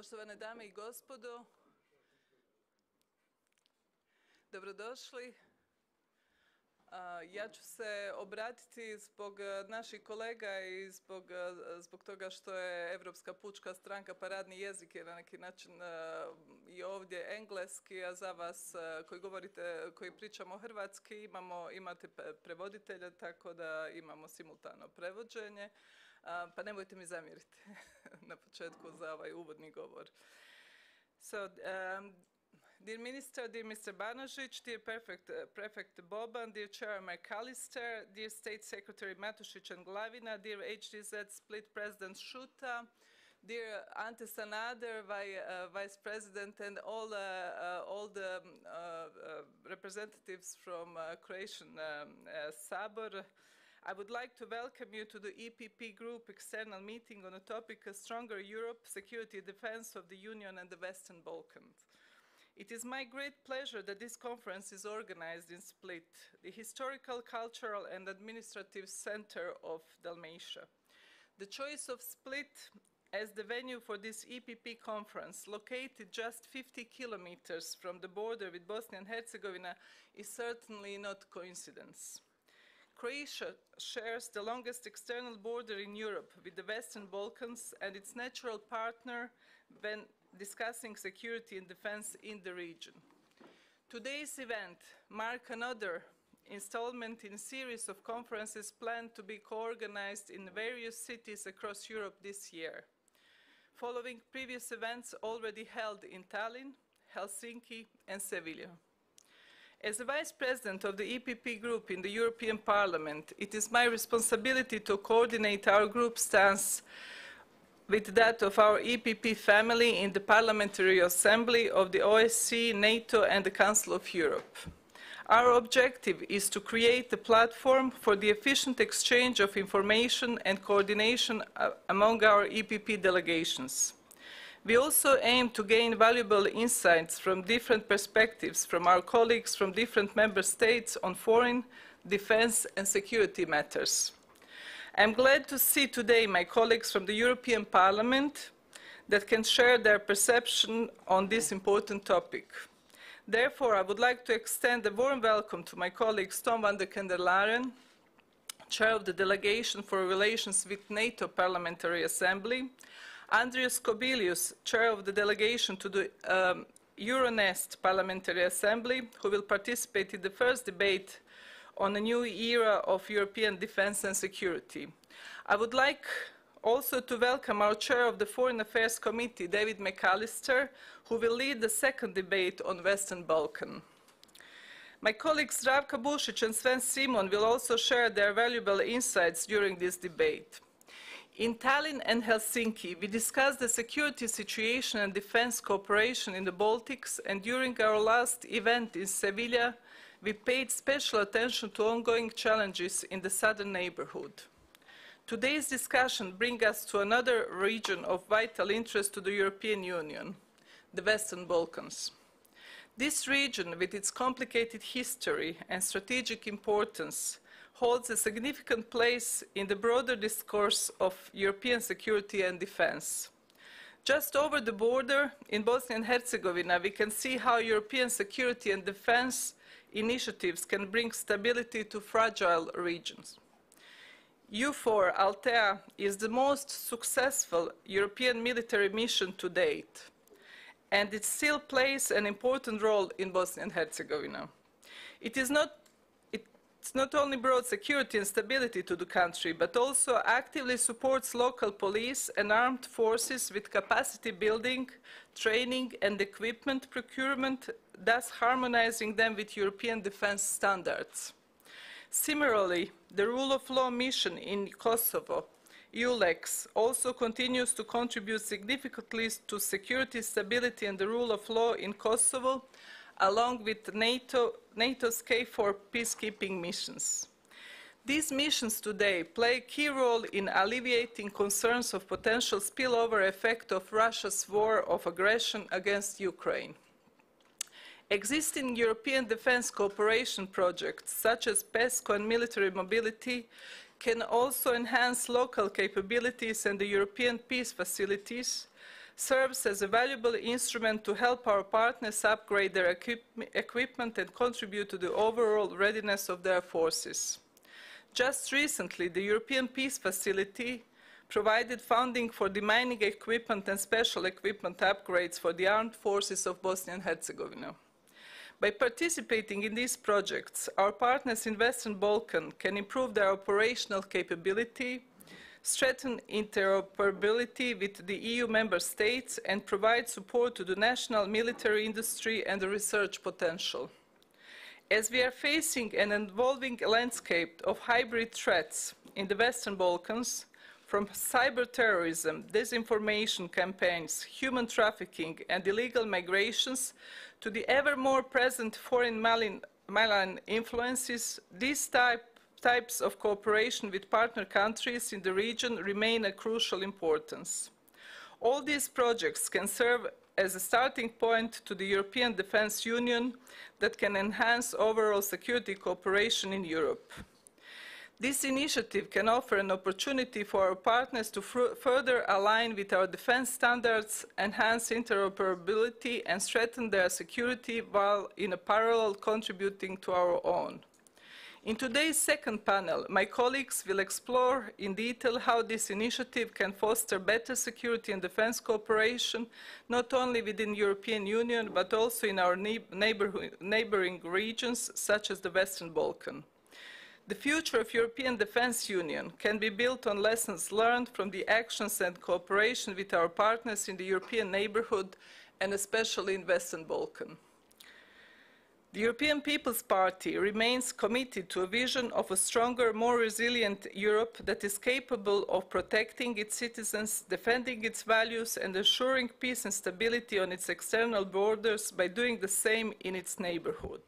Poštovane dame i gospodo, dobrodošli. Ja ću se obratiti zbog naših kolega i zbog toga što je Europska pučka stranka paradni jezik je na neki način i ovdje engleski, a za vas koji pričamo hrvatski imate prevoditelja, tako da imamo simultano prevođenje. Pa nemojte mi zamjeriti na početku za ovaj uvodni govor. So, dear Minister, dear Mr. Banožić, dear Prefect Boban, dear Chair McAllister, dear State Secretary Matušić and Glavina, dear HDZ Split President Šuta, dear Ante Sanader, Vice President, and all the representatives from Croatian Sabor, I would like to welcome you to the EPP Group external meeting on the topic of Stronger Europe, Security and Defense of the Union and the Western Balkans. It is my great pleasure that this conference is organized in Split, the historical, cultural and administrative center of Dalmatia. The choice of Split as the venue for this EPP conference, located just 50 kilometers from the border with Bosnia and Herzegovina, is certainly not coincidence. Croatia shares the longest external border in Europe with the Western Balkans and its natural partner when discussing security and defense in the region. Today's event marks another installment in a series of conferences planned to be co-organized in various cities across Europe this year, following previous events already held in Tallinn, Helsinki and Sevilla. As the Vice President of the EPP Group in the European Parliament, it is my responsibility to coordinate our group stance with that of our EPP family in the Parliamentary Assembly of the OSCE, NATO and the Council of Europe. Our objective is to create a platform for the efficient exchange of information and coordination among our EPP delegations. We also aim to gain valuable insights from different perspectives from our colleagues from different member states on foreign, defense and security matters. I am glad to see today my colleagues from the European Parliament that can share their perception on this important topic. Therefore, I would like to extend a warm welcome to my colleagues Tom van der Kendelaren, Chair of the Delegation for Relations with NATO Parliamentary Assembly, Andrius Kobilius, Chair of the Delegation to the Euronest Parliamentary Assembly, who will participate in the first debate on a new era of European defense and security. I would like also to welcome our Chair of the Foreign Affairs Committee, David McAllister, who will lead the second debate on Western Balkan. My colleagues Zdravka Bušić and Sven Simon will also share their valuable insights during this debate. In Tallinn and Helsinki, we discussed the security situation and defense cooperation in the Baltics, and during our last event in Sevilla, we paid special attention to ongoing challenges in the southern neighborhood. Today's discussion brings us to another region of vital interest to the European Union, the Western Balkans. This region, with its complicated history and strategic importance, holds a significant place in the broader discourse of European security and defense. Just over the border in Bosnia and Herzegovina, we can see how European security and defense initiatives can bring stability to fragile regions. EUFOR Althea is the most successful European military mission to date, and it still plays an important role in Bosnia and Herzegovina. It's not only brought security and stability to the country, but also actively supports local police and armed forces with capacity building, training and equipment procurement, thus harmonizing them with European defense standards. Similarly, the rule of law mission in Kosovo, EULEX, also continues to contribute significantly to security, stability and the rule of law in Kosovo, along with NATO's KFOR peacekeeping missions. These missions today play a key role in alleviating concerns of potential spillover effect of Russia's war of aggression against Ukraine. Existing European defense cooperation projects, such as PESCO and military mobility, can also enhance local capabilities and the European peace facilities, serves as a valuable instrument to help our partners upgrade their equipment and contribute to the overall readiness of their forces. Just recently, the European Peace Facility provided funding for demining equipment and special equipment upgrades for the armed forces of Bosnia and Herzegovina. By participating in these projects, our partners in Western Balkan can improve their operational capability, strengthen interoperability with the EU member states, and provide support to the national military industry and the research potential. As we are facing an evolving landscape of hybrid threats in the Western Balkans, from cyber terrorism, disinformation campaigns, human trafficking, and illegal migrations, to the ever more present foreign malign influences, these types of cooperation with partner countries in the region remain of crucial importance. All these projects can serve as a starting point to the European Defence Union that can enhance overall security cooperation in Europe. This initiative can offer an opportunity for our partners to further align with our defense standards, enhance interoperability, and strengthen their security while in a parallel contributing to our own. In today's second panel, my colleagues will explore in detail how this initiative can foster better security and defense cooperation, not only within the European Union, but also in our neighboring regions, such as the Western Balkans. The future of European Defence Union can be built on lessons learned from the actions and cooperation with our partners in the European neighbourhood, and especially in Western Balkans. The European People's Party remains committed to a vision of a stronger, more resilient Europe that is capable of protecting its citizens, defending its values, and ensuring peace and stability on its external borders by doing the same in its neighbourhood.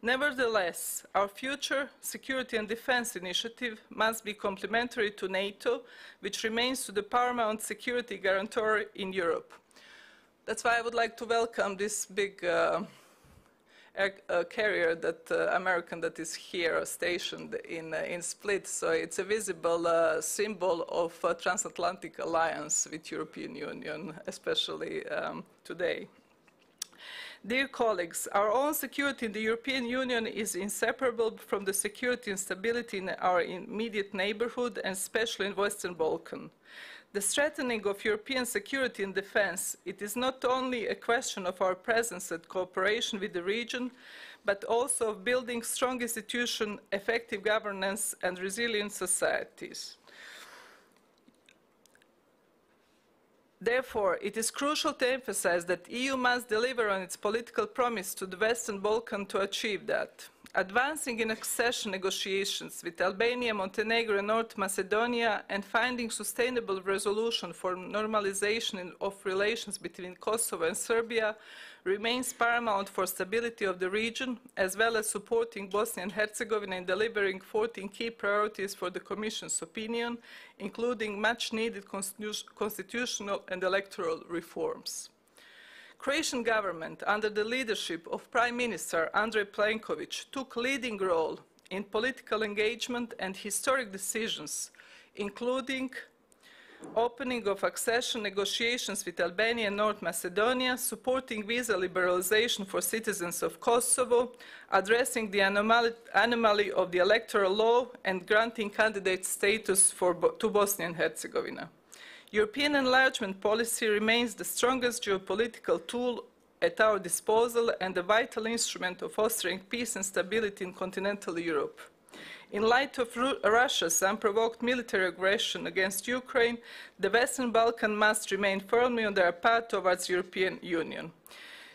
Nevertheless, our future security and defense initiative must be complementary to NATO, which remains the paramount security guarantor in Europe. That's why I would like to welcome this big carrier, American, that is here stationed in Split. So it's a visible symbol of transatlantic alliance with European Union, especially today. Dear colleagues, our own security in the European Union is inseparable from the security and stability in our immediate neighbourhood, and especially in Western Balkans. The strengthening of European security and defence, it is not only a question of our presence and cooperation with the region, but also of building strong institutions, effective governance, and resilient societies. Therefore, it is crucial to emphasize that the EU must deliver on its political promise to the Western Balkans to achieve that. Advancing in accession negotiations with Albania, Montenegro, and North Macedonia, and finding sustainable resolution for normalization of relations between Kosovo and Serbia remains paramount for stability of the region, as well as supporting Bosnia and Herzegovina in delivering 14 key priorities for the Commission's opinion, including much-needed constitutional and electoral reforms. Croatian government, under the leadership of Prime Minister Andrej Plenković, took a leading role in political engagement and historic decisions, including opening of accession negotiations with Albania and North Macedonia, supporting visa liberalization for citizens of Kosovo, addressing the anomaly of the electoral law, and granting candidate status to Bosnia and Herzegovina. European enlargement policy remains the strongest geopolitical tool at our disposal and a vital instrument of fostering peace and stability in continental Europe. In light of Russia's unprovoked military aggression against Ukraine, the Western Balkans must remain firmly on their path towards the European Union.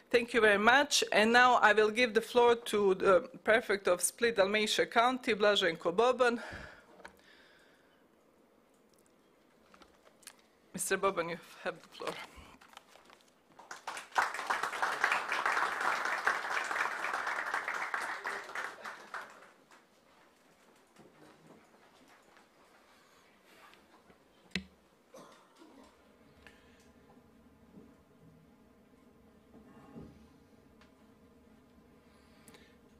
Thank you very much. And now I will give the floor to the Prefect of Split Dalmatia County, Blaženko Boban. Mr. Boban, you have the floor.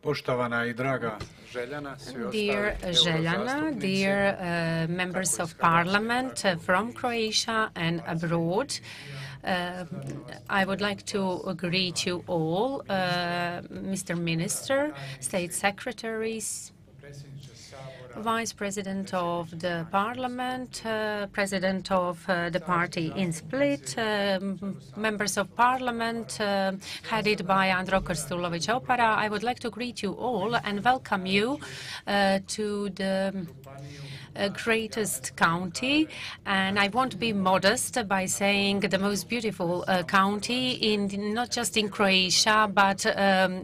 Poštovana I draga Željana, dear Željana, dear members of parliament from Croatia and abroad, I would like to greet you all, Mr. Minister, State Secretaries, Vice President of the Parliament, President of the party in Split, members of Parliament headed by Andro Krstulović-Opara. I would like to greet you all and welcome you to the greatest county, and I won't be modest by saying the most beautiful county in not just in Croatia but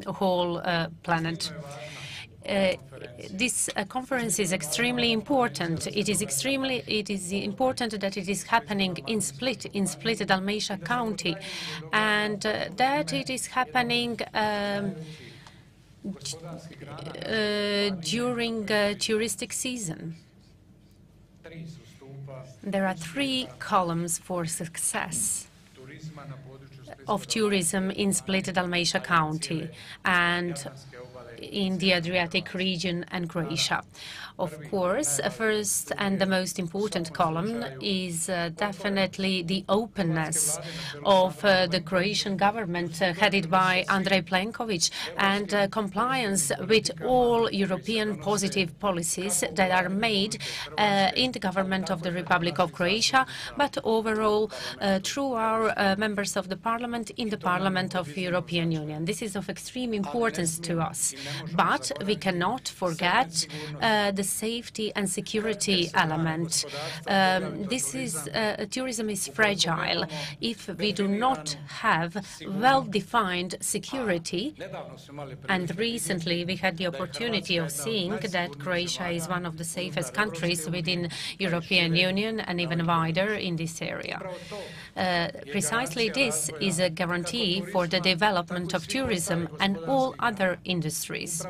whole planet. This conference is extremely important. It is important that it is happening in Split, Dalmatia County, and that it is happening during touristic season. There are 3 columns for success of tourism in Split, Dalmatia County and in the Adriatic region and Croatia. Of course, first and the most important column is definitely the openness of the Croatian government headed by Andrej Plenković and compliance with all European positive policies that are made in the government of the Republic of Croatia, but overall through our members of the Parliament in the Parliament of the European Union. This is of extreme importance to us, but we cannot forget the safety and security element. Tourism is fragile if we do not have well-defined security. And recently we had the opportunity of seeing that Croatia is one of the safest countries within European Union and even wider in this area. Precisely this is a guarantee for the development of tourism and all other industries.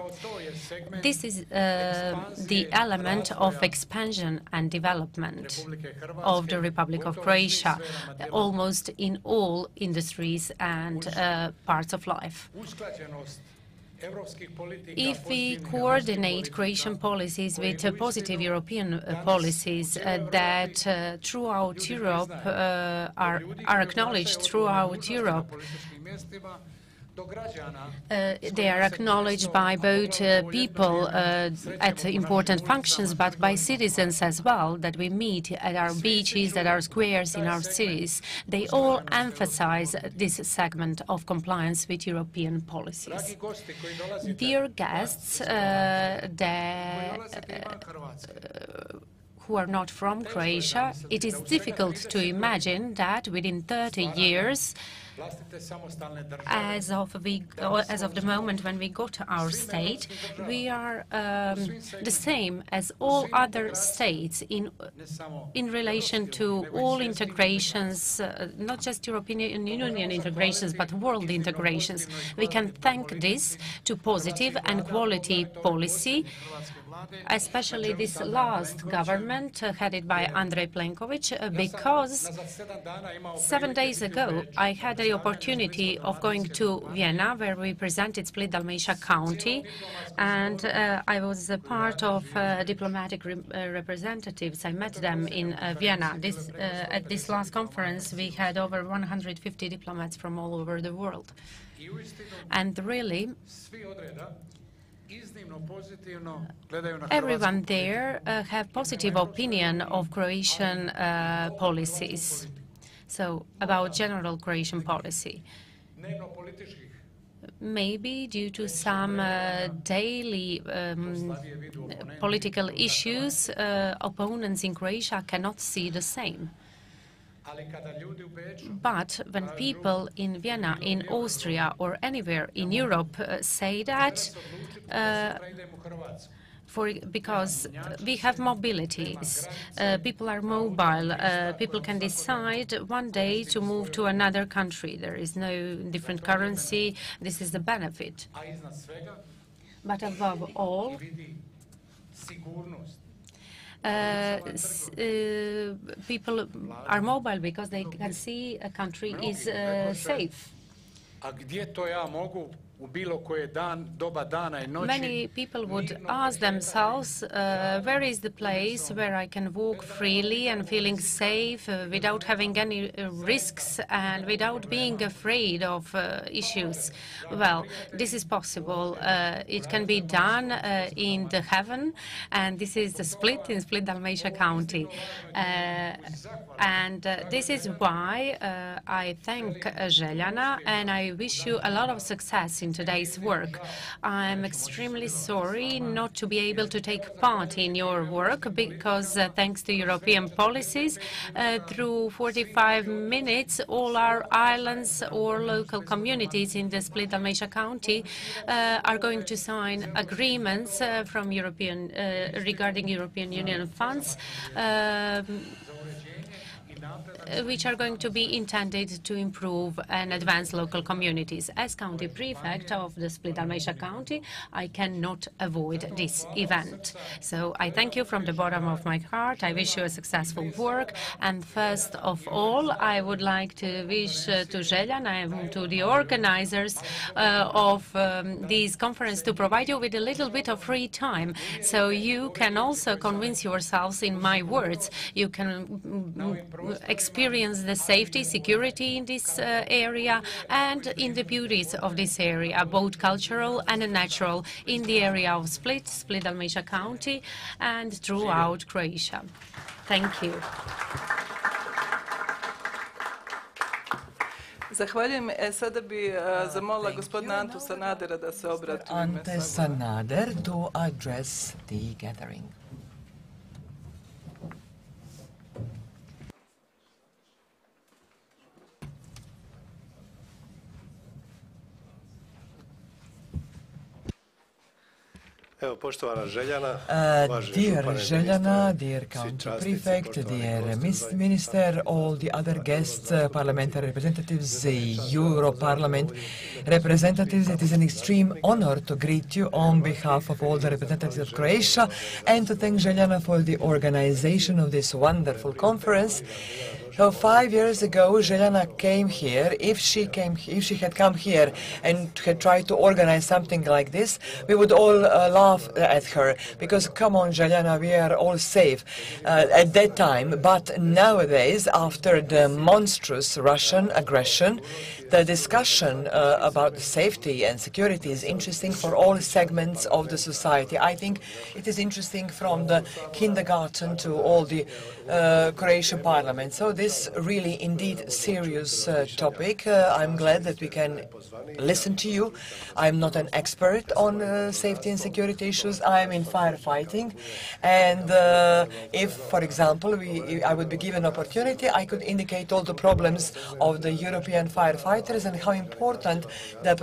This is the element of expansion and development of the Republic of Croatia, almost in all industries and parts of life. If we coordinate Croatian policies with positive European policies that throughout Europe are acknowledged throughout Europe, they are acknowledged by both people at important functions, but by citizens as well, that we meet at our beaches, at our squares, in our cities. They all emphasize this segment of compliance with European policies. Dear guests who are not from Croatia, it is difficult to imagine that within 30 years, as of the moment when we got our state, we are the same as all other states in relation to all integrations, not just European Union integrations, but world integrations. We can thank this to positive and quality policy, especially this last government headed by Andrej Plenković, because 7 days ago I had the opportunity of going to Vienna, where we presented Split Dalmatia County, and I was a part of diplomatic representatives. I met them in Vienna. At this last conference we had over 150 diplomats from all over the world. And really, everyone there have positive opinion of Croatian policies, so about general Croatian policy. Maybe due to some daily political issues, opponents in Croatia cannot see the same. But when people in Vienna, in Austria, or anywhere in Europe say that, because we have mobilities, people are mobile, people can decide one day to move to another country. There is no different currency. This is the benefit. But above all, people are mobile because they can see a country is safe. Many people would ask themselves, where is the place where I can walk freely and feeling safe without having any risks and without being afraid of issues? Well, this is possible. It can be done in the heaven, and this is the Split in Split, Dalmatia County. And this is why I thank Željana, and I wish you a lot of success in today's work. I'm extremely sorry not to be able to take part in your work because thanks to European policies, through 45 minutes, all our islands or local communities in the Split Dalmatia County are going to sign agreements from regarding European Union funds, which are going to be intended to improve and advance local communities. As county prefect of the Split Dalmatia County, I cannot avoid this event. So I thank you from the bottom of my heart. I wish you a successful work. And first of all, I would like to wish to Željan and to the organizers of this conference to provide you with a little bit of free time, so you can also convince yourselves in my words. You can experience the safety, security in this area and in the beauties of this area, both cultural and natural, in the area of Split, Split Dalmatia County, and throughout Croatia. Thank you. Zahvaljujem. Sada bi zamolila gospodina Antu Sanadera da se obrati u ime Ante Sanader to address the gathering. Evo, poštovana Željana, dear Željana, dear County Prefect, dear Minister, all the other guests, parliamentary representatives, Euro Parliament representatives, it is an extreme honor to greet you on behalf of all the representatives of Croatia and to thank Željana for the organization of this wonderful conference. So 5 years ago, Željana came here. If she had come here and had tried to organize something like this, we would all laugh at her because, come on, Željana, we are all safe at that time. But nowadays, after the monstrous Russian aggression, the discussion about safety and security is interesting for all segments of the society. I think it is interesting from the kindergarten to all the Croatian parliament. So this really indeed serious topic. I'm glad that we can listen to you. I'm not an expert on safety and security issues. I'm in firefighting. And if, for example, I would be given opportunity, I could indicate all the problems of the European firefighters and how important the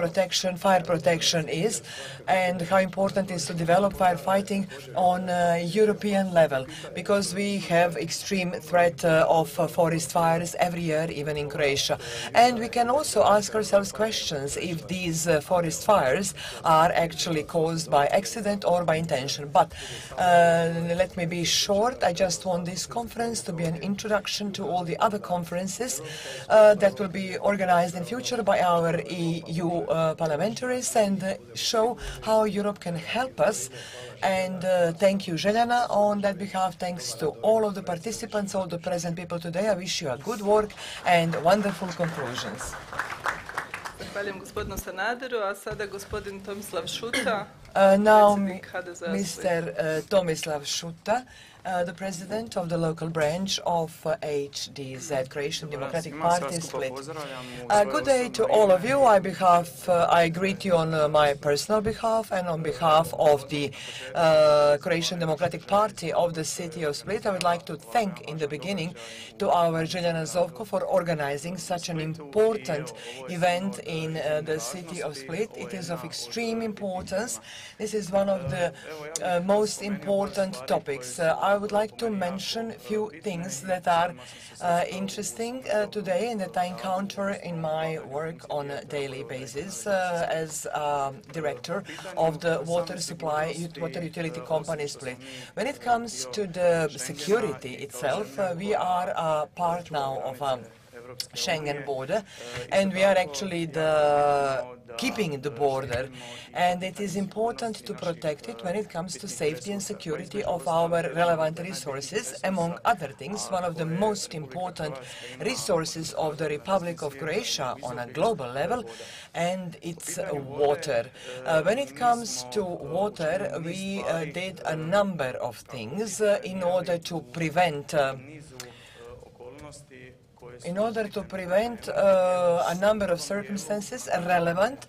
fire protection is, and how important it is to develop firefighting on a European level, because we have extreme threat of forest fires every year, even in Croatia. And we can also ask ourselves questions if these forest fires are actually caused by accident or by intention. But let me be short. I just want this conference to be an introduction to all the other conferences that will be organized in future by our EU parliamentaries and show how Europe can help us. And thank you, Željana, on that behalf. Thanks to all of the participants, all the present people today. I wish you a good work and wonderful conclusions. Zahvaljujem gospodinu Sanaderu, a sada gospodin Tomislav Šuta, Now, predsjednik HDZ-a Mr. Tomislav Šuta, the president of the local branch of HDZ, Croatian Democratic Party, Split. Good day to all of you. I greet you on my personal behalf and on behalf of the Croatian Democratic Party of the city of Split. I would like to thank in the beginning to our Željane Zovko for organizing such an important event in the city of Split. It is of extreme importance. This is one of the most important topics. I would like to mention a few things that are interesting today and that I encounter in my work on a daily basis as director of the water utility company Split. When it comes to the security itself, we are a part now of Schengen border, and we are actually keeping the border, and it is important to protect it when it comes to safety and security of our relevant resources. Among other things, one of the most important resources of the Republic of Croatia on a global level, and it's water. When it comes to water, we did a number of things in order to prevent a number of circumstances relevant.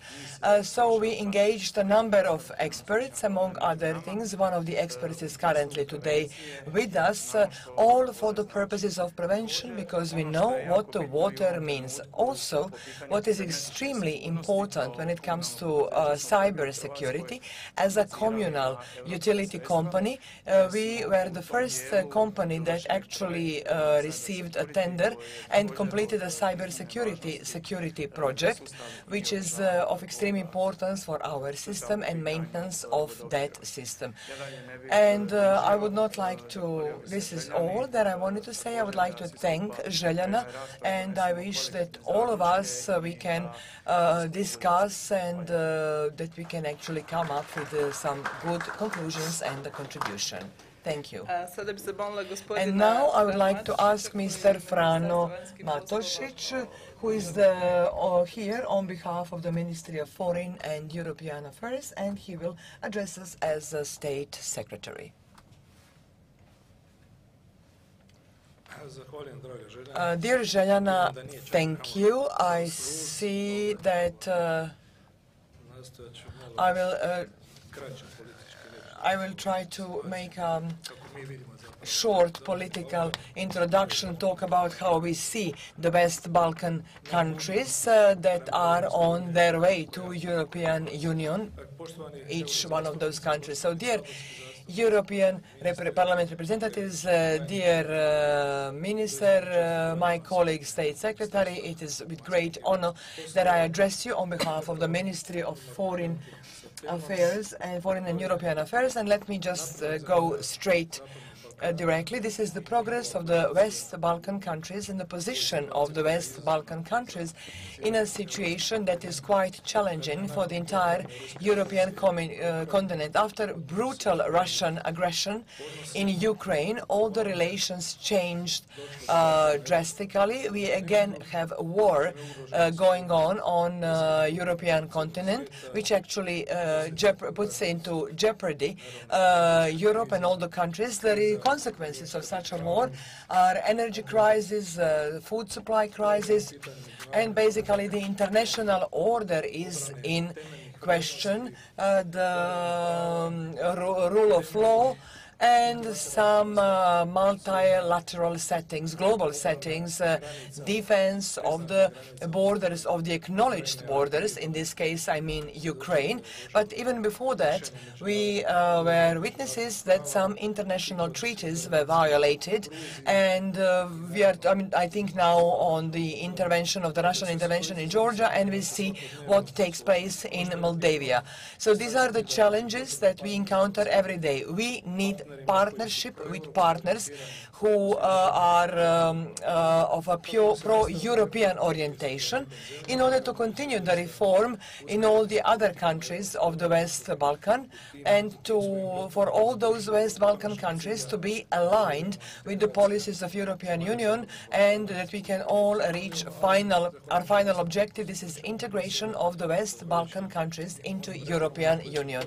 So we engaged a number of experts, among other things. One of the experts is currently today with us, all for the purposes of prevention, because we know what the water means. Also, what is extremely important when it comes to cyber security, as a communal utility company, we were the first company that actually received a tender and completed a cyber security project, which is of extreme importance for our system and maintenance of that system. And I would not like to, this is all that I wanted to say. I would like to thank Željana, and I wish that all of us we can discuss and that we can actually come up with some good conclusions and a contribution. Thank you. And now I would like to ask Mr. Frano Matošić, who is here on behalf of the Ministry of Foreign and European Affairs, and he will address us as a State Secretary. Dear Željana, thank you. I see that I will try to make a short political introduction, talk about how we see the West Balkan countries that are on their way to European Union, each one of those countries. So, dear European Parliament representatives, dear Minister, my colleague State Secretary, it is with great honor that I address you on behalf of the Ministry of Foreign Affairs and Foreign and European Affairs, and let me just go straight directly. This is the progress of the West Balkan countries and the position of the West Balkan countries in a situation that is quite challenging for the entire European continent. After brutal Russian aggression in Ukraine, all the relations changed drastically. We again have a war going on European continent, which actually puts into jeopardy Europe and all the countries. The consequences of such a war are energy crisis, food supply crisis, and basically the international order is in question, the rule of law, and some multilateral settings, global settings, defense of the borders, of the acknowledged borders. In this case, I mean Ukraine. But even before that, we were witnesses that some international treaties were violated, and we are, I think now on the intervention of the Russian intervention in Georgia, and we see what takes place in Moldavia. So these are the challenges that we encounter every day. We need partnership with partners who are of a pure pro-European orientation in order to continue the reform in all the other countries of the West Balkan, and for all those West Balkan countries to be aligned with the policies of European Union, and that we can all reach our final objective. This is integration of the West Balkan countries into European Union.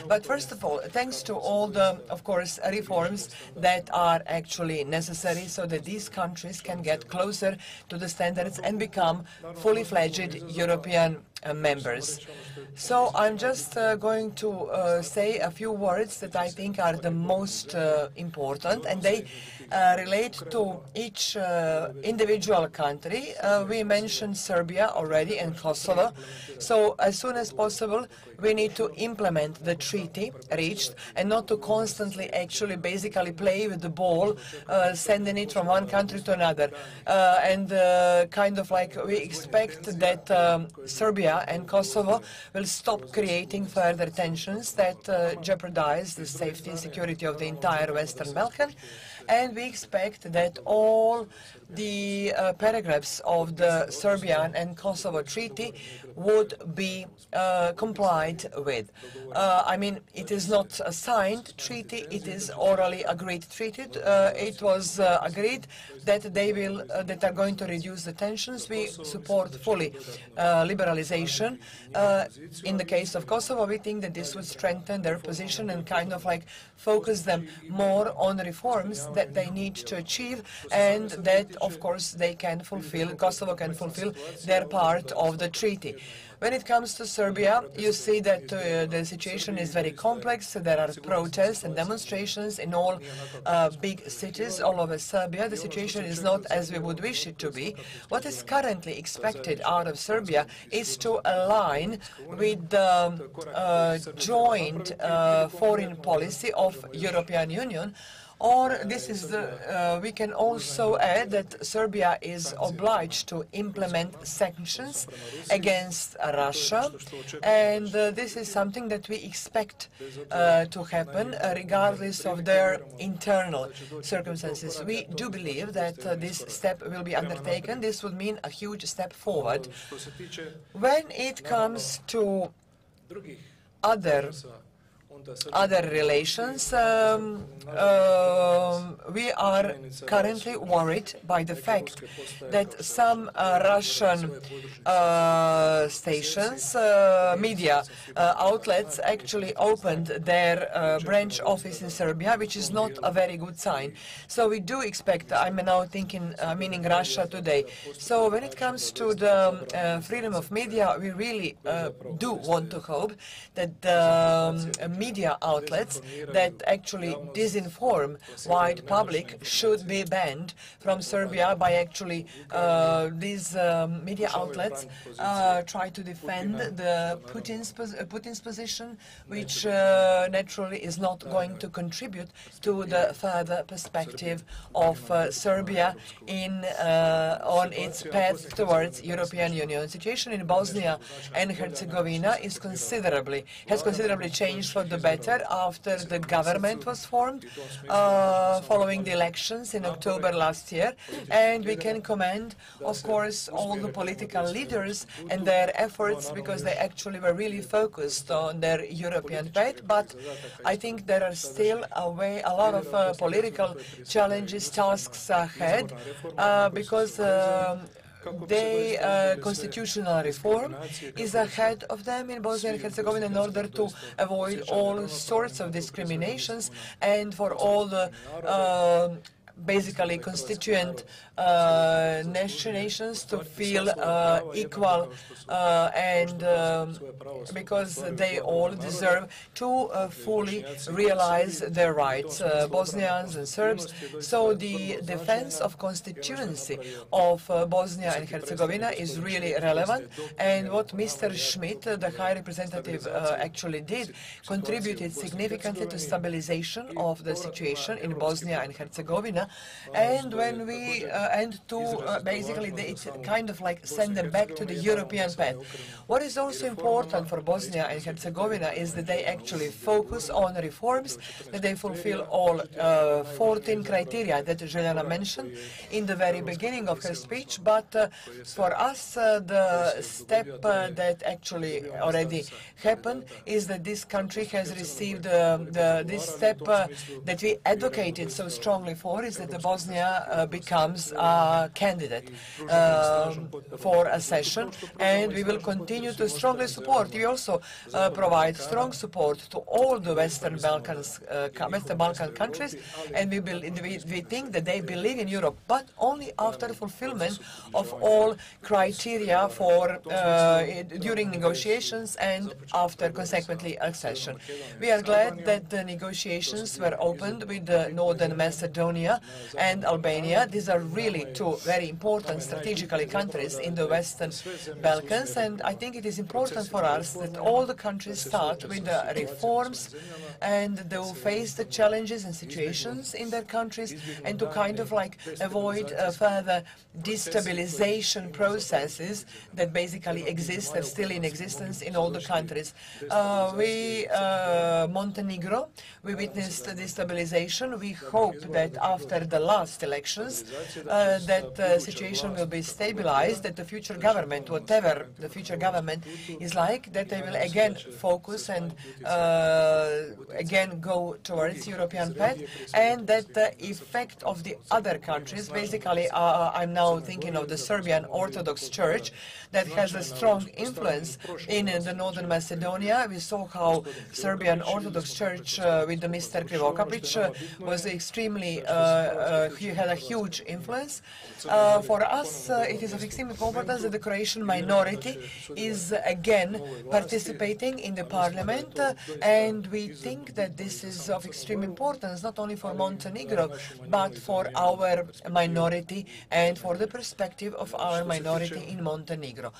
But first of all, thanks to all the, of course, reforms that are actually necessary so that these countries can get closer to the standards and become fully fledged European members. So I'm just going to say a few words that I think are the most important, and they relate to each individual country. We mentioned Serbia already and Kosovo. So as soon as possible, we need to implement the treaty reached and not to constantly actually basically play with the ball, sending it from one country to another. Kind of like we expect that Serbia and Kosovo will stop creating further tensions that jeopardize the safety and security of the entire Western Balkan. and we expect that all the paragraphs of the Serbian and Kosovo Treaty would be complied with. I mean, it is not a signed treaty, it is orally agreed treaty. It was agreed that they will, that are going to reduce the tensions. We support fully liberalization. In the case of Kosovo, we think that this would strengthen their position and kind of like focus them more on reforms that they need to achieve, and that, of course, they can fulfill, Kosovo can fulfill their part of the treaty. When it comes to Serbia, you see that the situation is very complex. There are protests and demonstrations in all big cities all over Serbia. The situation is not as we would wish it to be. What is currently expected out of Serbia is to align with the joint foreign policy of European Union. Or this is the, we can also add that Serbia is obliged to implement sanctions against Russia, and this is something that we expect to happen regardless of their internal circumstances. We do believe that this step will be undertaken. This would mean a huge step forward. When it comes to other relations, we are currently worried by the fact that some Russian stations, media outlets actually opened their branch office in Serbia, which is not a very good sign. So we do expect, I'm now thinking, meaning Russia today. So when it comes to the freedom of media, we really do want to hope that the media outlets that actually disinform wide public should be banned from Serbia by actually these media outlets try to defend the Putin's position, which naturally is not going to contribute to the further perspective of Serbia on its path towards European Union. The situation in Bosnia and Herzegovina has considerably changed for the better after the government was formed following the elections in October last year, and we can commend, of course, all the political leaders and their efforts, because they actually were really focused on their European path. But I think there are still a lot of political challenges, tasks ahead, because constitutional reform is ahead of them in Bosnia and Herzegovina in order to avoid all sorts of discriminations and for all the basically constituent nations to feel equal, and because they all deserve to fully realize their rights, Bosnians and Serbs. So the defense of constituency of Bosnia and Herzegovina is really relevant, and what Mr. Schmidt, the High Representative, actually did contributed significantly to stabilization of the situation in Bosnia and Herzegovina, and when we and to basically it kind of like send them back to the European path. What is also important for Bosnia and Herzegovina is that they actually focus on reforms, that they fulfill all 14 criteria that Željana mentioned in the very beginning of her speech. But for us, the step that actually already happened is that this country has received this step that we advocated so strongly for, is that the Bosnia becomes a candidate for accession, and we will continue to strongly support. We also provide strong support to all the Western Balkan countries, and we think that they believe in Europe, but only after fulfillment of all criteria for during negotiations and after consequently accession. We are glad that the negotiations were opened with Northern Macedonia and Albania. These are really two very important strategically countries in the Western Balkans, and I think it is important for us that all the countries start with the reforms and they will face the challenges and situations in their countries, and to kind of like avoid further destabilization processes that basically exist, are still in existence in all the countries. Montenegro, we witnessed destabilization. We hope that after after the last elections, that the situation will be stabilized, that the future government, whatever the future government is like, that they will again focus and again go towards European path, and that the effect of the other countries, basically I'm now thinking of the Serbian Orthodox Church, that has a strong influence in the Northern Macedonia. We saw how Serbian Orthodox Church with the Mr. Krivokapic was extremely, he had a huge influence. For us, it is of extreme importance that the Croatian minority is again participating in the parliament, and we think that this is of extreme importance, not only for Montenegro, but for our minority and for the perspective of our minority in Montenegro.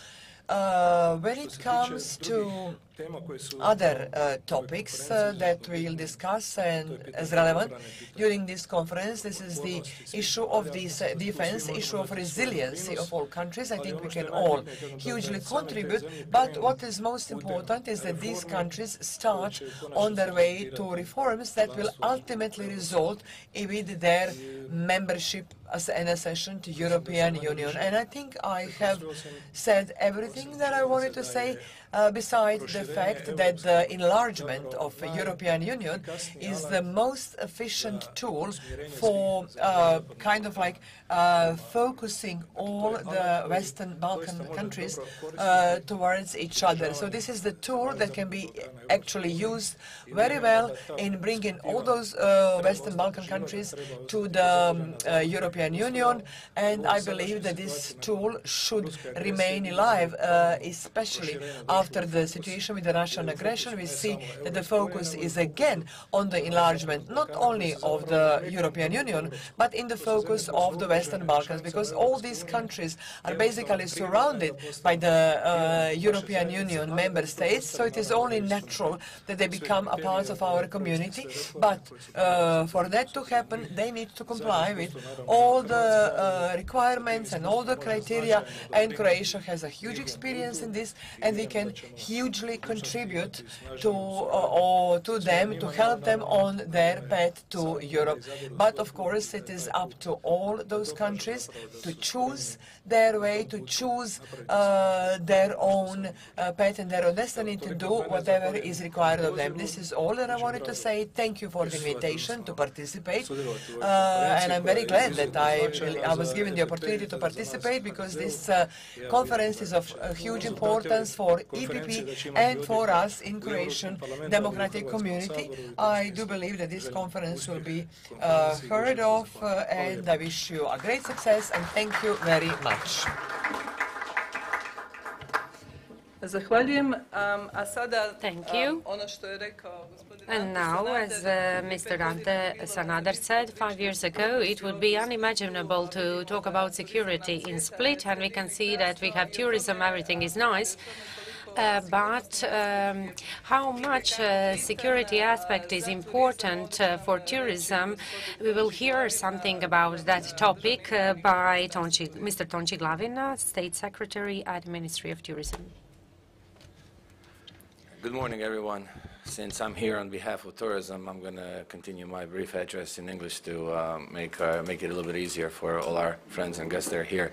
When it comes to other topics that we'll discuss and as relevant during this conference, this is the issue of this defense, issue of resiliency of all countries. I think we can all hugely contribute, but what is most important is that these countries start on their way to reforms that will ultimately result with their membership as an accession to European Union. And I think I have said everything that I wanted to say, besides the fact that the enlargement of the European Union is the most efficient tool for kind of like focusing all the Western Balkan countries towards each other. So this is the tool that can be actually used very well in bringing all those Western Balkan countries to the European Union, and I believe that this tool should remain alive, especially after the situation with the Russian aggression. We see that the focus is again on the enlargement, not only of the European Union, but in the focus of the Western Balkans, because all these countries are basically surrounded by the European Union member states, so it is only natural that they become a part of our community. But for that to happen, they need to comply with all the requirements and all the criteria, and Croatia has a huge experience in this, and we can hugely contribute to them, to help them on their path to Europe. But of course, it is up to all those countries to choose their way, to choose their own path and their own destiny, to do whatever is required of them. This is all that I wanted to say. Thank you for the invitation to participate, and I'm very glad that I was given the opportunity to participate, because this conference is of huge importance for EPP and for us in Croatian democratic community. I do believe that this conference will be heard of, and I wish you a great success, and thank you very much. Zahvaljujem. A sada Thank you. ono što je rekao gospodin And now, as Mr. Ante Sanader said, 5 years ago, it would be unimaginable to talk about security in Split, and we can see that we have tourism, everything is nice. But how much security aspect is important for tourism, we will hear something about that topic by Mr. Tonči Glavina, State Secretary at Ministry of Tourism. Good morning, everyone. Since I'm here on behalf of tourism, I'm going to continue my brief address in English to make it a little bit easier for all our friends and guests that are here.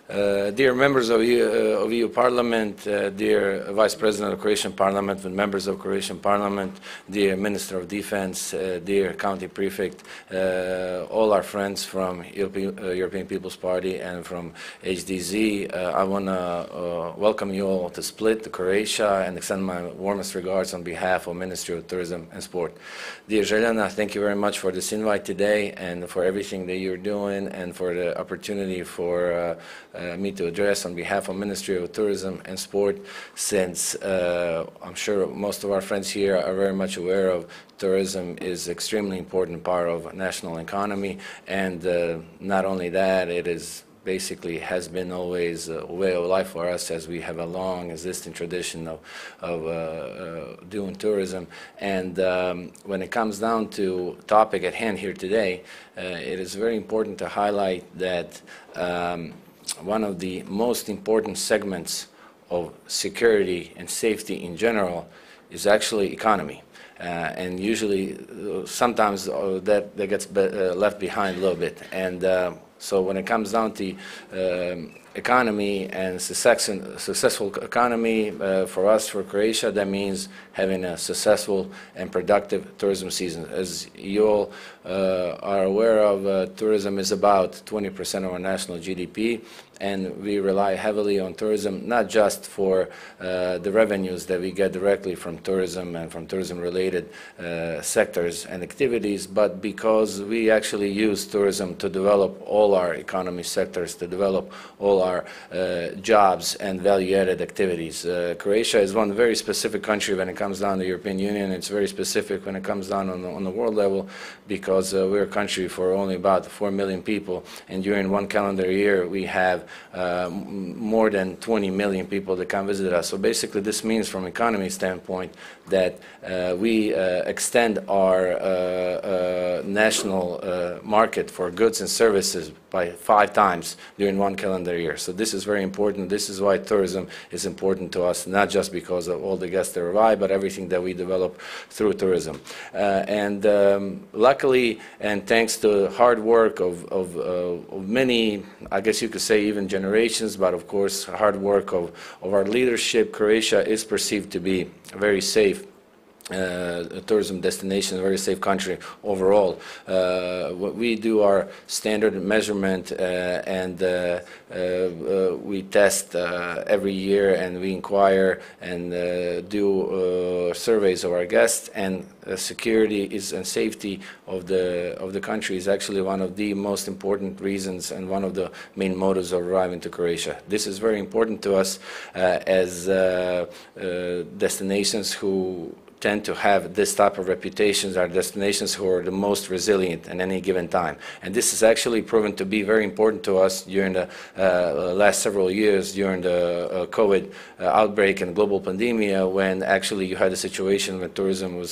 Dear members of EU Parliament, dear Vice President of Croatian Parliament and members of Croatian Parliament, dear Minister of Defense, dear County Prefect, all our friends from European People's Party and from HDZ, I want to welcome you all to Split, to Croatia, and extend my warmest regards on behalf of Ministry of Tourism and Sport. Dear Željana, thank you very much for this invite today and for everything that you're doing and for the opportunity for me to address on behalf of Ministry of Tourism and Sport, since I'm sure most of our friends here are very much aware of tourism is extremely important part of national economy, and not only that, it is basically has been always a way of life for us, as we have a long existing tradition of doing tourism. And when it comes down to topic at hand here today, it is very important to highlight that one of the most important segments of security and safety in general is actually economy. And usually, sometimes that gets left behind a little bit. And so when it comes down to economy and successful economy for us, for Croatia, that means having a successful and productive tourism season. As you all are aware of, tourism is about 20% of our national GDP, and we rely heavily on tourism, not just for the revenues that we get directly from tourism and from tourism-related sectors and activities, but because we actually use tourism to develop all our economy sectors, to develop all our jobs and value-added activities. Croatia is one very specific country when it comes down to the European Union. It's very specific when it comes down on the world level, because we're a country for only about 4 million people, and during one calendar year we have more than 20 million people that come visit us. So basically this means, from economy standpoint, that we extend our national market for goods and services by 5 times during one calendar year. So this is very important. This is why tourism is important to us, not just because of all the guests that arrive, but everything that we develop through tourism. And luckily, and thanks to the hard work of many, I guess you could say even generations, but of course hard work of our leadership, Croatia is perceived to be a very safe tourism destination, a very safe country overall. We do our standard measurement and we test every year, and we inquire and do surveys of our guests, and security and safety of the country is actually one of the most important reasons and one of the main motives of arriving to Croatia. This is very important to us as destinations who tend to have this type of reputations, are destinations who are the most resilient at any given time. And this has actually proven to be very important to us during the last several years, during the COVID outbreak and global pandemia, when actually you had a situation where tourism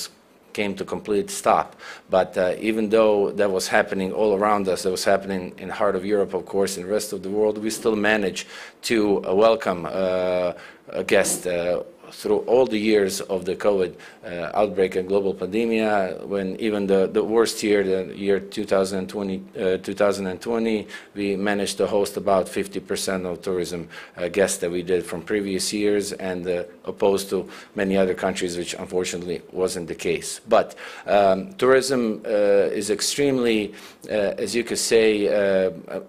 came to complete stop. But even though that was happening all around us, that was happening in the heart of Europe, of course, and the rest of the world, we still managed to welcome guests through all the years of the COVID outbreak and global pandemia, when even the worst year, the year 2020, we managed to host about 50% of tourism guests that we did from previous years, and opposed to many other countries, which unfortunately wasn't the case. But tourism is extremely, as you could say,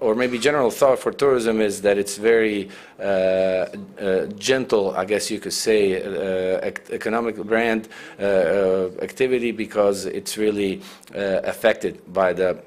or maybe general thought for tourism is that it's very gentle, I guess you could say, economic brand activity, because it's really affected by the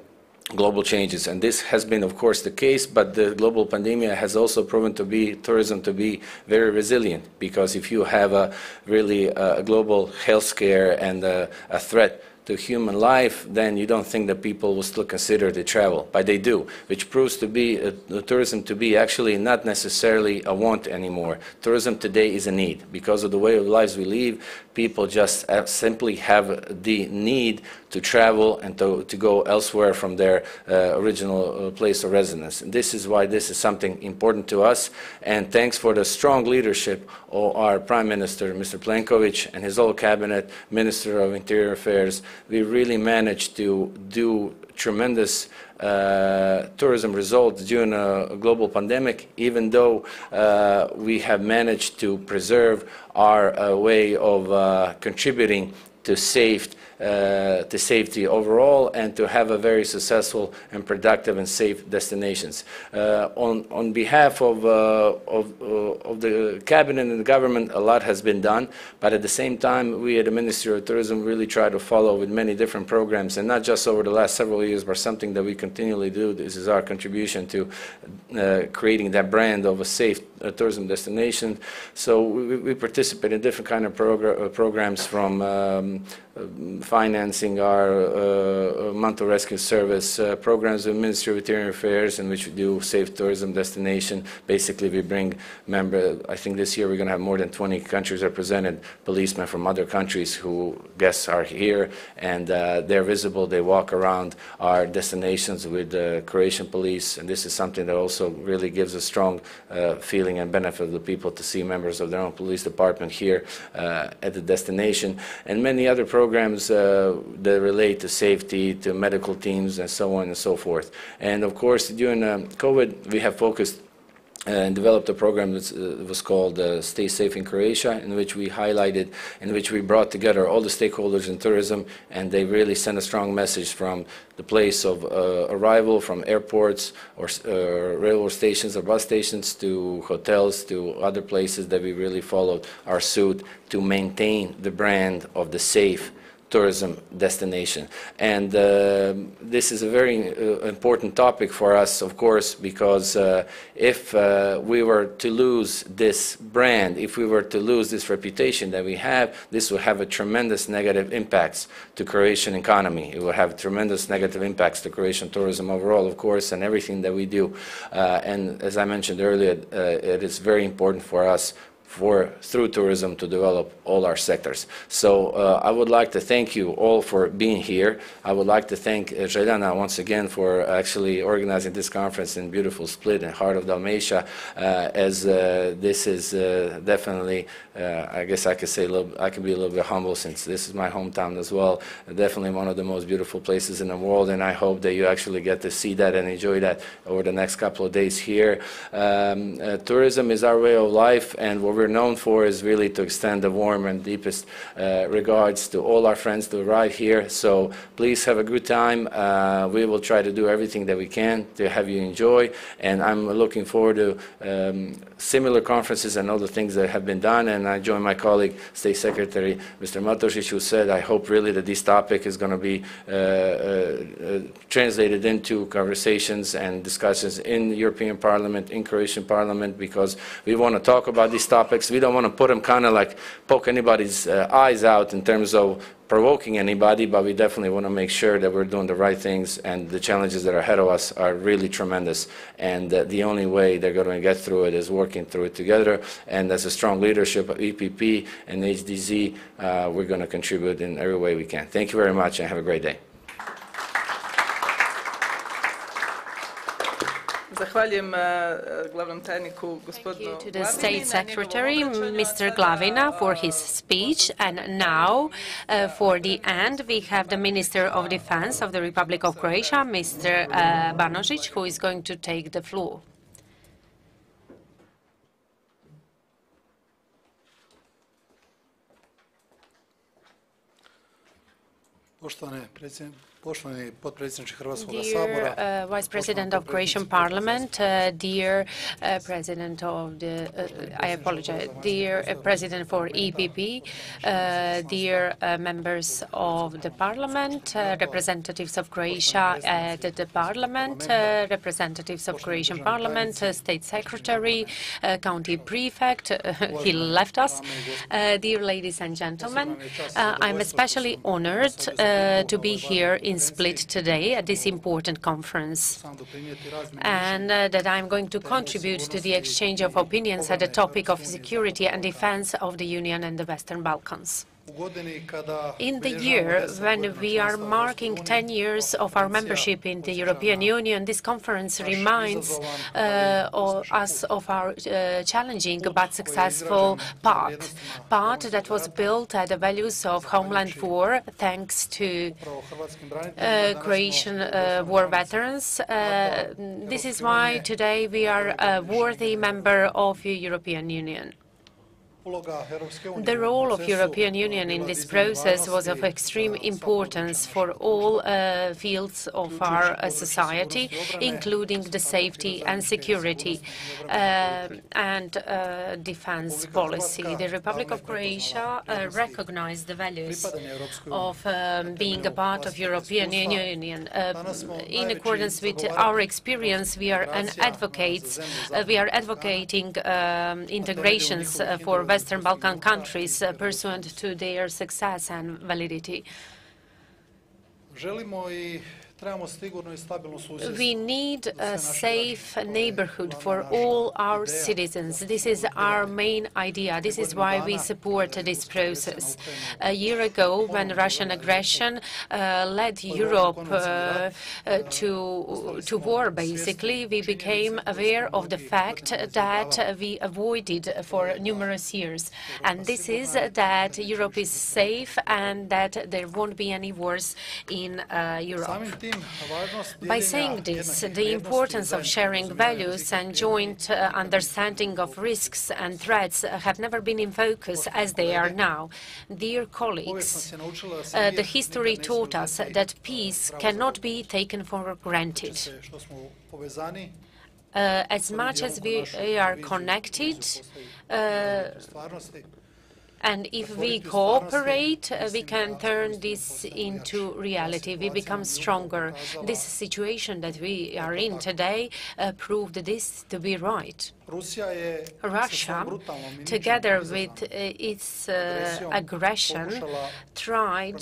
global changes. And this has been, of course, the case, but the global pandemic has also proven tourism to be very resilient, because if you have a really global health scare and a threat to human life, then you don't think that people will still consider to travel, but they do, which proves to be tourism to be actually not necessarily a want anymore. Tourism today is a need. Because of the way of lives we live, people just simply have the need to travel and to go elsewhere from their original place of residence. And this is why this is something important to us, and thanks for the strong leadership of our Prime Minister, Mr. Plenković, and his whole cabinet, Minister of Interior Affairs, we really managed to do tremendous tourism results during a global pandemic, even though we have managed to preserve our way of contributing to safety overall, and to have a very successful and productive and safe destinations. On behalf of the cabinet and the government, a lot has been done, but at the same time, we at the Ministry of Tourism really try to follow with many different programs, and not just over the last several years, but something that we continually do. This is our contribution to creating that brand of a safe tourism destination. So we participate in different kind of programs, from financing our mountain rescue service programs with Ministry of Interior Affairs, in which we do safe tourism destination. Basically, we bring I think this year we're going to have more than 20 countries represented, policemen from other countries who guests are here, and they're visible. They walk around our destinations with the Croatian police, and this is something that also really gives a strong feeling and benefit to the people to see members of their own police department here at the destination, and many other programs that relate to safety, to medical teams, and so on and so forth. And of course, during COVID, we have focused and developed a program that was called Stay Safe in Croatia, in which we highlighted, in which we brought together all the stakeholders in tourism, and they really sent a strong message from the place of arrival, from airports or railway stations or bus stations to hotels to other places, that we really followed our suit to maintain the brand of the safe tourism destination. And this is a very important topic for us, of course, because if we were to lose this brand, if we were to lose this reputation that we have, this will have a tremendous negative impacts to Croatian economy. It will have tremendous negative impacts to Croatian tourism overall, of course, and everything that we do. And as I mentioned earlier, it is very important for us through tourism to develop all our sectors. So I would like to thank you all for being here. I would like to thank Željana once again for actually organizing this conference in beautiful Split in heart of Dalmatia, as this is definitely, I guess I could say, I can be a little bit humble since this is my hometown as well. Definitely one of the most beautiful places in the world, and I hope that you actually get to see that and enjoy that over the next couple of days here. Tourism is our way of life, and what we're known for is really to extend the warm and deepest regards to all our friends to arrive here. So please have a good time. We will try to do everything that we can to have you enjoy, and I'm looking forward to similar conferences and other things that have been done. And I join my colleague, State Secretary Mr. Matosic, who said, I hope really that this topic is going to be translated into conversations and discussions in the European Parliament, in Croatian Parliament, because we want to talk about these topics. We don't want to put them kind of like poke anybody's eyes out in terms of provoking anybody, but we definitely want to make sure that we're doing the right things, and the challenges that are ahead of us are really tremendous, and the only way they're going to get through it is working through it together. And as a strong leadership of EPP and HDZ, we're going to contribute in every way we can. Thank you very much, and have a great day. Zahvaljujem glavnom tajniku gospodinu Thank you to the State Secretary, Mr. Glavina, for his speech. And now, for the end, we have the Minister of Defense of the Republic of Croatia, Mr. Banožić, who is going to take the floor. Dear Vice President of Croatian Parliament, dear President of the, I apologize, dear President for EPP, dear members of the Parliament, representatives of Croatia at the Parliament, representatives of Croatian Parliament, State Secretary, County Prefect, he left us, dear ladies and gentlemen, I'm especially honored to be here in Split today at this important conference, and that I'm going to contribute to the exchange of opinions at the topic of security and defense of the Union and the Western Balkans. In the year when we are marking 10 years of our membership in the European Union, this conference reminds us of our challenging but successful path that was built at the values of homeland war, thanks to Croatian war veterans. This is why today we are a worthy member of the European Union. The role of European Union in this process was of extreme importance for all fields of our society, including the safety and security and defense policy. The Republic of Croatia recognized the values of being a part of European Union. In accordance with our experience, we are advocating integrations for Western Balkan countries pursuant to their success and validity. We need a safe neighborhood for all our citizens. This is our main idea. This is why we support this process. A year ago, when Russian aggression led Europe to war, basically, we became aware of the fact that we avoided for numerous years. And this is that Europe is safe and that there won't be any wars in Europe. By saying this, the importance of sharing values and joint understanding of risks and threats have never been in focus as they are now. Dear colleagues, the history taught us that peace cannot be taken for granted. As much as we are connected, and if we cooperate, we can turn this into reality. We become stronger. This situation that we are in today proved this to be right. Russia, together with its aggression, tried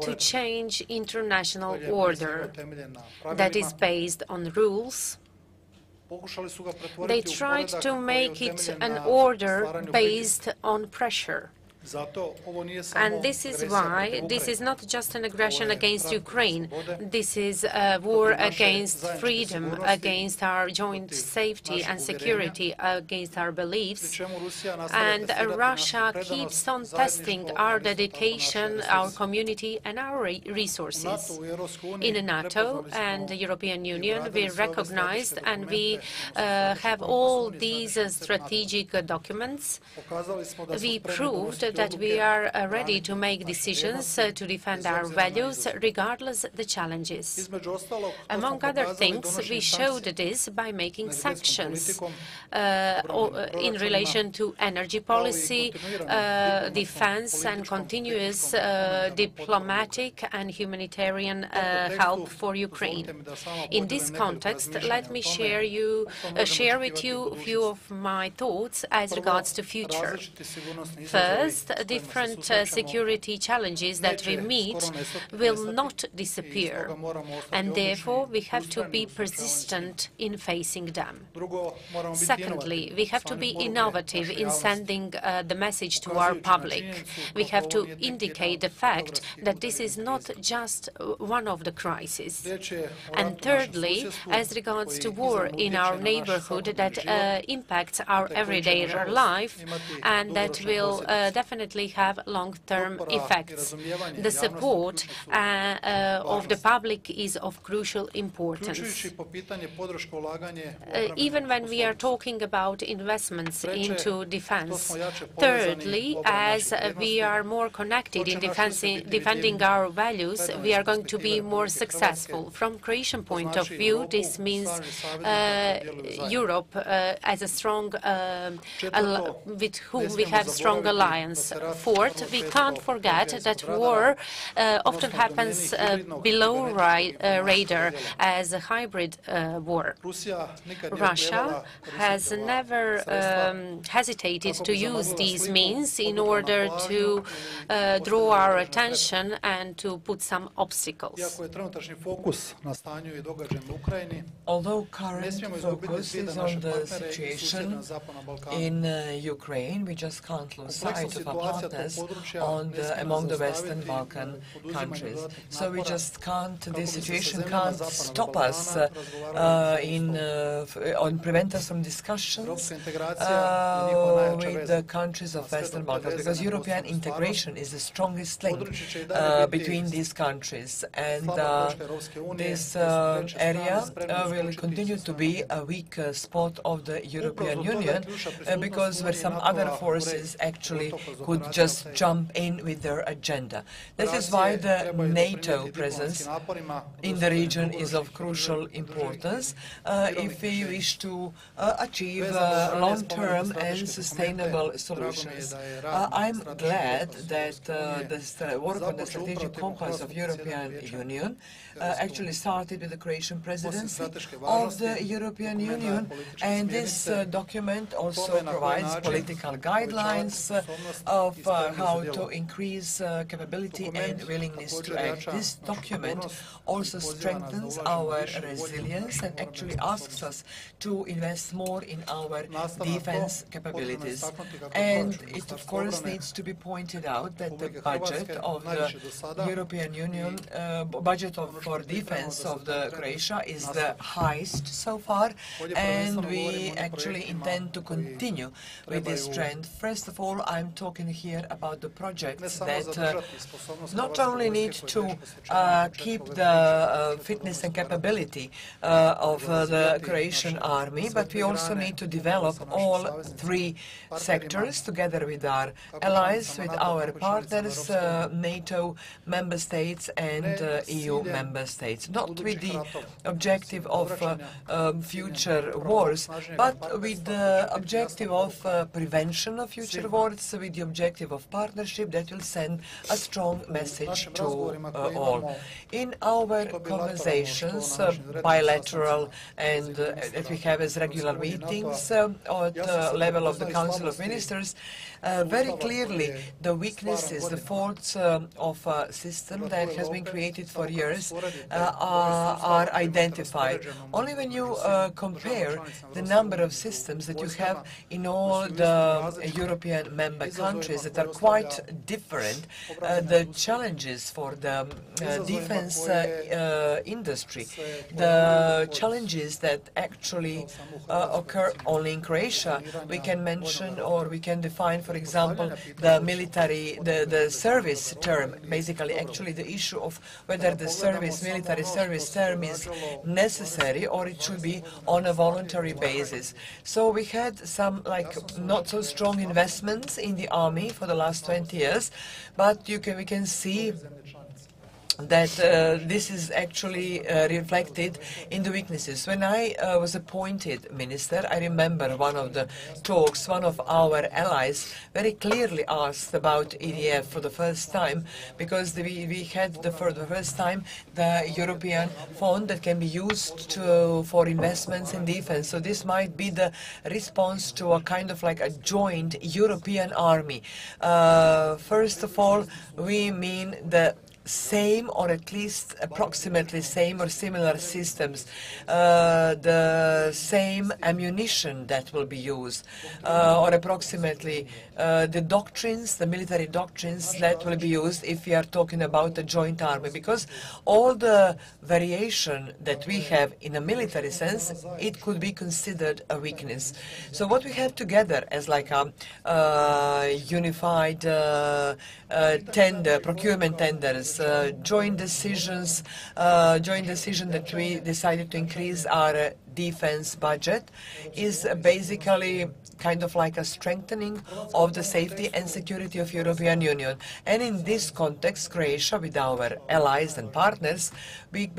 to change international order that is based on rules. They tried to make it an order based on pressure. And this is why this is not just an aggression against Ukraine. This is a war against freedom, against our joint safety and security, against our beliefs. And Russia keeps on testing our dedication, our community, and our resources. In NATO and the European Union, we recognized and we have all these strategic documents. We proved that we are ready to make decisions to defend our values, regardless of the challenges. Among other things, we showed this by making sanctions in relation to energy policy, defense, and continuous diplomatic and humanitarian help for Ukraine. In this context, let me share with you a few of my thoughts as regards to future. First, different security challenges that we meet will not disappear, and therefore we have to be persistent in facing them. Secondly, we have to be innovative in sending the message to our public. We have to indicate the fact that this is not just one of the crises. And thirdly, as regards to war in our neighborhood that impacts our everyday life and that will definitely have long-term effects. The support of the public is of crucial importance. Even when we are talking about investments into defense. Thirdly, as we are more connected in defending our values, we are going to be more successful. From Croatian point of view, this means Europe as a strong, with whom we have strong alliance. Fourth, we can't forget that war often happens below radar as a hybrid war. Russia has never hesitated to use these means in order to draw our attention and to put some obstacles. Although current focus is on the situation in Ukraine, we just can't lose sight of our partners among the Western Balkan countries. So we just can't, this situation can't stop us prevent us from discussions with the countries of Western Balkans, because European integration is the strongest link between these countries. And this area will continue to be a weak spot of the European Union because where some other forces actually could just jump in with their agenda. This is why the NATO presence in the region is of crucial importance if we wish to achieve long-term and sustainable solutions. I'm glad that the work on the strategic compass of European Union actually started with the Croatian presidency of the European Union, and this document also provides political guidelines of how to increase capability and willingness to act. This document also strengthens our resilience and actually asks us to invest more in our defense capabilities. And it, of course, needs to be pointed out that the budget of the European Union, for defense of the Croatia is the highest so far, and we actually intend to continue with this trend. First of all, I'm talking here about the projects that not only need to keep the fitness and capability of the Croatian army, but we also need to develop all three sectors together with our allies, with our partners, NATO member states and EU member states, not with the objective of future wars, but with the objective of prevention of future wars, with the objective of partnership that will send a strong message to all. In our conversations, bilateral and that we have as regular meetings at the level of the Council of Ministers, very clearly the weaknesses, the faults of a system that has been created for years are identified. Only when you compare the number of systems that you have in all the European member countries that are quite different, the challenges for the defense industry, the challenges that actually occur only in Croatia, we can mention or we can define, for example, the military, the service term, basically actually the issue of whether the military service term is necessary or it should be on a voluntary basis. So we had some not so strong investments in the army for the last 20 years, but we can see that this is actually reflected in the weaknesses. When I was appointed minister, I remember one of the talks, one of our allies very clearly asked about EDF for the first time, because we had for the first time the European fund that can be used for investments in defense. So this might be the response to a kind of like a joint European army. First of all, we mean the same or at least approximately same or similar systems, the same ammunition that will be used, or approximately the doctrines, the military doctrines that will be used if we are talking about a joint army, because all the variation that we have in a military sense, it could be considered a weakness. So what we have together as like a unified procurement tenders, joint decision that we decided to increase our defense budget, is basically kind of like a strengthening of the safety and security of European Union. And in this context, Croatia, with our allies and partners, we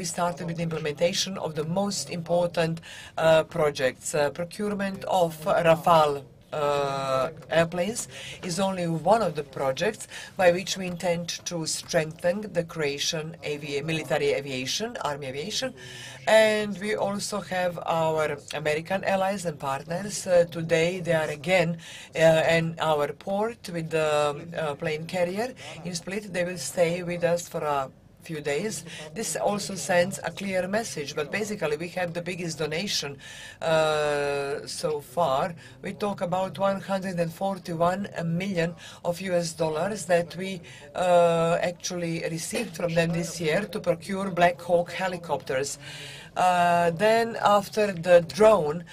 started with the implementation of the most important projects. Procurement of Rafale airplanes is only one of the projects by which we intend to strengthen the Croatian military aviation, army aviation. And we also have our American allies and partners. Today they are again in our port with the plane carrier in Split. They will stay with us for a few days. This also sends a clear message, but basically we have the biggest donation so far. We talk about 141 million of US dollars that we actually received from them this year to procure Black Hawk helicopters. Then after the drone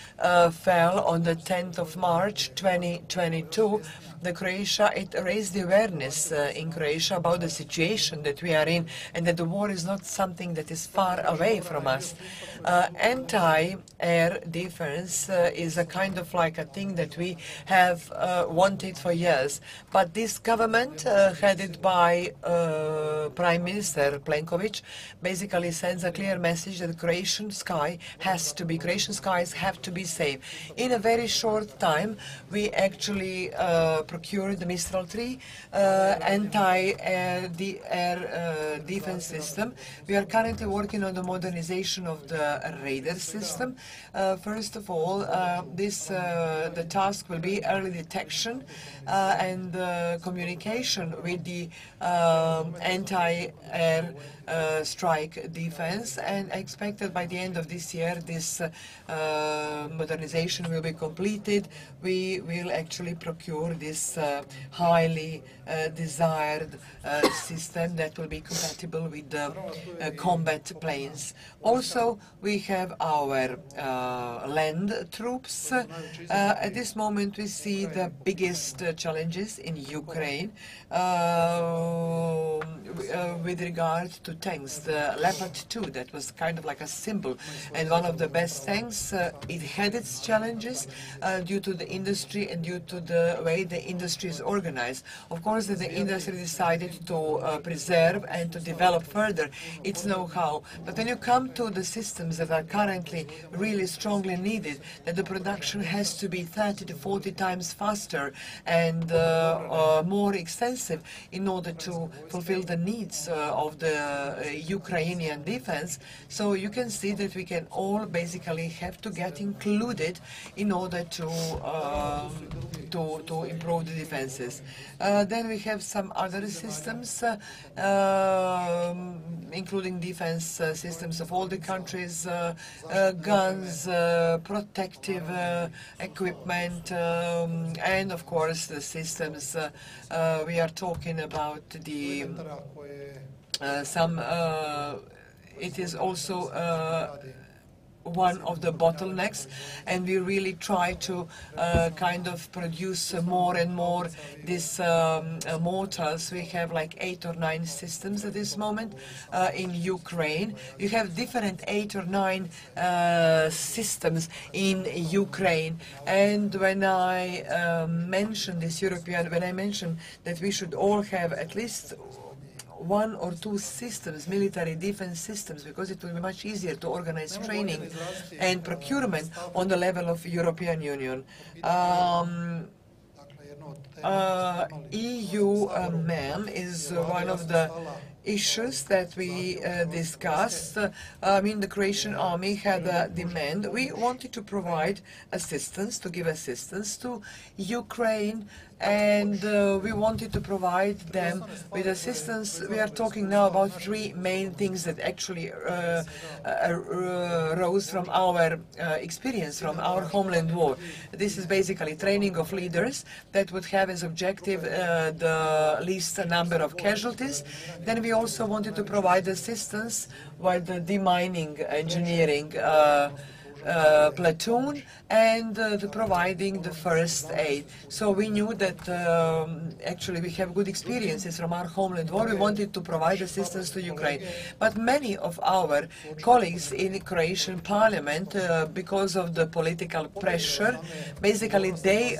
fell on the 10th of March 2022, it raised the awareness in Croatia about the situation that we are in and that the war is not something that is far away from us. Anti-air defense is a kind of like a thing that we have wanted for years. But this government, headed by Prime Minister Plenković, basically sends a clear message that Croatian skies have to be safe. In a very short time, we actually procured the Mistral 3 anti-air defense system. We are currently working on the modernization of the radar system. First of all, the task will be early detection and communication with the anti-air strike defense, and I expect that by the end of this year this modernization will be completed. We will actually procure this highly desired system that will be compatible with the combat planes. Also, we have our land troops. At this moment we see the biggest challenges in Ukraine with regard to tanks. The Leopard 2, that was kind of like a symbol and one of the best tanks, it had its challenges due to the industry and due to the way the industry is organized. Of course, the industry decided to preserve and to develop further its know-how. But when you come to the systems that are currently really strongly needed, that the production has to be 30 to 40 times faster and more extensive in order to fulfill the needs of the Ukrainian defense. So you can see that we can all basically have to get included in order to improve the defenses. Then we have some other systems, including defense systems of all the countries, guns, protective equipment, and of course the systems. We are talking about the it is also one of the bottlenecks, and we really try to kind of produce more and more these mortars. We have like 8 or 9 systems at this moment in Ukraine. You have different 8 or 9 systems in Ukraine, and when I mention that we should all have at least 1 or 2 systems, military defense systems, because it will be much easier to organize training and procurement on the level of European Union. EU MAM is one of the issues that we discussed. I mean, the Croatian army had a demand. We wanted to provide assistance, to give assistance to Ukraine, and we wanted to provide them with assistance. We are talking now about 3 main things that actually rose from our experience, from our homeland war. This is basically training of leaders that would have as objective the least number of casualties. Then we also wanted to provide assistance with the demining engineering platoon and providing the first aid. So we knew that actually we have good experiences from our homeland war. We wanted to provide assistance to Ukraine. But many of our colleagues in the Croatian parliament, because of the political pressure, basically they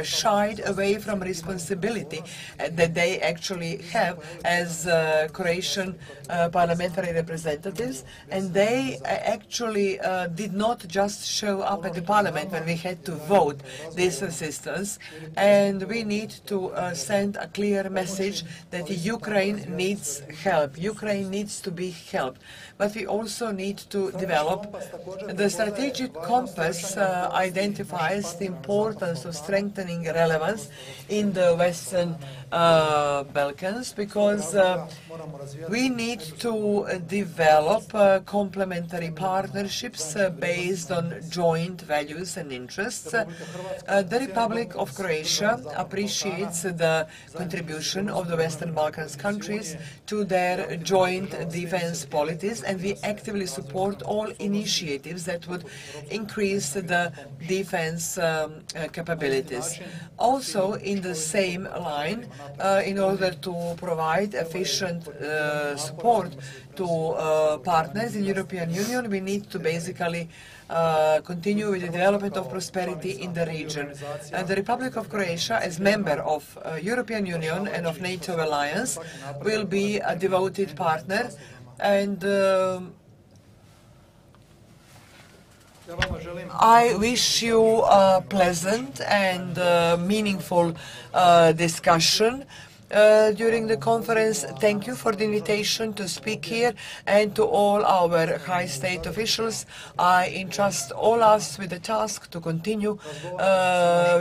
shied away from responsibility that they actually have as Croatian parliamentary representatives, and they actually did not just show up at the parliament when we had to vote this assistance, and we need to send a clear message that Ukraine needs help. Ukraine needs to be helped. But we also need to develop the strategic compass identifies the importance of strengthening relevance in the Western Balkans, because we need to develop complementary partnerships based on joint values and interests. The Republic of Croatia appreciates the contribution of the Western Balkans countries to their joint defense policies, and we actively support all initiatives that would increase the defense capabilities. Also, in the same line, in order to provide efficient support to partners in the European Union, we need to basically continue with the development of prosperity in the region. The Republic of Croatia, as member of European Union and of NATO alliance, will be a devoted partner, and I wish you a pleasant and meaningful discussion during the conference. Thank you for the invitation to speak here, and to all our high state officials. I entrust all us with the task to continue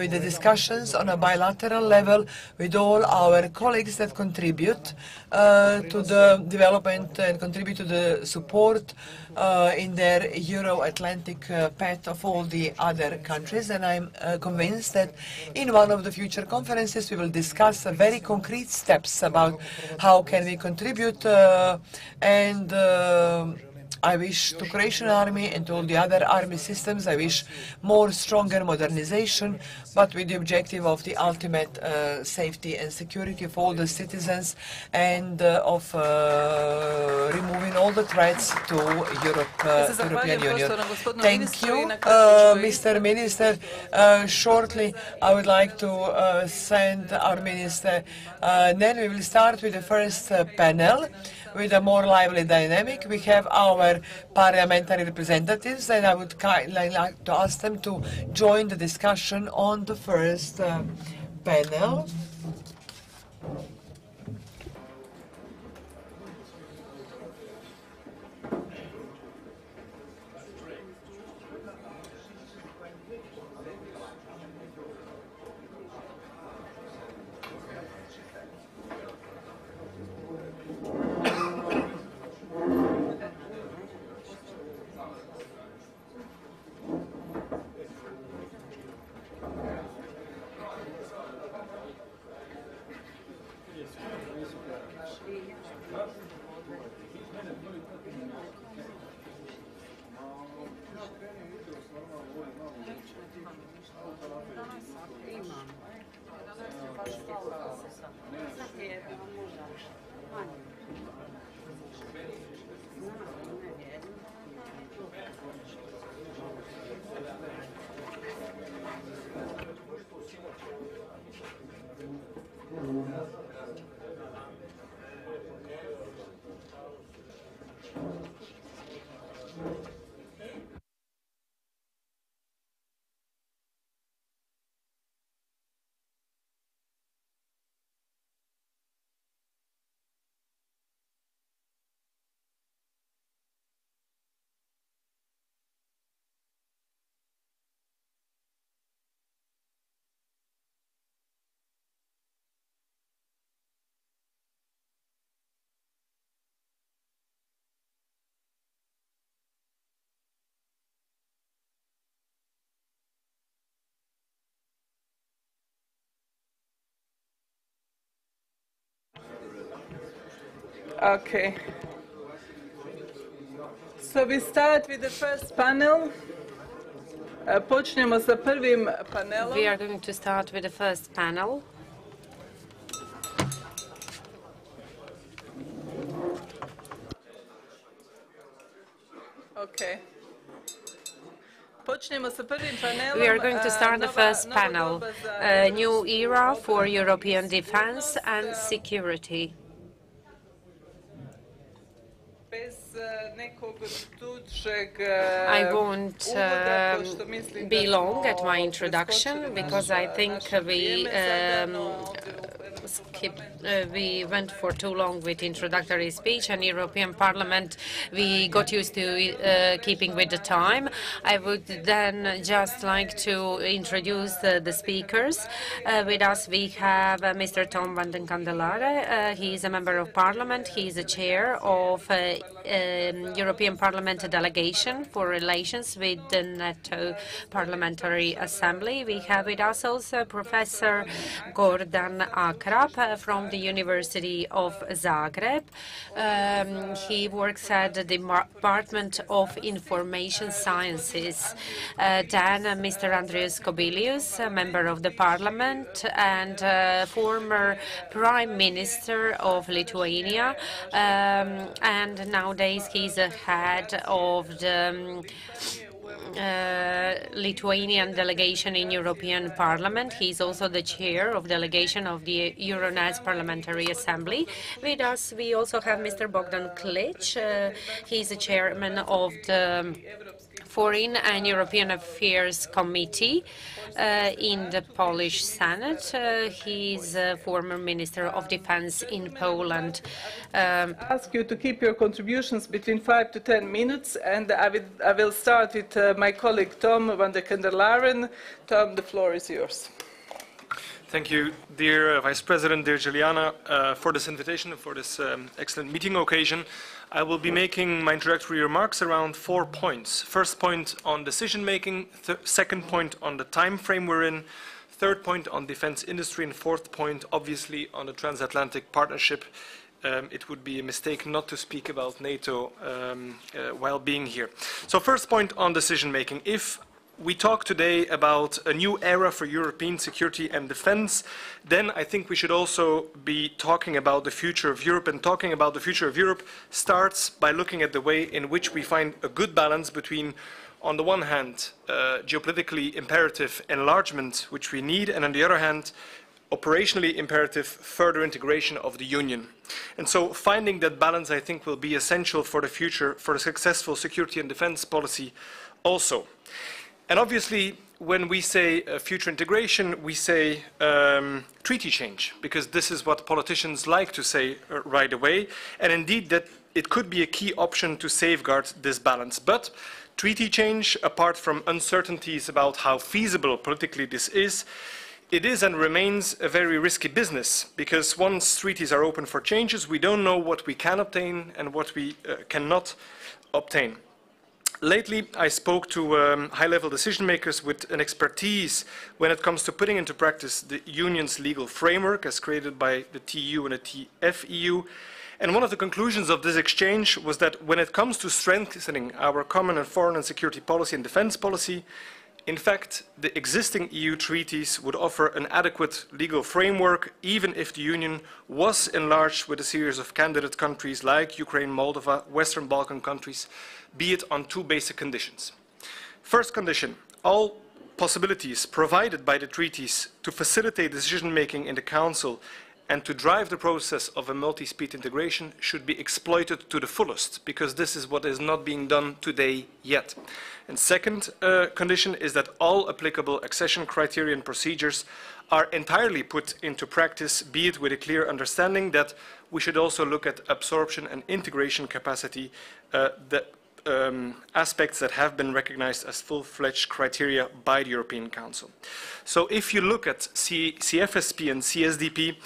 with the discussions on a bilateral level with all our colleagues that contribute to the development and contribute to the support in their Euro-Atlantic path of all the other countries. And I'm convinced that in one of the future conferences we will discuss very concrete steps about how can we contribute, and I wish to Croatian army and to all the other army systems, I wish more stronger modernization, but with the objective of the ultimate safety and security of all the citizens, and of removing all the threats to European Union. Thank you, Mr. Minister. Shortly, I would like to send our Minister. Then we will start with the first panel, with a more lively dynamic. We have our parliamentary representatives, and I would like to ask them to join the discussion on the first panel. Okay. So we start with the first panel. Počnemo sa prvim panelom. We are going to start with the first panel. Okay. Počnemo sa prvim panelom. We are going to start the first panel, a new era for European defense and security. I won't be long at my introduction, because I think we we went for too long with introductory speech, and European Parliament, we got used to keeping with the time. I would then just like to introduce the speakers. With us we have Mr. Tom van den Candelare. He is a member of Parliament. He is the chair of European Parliament delegation for relations with the NATO Parliamentary Assembly. We have with us also Professor Gordan Akrap from the University of Zagreb. He works at the Department of Information Sciences. Then Mr. Andrius Kubilius, a member of the Parliament and former Prime Minister of Lithuania, and nowadays he's the head of the Lithuanian delegation in European Parliament. He's also the chair of delegation of the Euronest Parliamentary Assembly. With us, we also have Mr. Bogdan Klic. He's the chairman of the Foreign and European Affairs Committee in the Polish Senate. He's a former Minister of Defense in Poland. Ask you to keep your contributions between 5 to 10 minutes, and I will start with my colleague Tom van den Candelaren. Tom, the floor is yours. Thank you, dear Vice President, dear Željana, for this invitation and for this excellent meeting occasion. I will be making my introductory remarks around 4 points. First point on decision-making, second point on the time frame we're in, third point on defense industry, and fourth point, obviously, on the transatlantic partnership. It would be a mistake not to speak about NATO while being here. So first point on decision-making. If we talk today about a new era for European security and defense, then I think we should also be talking about the future of Europe, and talking about the future of Europe starts by looking at the way in which we find a good balance between, on the one hand, geopolitically imperative enlargement, which we need, and on the other hand, operationally imperative further integration of the Union. And so finding that balance, I think, will be essential for the future, for a successful security and defense policy also. And obviously, when we say future integration, we say treaty change, because this is what politicians like to say right away. And indeed, that it could be a key option to safeguard this balance. But treaty change, apart from uncertainties about how feasible politically this is, it is and remains a very risky business, because once treaties are open for changes, we don't know what we can obtain and what we cannot obtain. Lately, I spoke to high-level decision-makers with an expertise when it comes to putting into practice the Union's legal framework as created by the TU and the TFEU. And one of the conclusions of this exchange was that when it comes to strengthening our common and foreign and security policy and defense policy, in fact, the existing EU treaties would offer an adequate legal framework, even if the Union was enlarged with a series of candidate countries like Ukraine, Moldova, Western Balkan countries, be it on two basic conditions. First condition, all possibilities provided by the treaties to facilitate decision-making in the Council and to drive the process of a multi-speed integration should be exploited to the fullest, because this is what is not being done today yet. And second condition is that all applicable accession criteria and procedures are entirely put into practice, be it with a clear understanding that we should also look at absorption and integration capacity, aspects that have been recognized as full-fledged criteria by the European Council. So if you look at CFSP and CSDP,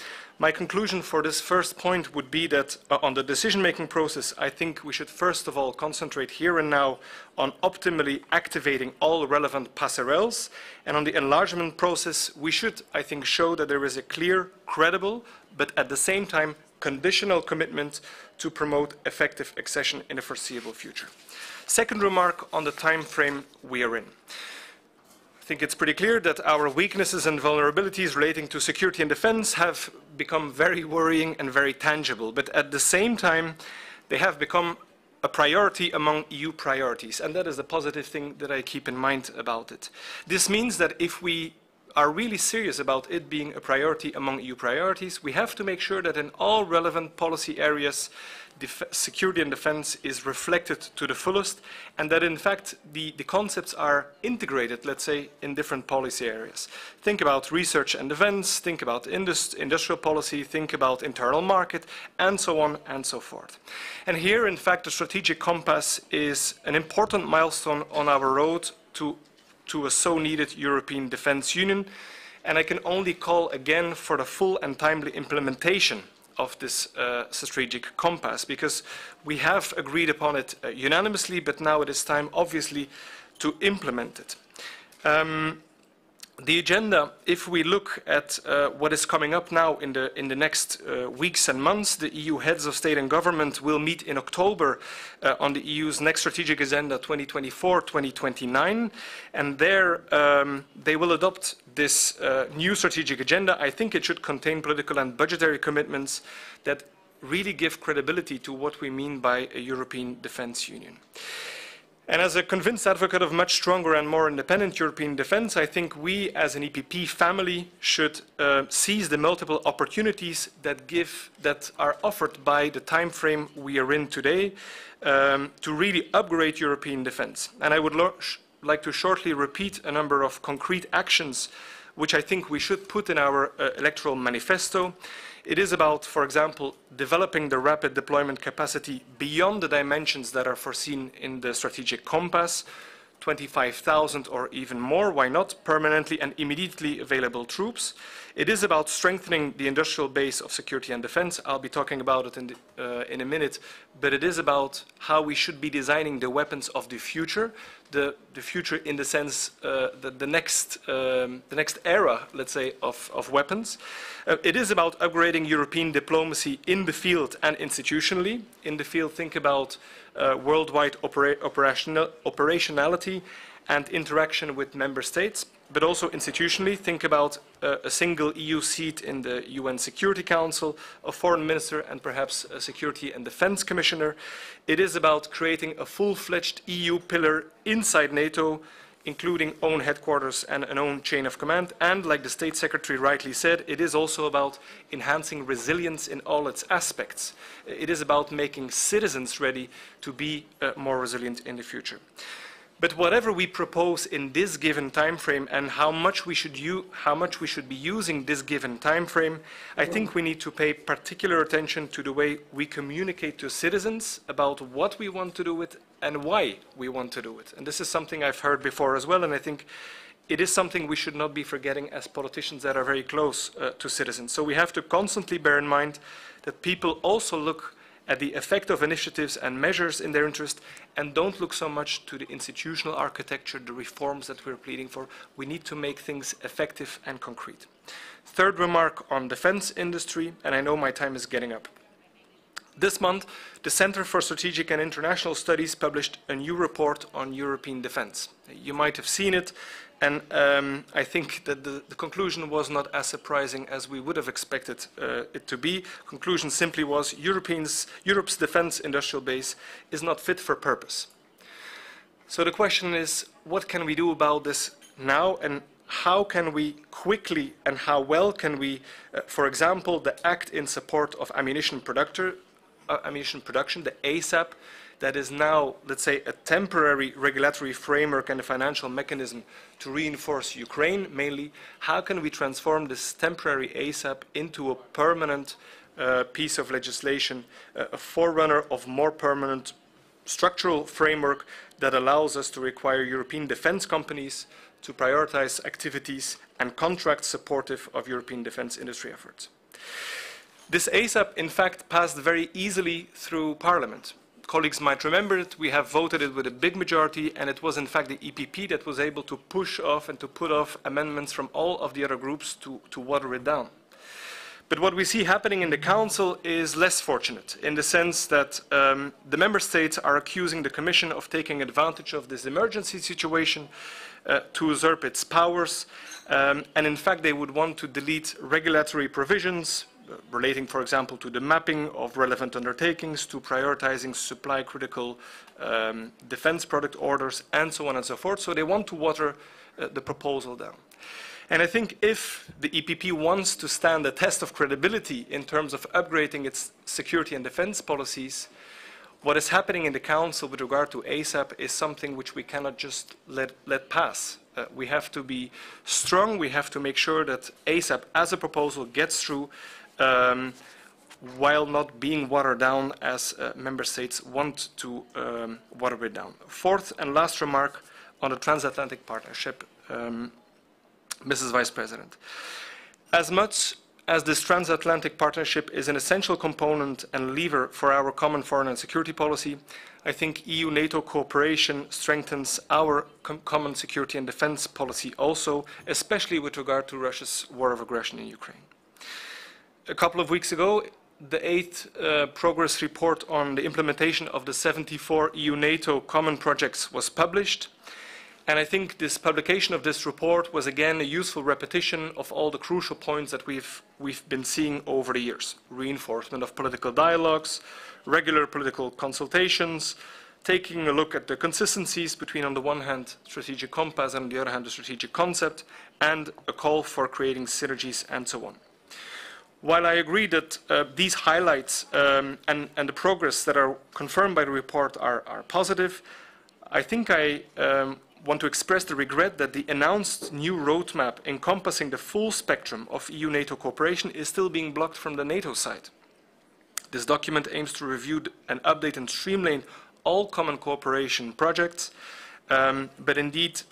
my conclusion for this first point would be that on the decision-making process, I think we should first of all concentrate here and now on optimally activating all relevant passerelles. And on the enlargement process, we should, I think, show that there is a clear, credible, but at the same time, conditional commitment to promote effective accession in the foreseeable future. Second remark on the time frame we are in. I think it's pretty clear that our weaknesses and vulnerabilities relating to security and defense have become very worrying and very tangible, but at the same time, they have become a priority among EU priorities, and that is a positive thing that I keep in mind about it. This means that if we are really serious about it being a priority among EU priorities, we have to make sure that in all relevant policy areas, security and defense is reflected to the fullest, and that in fact the concepts are integrated, let's say, in different policy areas. Think about research and defense, think about industrial policy, think about internal market, and so on and so forth. And here, in fact, the strategic compass is an important milestone on our road to a so-needed European Defence Union, and I can only call again for the full and timely implementation of this strategic compass, because we have agreed upon it unanimously, but now it is time, obviously, to implement it. The agenda, if we look at what is coming up now in the next weeks and months, the EU heads of state and government will meet in October on the EU's next strategic agenda 2024-2029, and there they will adopt this new strategic agenda. I think it should contain political and budgetary commitments that really give credibility to what we mean by a European Defence Union. And as a convinced advocate of much stronger and more independent European defence, I think we as an EPP family should seize the multiple opportunities that are offered by the time frame we are in today to really upgrade European defence. And I would like to shortly repeat a number of concrete actions which I think we should put in our electoral manifesto. It is about, for example, developing the rapid deployment capacity beyond the dimensions that are foreseen in the strategic compass, 25,000 or even more, why not, permanently and immediately available troops. It is about strengthening the industrial base of security and defense. I'll be talking about it in a minute, but it is about how we should be designing the weapons of the future in the sense that the next era, let's say, of weapons. It is about upgrading European diplomacy in the field and institutionally. In the field, think about worldwide operationality and interaction with member states, but also institutionally, think about a single EU seat in the UN Security Council, a foreign minister, and perhaps a security and defense commissioner. It is about creating a full-fledged EU pillar inside NATO, including own headquarters and an own chain of command. And like the State Secretary rightly said, it is also about enhancing resilience in all its aspects. It is about making citizens ready to be more resilient in the future. But whatever we propose in this given time frame and how much we should be using this given time frame, I think we need to pay particular attention to the way we communicate to citizens about what we want to do it and why we want to do it. And this is something I've heard before as well, and I think it is something we should not be forgetting as politicians that are very close to citizens. So we have to constantly bear in mind that people also look at the effect of initiatives and measures in their interest, and don't look so much to the institutional architecture, the reforms that we're pleading for. We need to make things effective and concrete. Third remark on defense industry, and I know my time is getting up. This month, the Center for Strategic and International Studies published a new report on European defense. You might have seen it, and I think that the conclusion was not as surprising as we would have expected it to be. Conclusion simply was Europe's defense industrial base is not fit for purpose. So the question is, what can we do about this now, and how can we quickly and how well can we, for example, the Act in Support of Ammunition Production, the ASAP, that is now, let's say, a temporary regulatory framework and a financial mechanism to reinforce Ukraine, mainly. How can we transform this temporary ASAP into a permanent piece of legislation, a forerunner of more permanent structural framework that allows us to require European defense companies to prioritize activities and contracts supportive of European defense industry efforts? This ASAP, in fact, passed very easily through Parliament. Colleagues might remember it, we have voted it with a big majority, and it was in fact the EPP that was able to push off and to put off amendments from all of the other groups to water it down. But what we see happening in the Council is less fortunate, in the sense that the Member States are accusing the Commission of taking advantage of this emergency situation to usurp its powers, and in fact they would want to delete regulatory provisions relating, for example, to the mapping of relevant undertakings, to prioritizing supply critical defense product orders, and so on and so forth. So they want to water the proposal down. And I think if the EPP wants to stand the test of credibility in terms of upgrading its security and defense policies, what is happening in the Council with regard to ASAP is something which we cannot just let pass. We have to be strong. We have to make sure that ASAP as a proposal gets through while not being watered down as member states want to water it down. Fourth and last remark on the transatlantic partnership, Mrs. Vice President. As much as this transatlantic partnership is an essential component and lever for our common foreign and security policy, I think EU-NATO cooperation strengthens our common security and defense policy also, especially with regard to Russia's war of aggression in Ukraine. A couple of weeks ago, the 8th progress report on the implementation of the 74 EU-NATO common projects was published. And I think this publication of this report was again a useful repetition of all the crucial points that we've been seeing over the years. Reinforcement of political dialogues, regular political consultations, taking a look at the consistencies between, on the one hand, strategic compass, and on the other hand, the strategic concept, and a call for creating synergies and so on. While I agree that these highlights and the progress that are confirmed by the report are positive, I think I want to express the regret that the announced new roadmap encompassing the full spectrum of EU-NATO cooperation is still being blocked from the NATO side. This document aims to review and update and streamline all common cooperation projects, but indeed,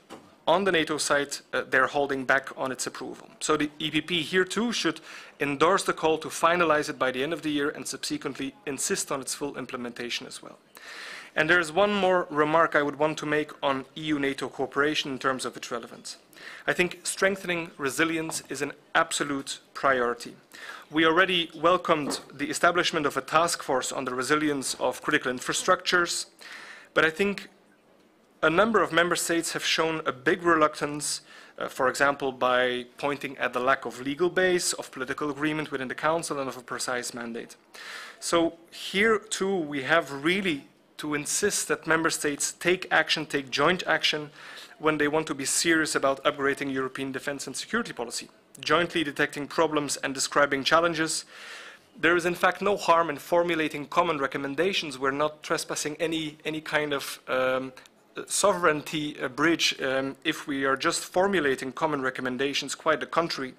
on the NATO side, they're holding back on its approval. So the EPP here too should endorse the call to finalize it by the end of the year and subsequently insist on its full implementation as well. And there is one more remark I would want to make on EU-NATO cooperation in terms of its relevance. I think strengthening resilience is an absolute priority. We already welcomed the establishment of a task force on the resilience of critical infrastructures, but I think a number of member states have shown a big reluctance, for example, by pointing at the lack of legal base, of political agreement within the Council, and of a precise mandate. So here too we have really to insist that member states take action, take joint action when they want to be serious about upgrading European defense and security policy, jointly detecting problems and describing challenges. There is in fact no harm in formulating common recommendations. We're not trespassing any kind of sovereignty bridge if we are just formulating common recommendations, quite the contrary.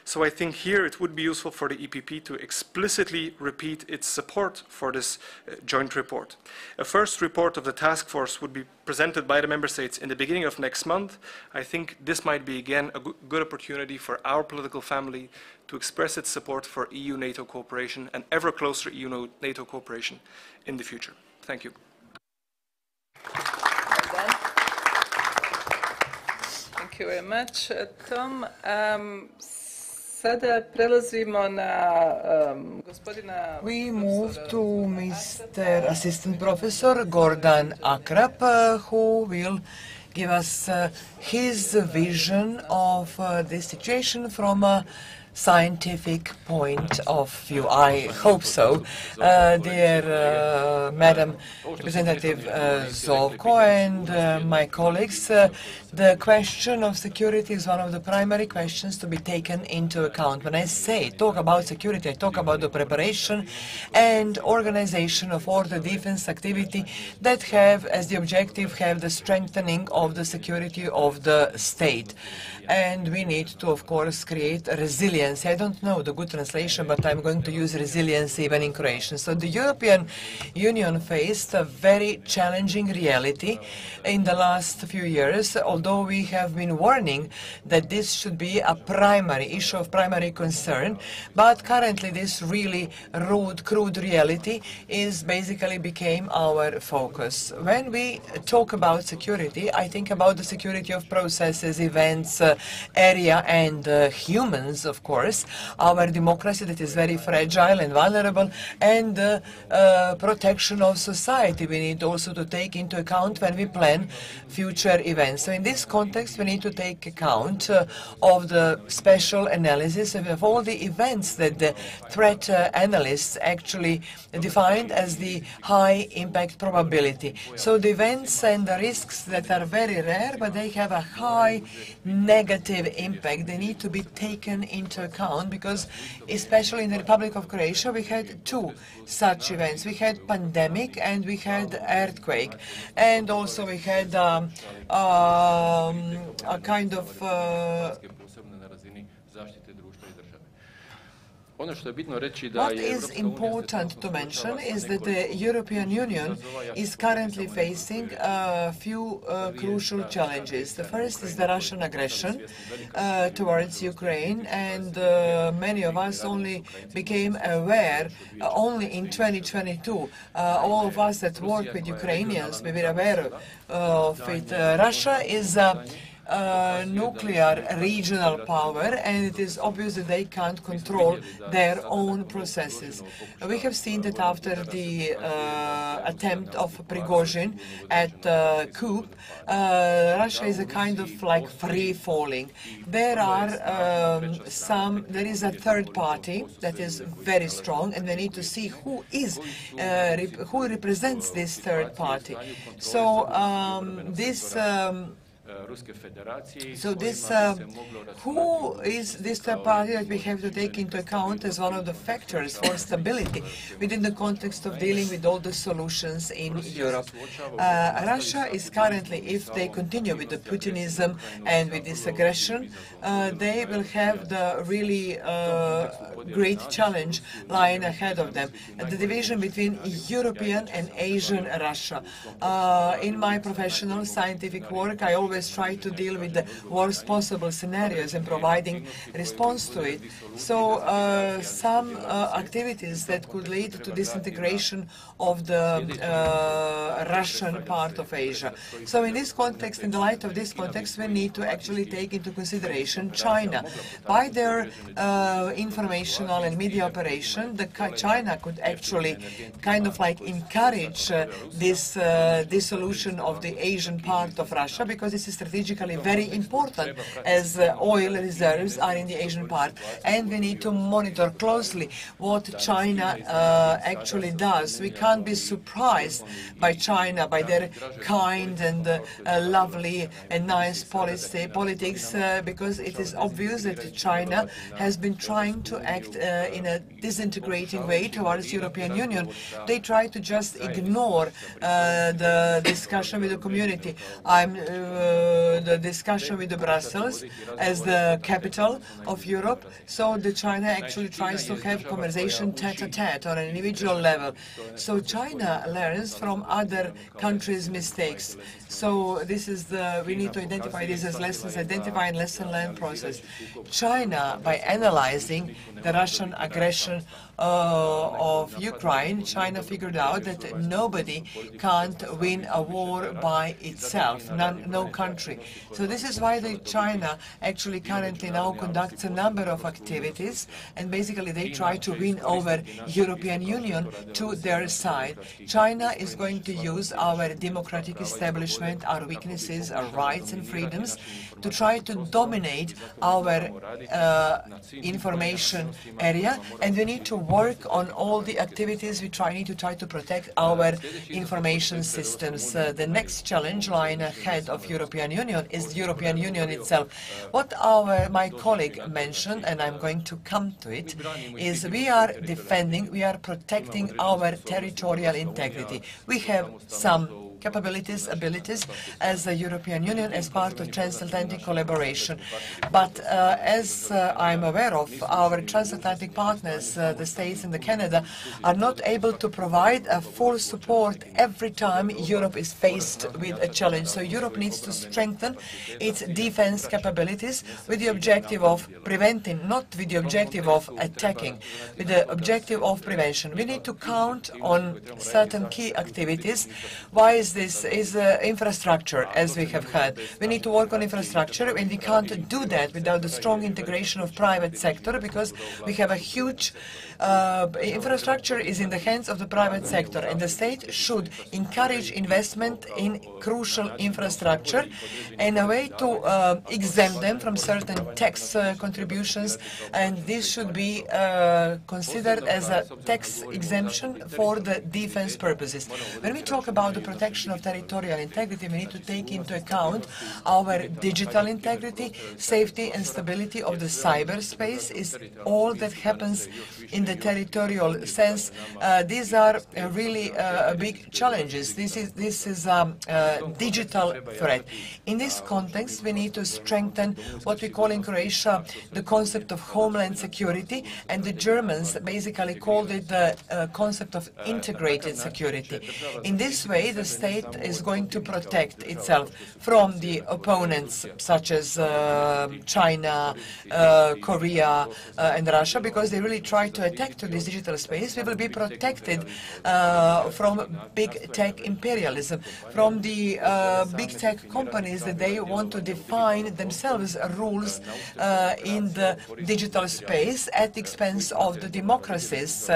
So I think here it would be useful for the EPP to explicitly repeat its support for this joint report. A first report of the task force would be presented by the member states in the beginning of next month. I think this might be again a good opportunity for our political family to express its support for EU-NATO cooperation and ever closer EU-NATO cooperation in the future. Thank you. Thank you very much, Tom. Sada prelazimo na gospodina... We move to Mr. Assistant Professor Gordan Akrap, who will give us his vision of this situation from a scientific point of view. I hope so. Dear Madam Representative Zovko and my colleagues, the question of security is one of the primary questions to be taken into account. When I say talk about security, I talk about the preparation and organization of all the defense activity that have as the objective the strengthening of the security of the state. And we need to, of course, create resilience. I don't know the good translation, but I'm going to use resilience even in Croatian. So the European Union faced a very challenging reality in the last few years, although we have been warning that this should be a primary issue of primary concern. But currently this really rude, crude reality is basically became our focus. When we talk about security, I think about the security of processes, events, area, and humans, of course. course, our democracy that is very fragile and vulnerable, and protection of society we need also to take into account when we plan future events. So in this context, we need to take account of the special analysis of all the events that the threat analysts actually defined as the high impact probability. So the events and the risks that are very rare, but they have a high negative impact, they need to be taken into account, because especially in the Republic of Croatia, we had two such events. We had pandemic and we had earthquake, and also we had a kind of what is important to mention is that the European Union is currently facing a few crucial challenges. The first is the Russian aggression towards Ukraine, and many of us only became aware only in 2022. All of us that work with Ukrainians, we were aware of it. Russia is nuclear regional power, and it is obvious that they can't control their own processes. We have seen that after the attempt of Prigozhin at coup, Russia is a kind of like free-falling. There is a third party that is very strong, and we need to see who represents this third party. So who is this third party that we have to take into account as one of the factors for stability within the context of dealing with all the solutions in Europe? Russia is currently, if they continue with the Putinism and with this aggression, they will have the really great challenge lying ahead of them, the division between European and Asian Russia. In my professional scientific work, I always try to deal with the worst possible scenarios and providing response to it. So some activities that could lead to disintegration of the Russian part of Asia. So in this context, in the light of this context, we need to actually take into consideration China. By their informational and media operation, China could actually kind of like encourage this dissolution of the Asian part of Russia, because this is strategically very important, as oil reserves are in the Asian part, and we need to monitor closely what China actually does. We can't be surprised by China, by their kind and lovely and nice politics, because it is obvious that China has been trying to act in a disintegrating way towards the European Union. They try to just ignore the discussion with the community. The discussion with the Brussels as the capital of Europe, so the China actually tries to have conversation tete-a-tete on an individual level. So China learns from other countries' mistakes. So this is we need to identify this as lessons, identify and lesson learned process. China, by analyzing the Russian aggression of Ukraine, China figured out that nobody can't win a war by itself, no country. So this is why China actually currently now conducts a number of activities, and basically they try to win over European Union to their side. China is going to use our democratic establishment, our weaknesses, our rights and freedoms to try to dominate our information area, and we need to work on all the activities we need to try to protect our information systems. The next challenge lying ahead of European Union is the European Union itself. What my colleague mentioned, and I'm going to come to it, is we are defending, we are protecting our territorial integrity. We have some capabilities, abilities as the European Union as part of transatlantic collaboration. But as I'm aware of, our transatlantic partners, the States and the Canada, are not able to provide a full support every time Europe is faced with a challenge. So Europe needs to strengthen its defense capabilities with the objective of preventing, not with the objective of attacking, with the objective of prevention. We need to count on certain key activities. Why is is this infrastructure, as we have heard. We need to work on infrastructure, and we can't do that without the strong integration of private sector, because we have a huge infrastructure is in the hands of the private sector, and the state should encourage investment in crucial infrastructure and a way to exempt them from certain tax contributions, and this should be considered as a tax exemption for the defense purposes. When we talk about the protection of territorial integrity, we need to take into account our digital integrity, safety and stability of the cyberspace is all that happens in the territorial sense. These are really big challenges. This is a digital threat. In this context, we need to strengthen what we call in Croatia the concept of homeland security, and the Germans basically called it the concept of integrated security. In this way, the state is going to protect itself from the opponents such as China, Korea, and Russia, because they really try to attack to this digital space. We will be protected from big tech imperialism, from the big tech companies that they want to define themselves rules in the digital space at the expense of the democracies.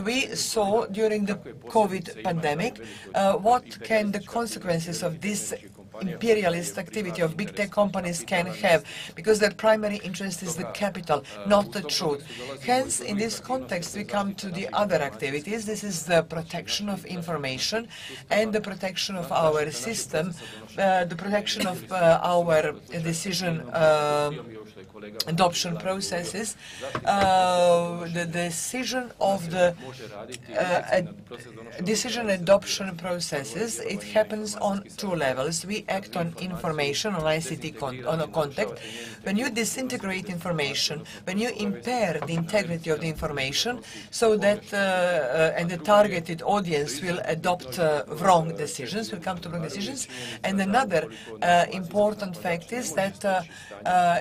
We saw during the COVID pandemic what can the consequences of this imperialist activity of big tech companies can have, because their primary interest is the capital, not the truth. Hence, in this context, we come to the other activities. This is the protection of information and the protection of our system, the protection of our decision adoption processes, the decision of the decision adoption processes. It happens on two levels. We act on information, on ICT contact. When you disintegrate information, when you impair the integrity of the information, so that and the targeted audience will adopt wrong decisions, will come to wrong decisions. And another important fact is that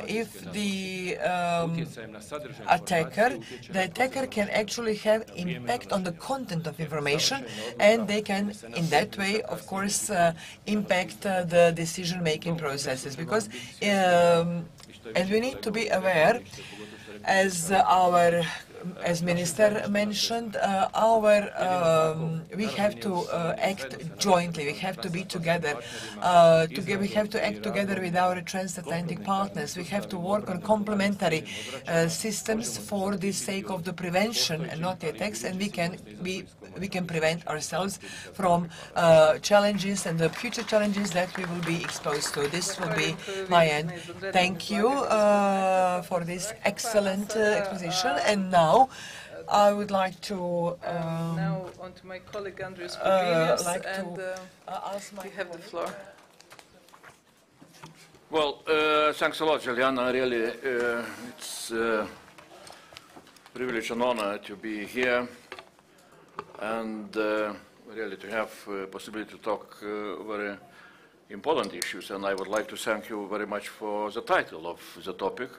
if the attacker can actually have impact on the content of information, and they can, in that way, of course, impact the decision-making processes. Because, and we need to be aware, as Minister mentioned, we have to act jointly. We have to be together. We have to act together with our transatlantic partners. We have to work on complementary systems for the sake of the prevention and not the attacks, and we can prevent ourselves from challenges and the future challenges that we will be exposed to. This will be my end. Thank you for this excellent exposition. And now I would like to now on to my colleague Andreas Kubilius, and you have the floor. Well, thanks a lot, Željana. Really, it's a privilege and honor to be here, and really to have possibility to talk very important issues. And I would like to thank you very much for the title of the topic,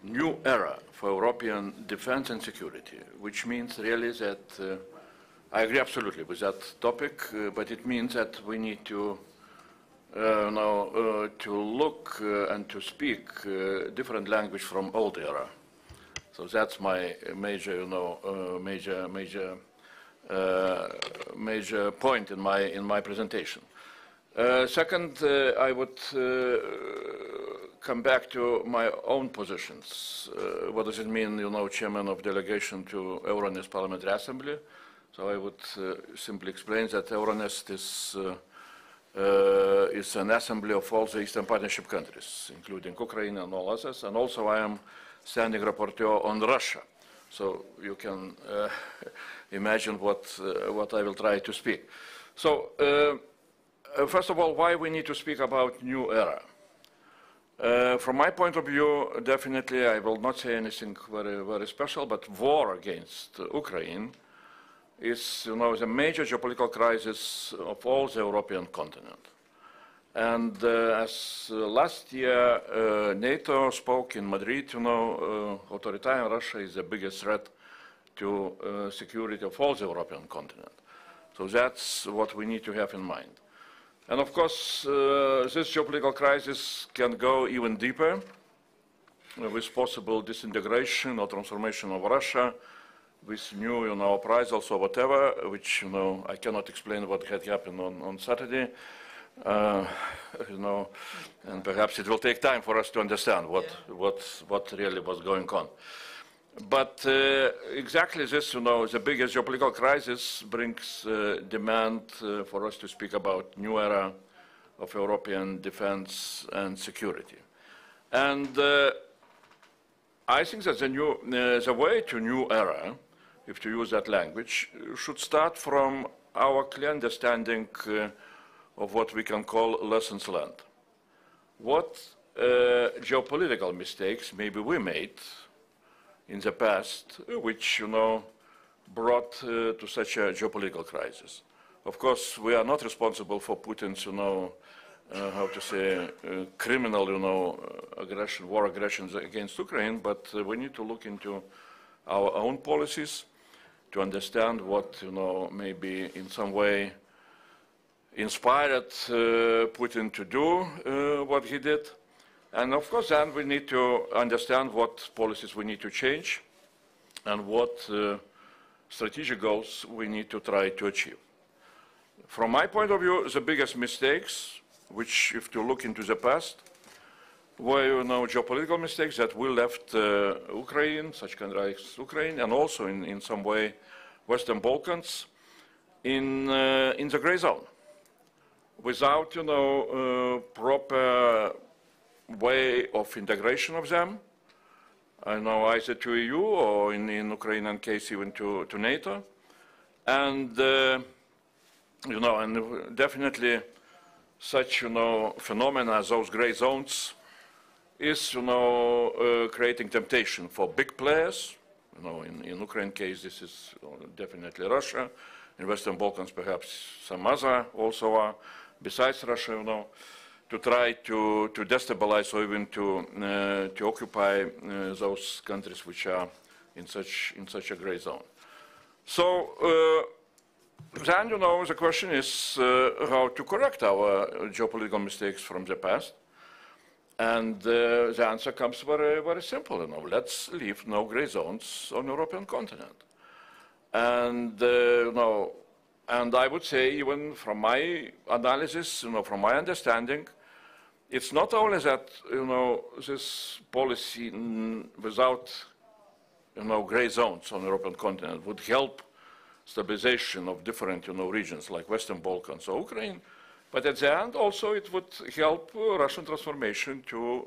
New Era for European Defense and Security, which means really that I agree absolutely with that topic, but it means that we need to now to look and to speak different language from old era. So that's my major, major point in my presentation. Second, I would come back to my own positions. What does it mean, chairman of delegation to Euronest Parliamentary Assembly? So I would simply explain that Euronest is an assembly of all the Eastern Partnership countries, including Ukraine and all others, and also I am standing rapporteur on Russia. So you can imagine what I will try to speak. So first of all, why we need to speak about new era? From my point of view, definitely I will not say anything very special, but war against Ukraine is, the major geopolitical crisis of all the European continent. And as last year NATO spoke in Madrid, authoritarian Russia is the biggest threat to security of all the European continent. So that's what we need to have in mind. And of course, this geopolitical crisis can go even deeper with possible disintegration or transformation of Russia, with new, uprisals or whatever, which, I cannot explain what had happened on Saturday. And perhaps it will take time for us to understand what really was going on. But exactly this, the biggest geopolitical crisis brings demand for us to speak about new era of European defense and security. And I think that the way to new era, if to use that language, should start from our clear understanding of what we can call lessons learned. What geopolitical mistakes maybe we made in the past, which, brought to such a geopolitical crisis. Of course, we are not responsible for Putin's, criminal, war aggressions against Ukraine, but we need to look into our own policies to understand what, maybe in some way inspired Putin to do what he did. And of course, then we need to understand what policies we need to change and what strategic goals we need to try to achieve. From my point of view, the biggest mistakes, which if you look into the past, were geopolitical mistakes that we left Ukraine, such countries as Ukraine, and also in some way Western Balkans, in the gray zone, without proper way of integration of them, either to EU or in Ukrainian case even to NATO, and and definitely such phenomena, those gray zones, is creating temptation for big players. In Ukraine case this is definitely Russia. In Western Balkans perhaps some other also are besides Russia. To try to destabilize or even to occupy those countries which are in such a gray zone. So then, the question is how to correct our geopolitical mistakes from the past. And the answer comes very, very simple. Let's leave no gray zones on the European continent. And and I would say, even from my analysis, from my understanding, it's not only that this policy without gray zones on the European continent would help stabilization of different regions like Western Balkans or Ukraine, but at the end also it would help Russian transformation to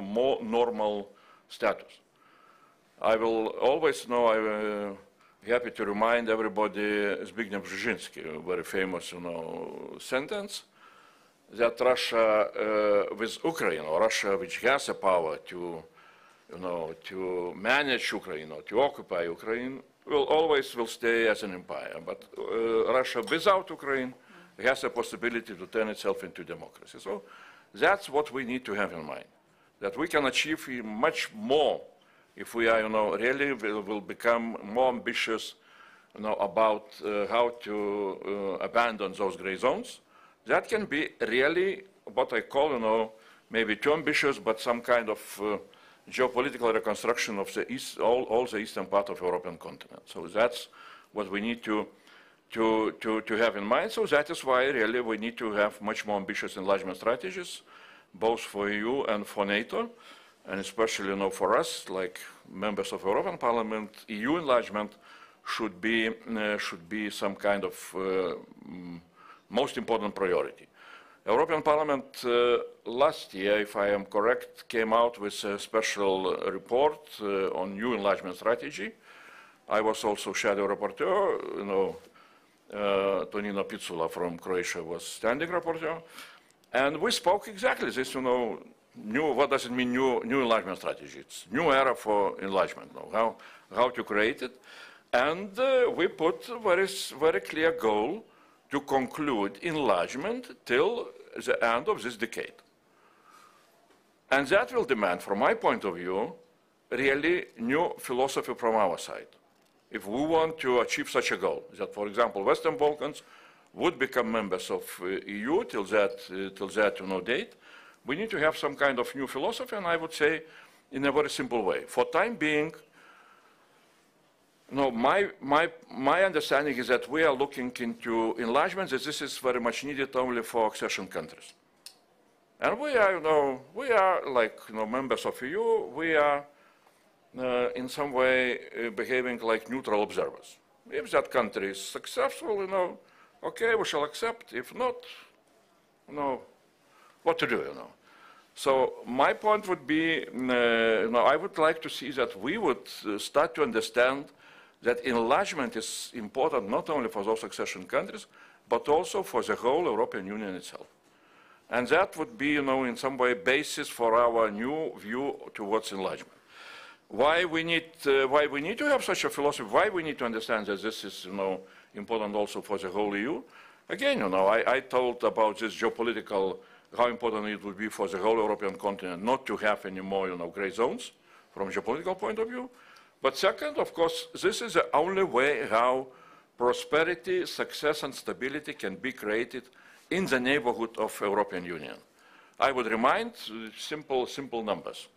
more normal status. I will always I'm happy to remind everybody Zbigniew Brzezinski, a very famous sentence, that Russia with Ukraine, or Russia which has the power to manage Ukraine or to occupy Ukraine, will stay as an empire. But Russia without Ukraine has a possibility to turn itself into democracy. So that's what we need to have in mind, that we can achieve much more if we are, really will become more ambitious, about how to abandon those gray zones. That can be really what I call, maybe too ambitious, but some kind of geopolitical reconstruction of the east, all the eastern part of the European continent. So that's what we need to have in mind. So that is why really we need to have much more ambitious enlargement strategies, both for EU and for NATO, and especially for us, like members of the European Parliament. EU enlargement should be some kind of most important priority. European Parliament last year, if I am correct, came out with a special report on new enlargement strategy. I was also shadow rapporteur. Tonino Picula from Croatia was standing rapporteur, and we spoke exactly this. What does it mean? New enlargement strategy. It's new era for enlargement. How to create it, and we put very clear goal to conclude enlargement till the end of this decade. And that will demand, from my point of view, really new philosophy from our side. if we want to achieve such a goal, that, for example, Western Balkans would become members of EU till that date, we need to have some kind of new philosophy, and I would say in a very simple way. For time being, my understanding is that we are looking into enlargement, that this is very much needed only for accession countries. And we are like members of EU, we are in some way behaving like neutral observers. If that country is successful, okay, we shall accept. If not, what to do, So my point would be, I would like to see that we would start to understand that enlargement is important not only for those accession countries, but also for the whole European Union itself. And that would be, in some way, basis for our new view towards enlargement. Why we need to have such a philosophy, why we need to understand that this is, important also for the whole EU. Again, I told about this geopolitical, how important it would be for the whole European continent not to have any more, gray zones from a geopolitical point of view. But second, of course, this is the only way how prosperity, success, and stability can be created in the neighborhood of European Union. I would remind simple numbers.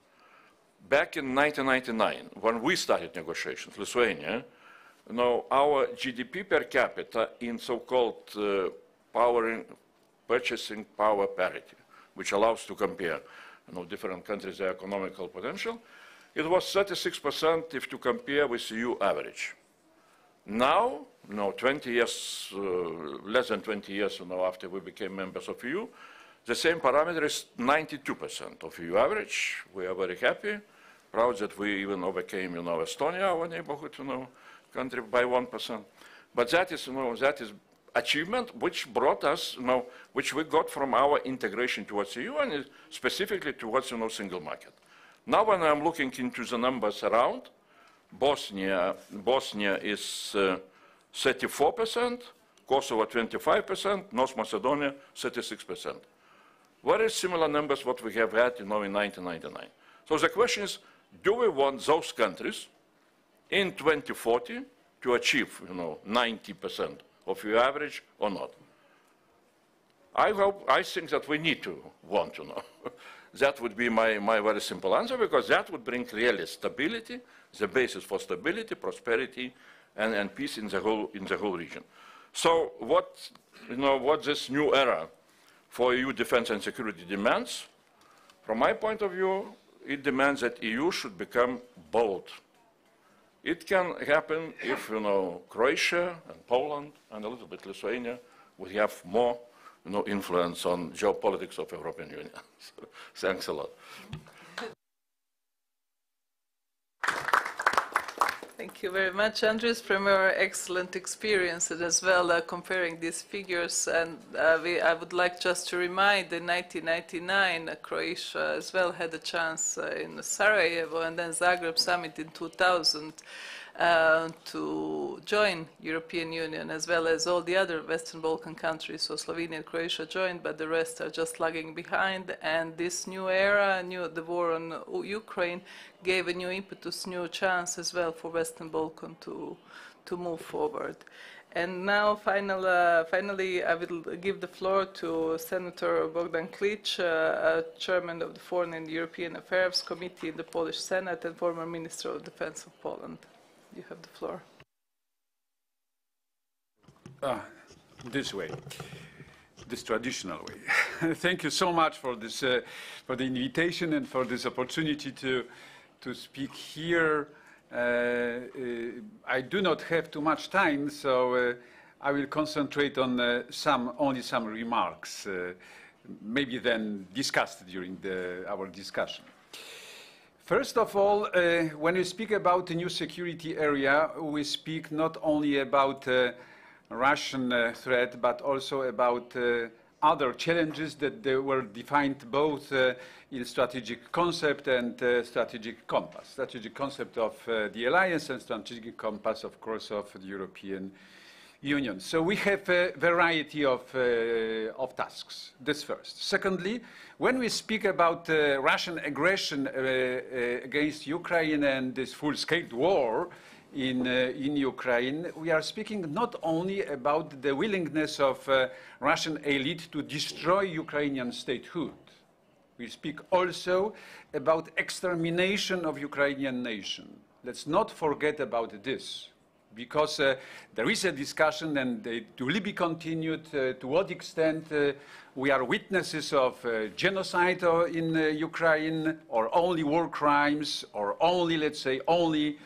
Back in 1999, when we started negotiations, Lithuania, our GDP per capita in so-called purchasing power parity, which allows to compare different countries' their economical potential, it was 36% if to compare with EU average. Now, 20 years, less than 20 years after we became members of EU, the same parameter is 92% of EU average. We are very happy, proud that we even overcame, Estonia, our neighborhood, country, by 1%. But that is achievement which brought us, which we got from our integration towards EU and specifically towards, single market. Now, when I'm looking into the numbers around, Bosnia is 34%, Kosovo 25%, North Macedonia 36%. Very similar numbers what we have had, in 1999. So the question is, do we want those countries in 2040 to achieve, 90% of your average or not? I think that we need to want to know. That would be my very simple answer, because that would bring really stability, the basis for stability, prosperity, and peace in the whole region. So what this new era for EU defense and security demands? From my point of view, it demands that EU should become bold. It can happen if, Croatia and Poland and a little bit Lithuania would have more, influence on geopolitics of European Union. So, thanks a lot. Thank you very much, Andres, for your excellent experience and as well comparing these figures. And I would like just to remind, in 1999, Croatia as well had a chance in Sarajevo and then Zagreb summit in 2000 to join European Union, as well as all the other Western Balkan countries. So Slovenia and Croatia joined, but the rest are just lagging behind. And this new era, the war on Ukraine, gave a new impetus, new chance as well for Western Balkan to move forward. And now, finally, I will give the floor to Senator Bogdan Klic, Chairman of the Foreign and European Affairs Committee in the Polish Senate and former Minister of Defense of Poland. You have the floor. This way, this traditional way. Thank you so much for this, for the invitation and for this opportunity to speak here. I do not have too much time, so I will concentrate on only some remarks, maybe then discussed during our discussion. First of all, when we speak about the new security area, we speak not only about Russian threat, but also about other challenges that were defined both in strategic concept and strategic compass. Strategic concept of the alliance and strategic compass, of course, of the European Union. So we have a variety of tasks. This first. Secondly, when we speak about Russian aggression against Ukraine and this full-scale war in Ukraine, we are speaking not only about the willingness of Russian elite to destroy Ukrainian statehood. We speak also about extermination of Ukrainian nation. Let's not forget about this, because there is a discussion, and it will be continued, to what extent we are witnesses of genocide in Ukraine, or only war crimes, or only, let's say, only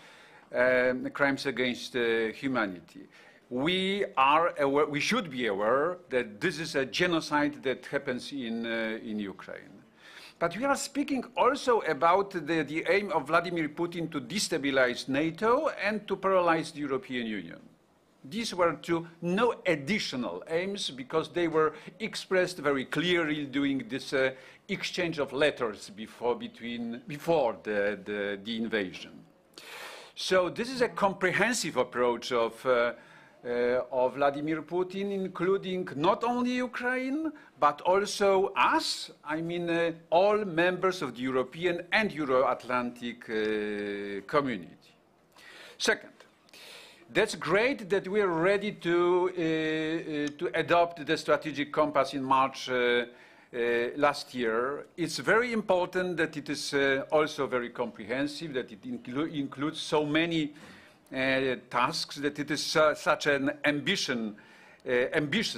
crimes against humanity. We should be aware that this is a genocide that happens in Ukraine. But we are speaking also about the aim of Vladimir Putin to destabilize NATO and to paralyze the European Union. These were no additional aims, because they were expressed very clearly during this exchange of letters before the invasion. So this is a comprehensive approach of Vladimir Putin, including not only Ukraine, but also us, I mean all members of the European and Euro-Atlantic community. Second, that's great that we are ready to adopt the strategic compass in March last year. It's very important that it is also very comprehensive, that it includes so many tasks, that it is such an ambitious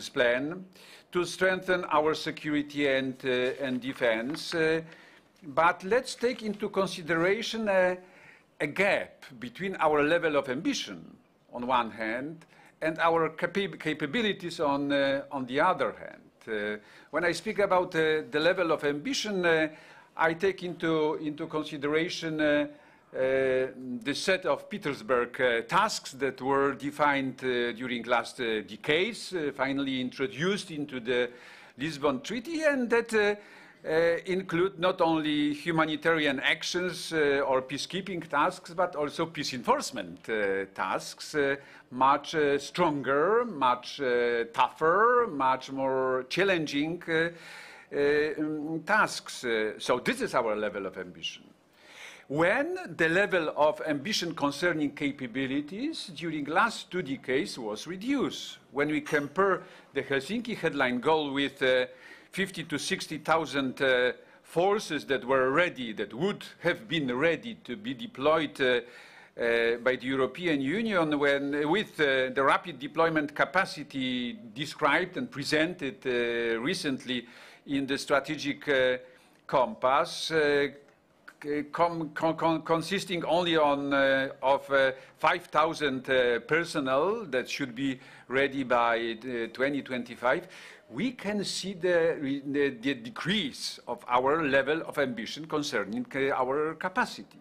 plan to strengthen our security and defense. But let's take into consideration a gap between our level of ambition on one hand and our capabilities on the other hand. When I speak about the level of ambition, I take into consideration the set of Petersburg tasks that were defined during last decades, finally introduced into the Lisbon Treaty, and that include not only humanitarian actions or peacekeeping tasks, but also peace enforcement tasks, much stronger, much tougher, much more challenging tasks. So this is our level of ambition. When the level of ambition concerning capabilities during last 2 decades was reduced, when we compare the Helsinki headline goal with 50 to 60,000 forces that were ready, that would have been ready to be deployed by the European Union, with the rapid deployment capacity described and presented recently in the strategic compass, consisting only of 5,000 personnel that should be ready by 2025, we can see the decrease of our level of ambition concerning our capacity.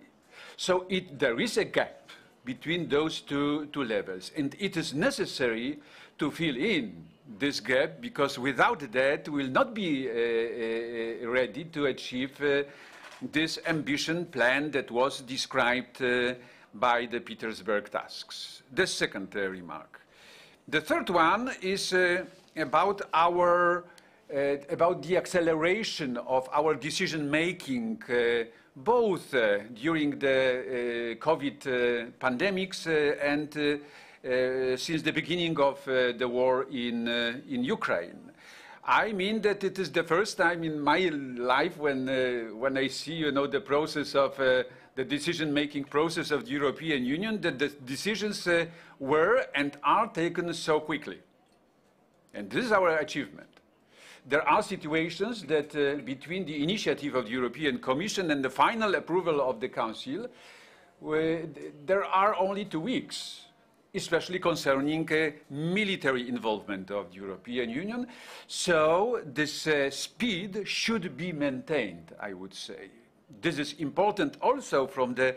So there is a gap between those two levels, and it is necessary to fill in this gap, because without that we will not be ready to achieve this ambition plan that was described by the Petersburg tasks. The second remark. The third one is about the acceleration of our decision-making, both during the COVID pandemics and since the beginning of the war in Ukraine. I mean that it is the first time in my life when I see, the process of the decision-making process of the European Union, that the decisions were and are taken so quickly. And this is our achievement. There are situations that between the initiative of the European Commission and the final approval of the Council, there are only 2 weeks, especially concerning military involvement of the European Union. So this speed should be maintained, I would say. This is important also from the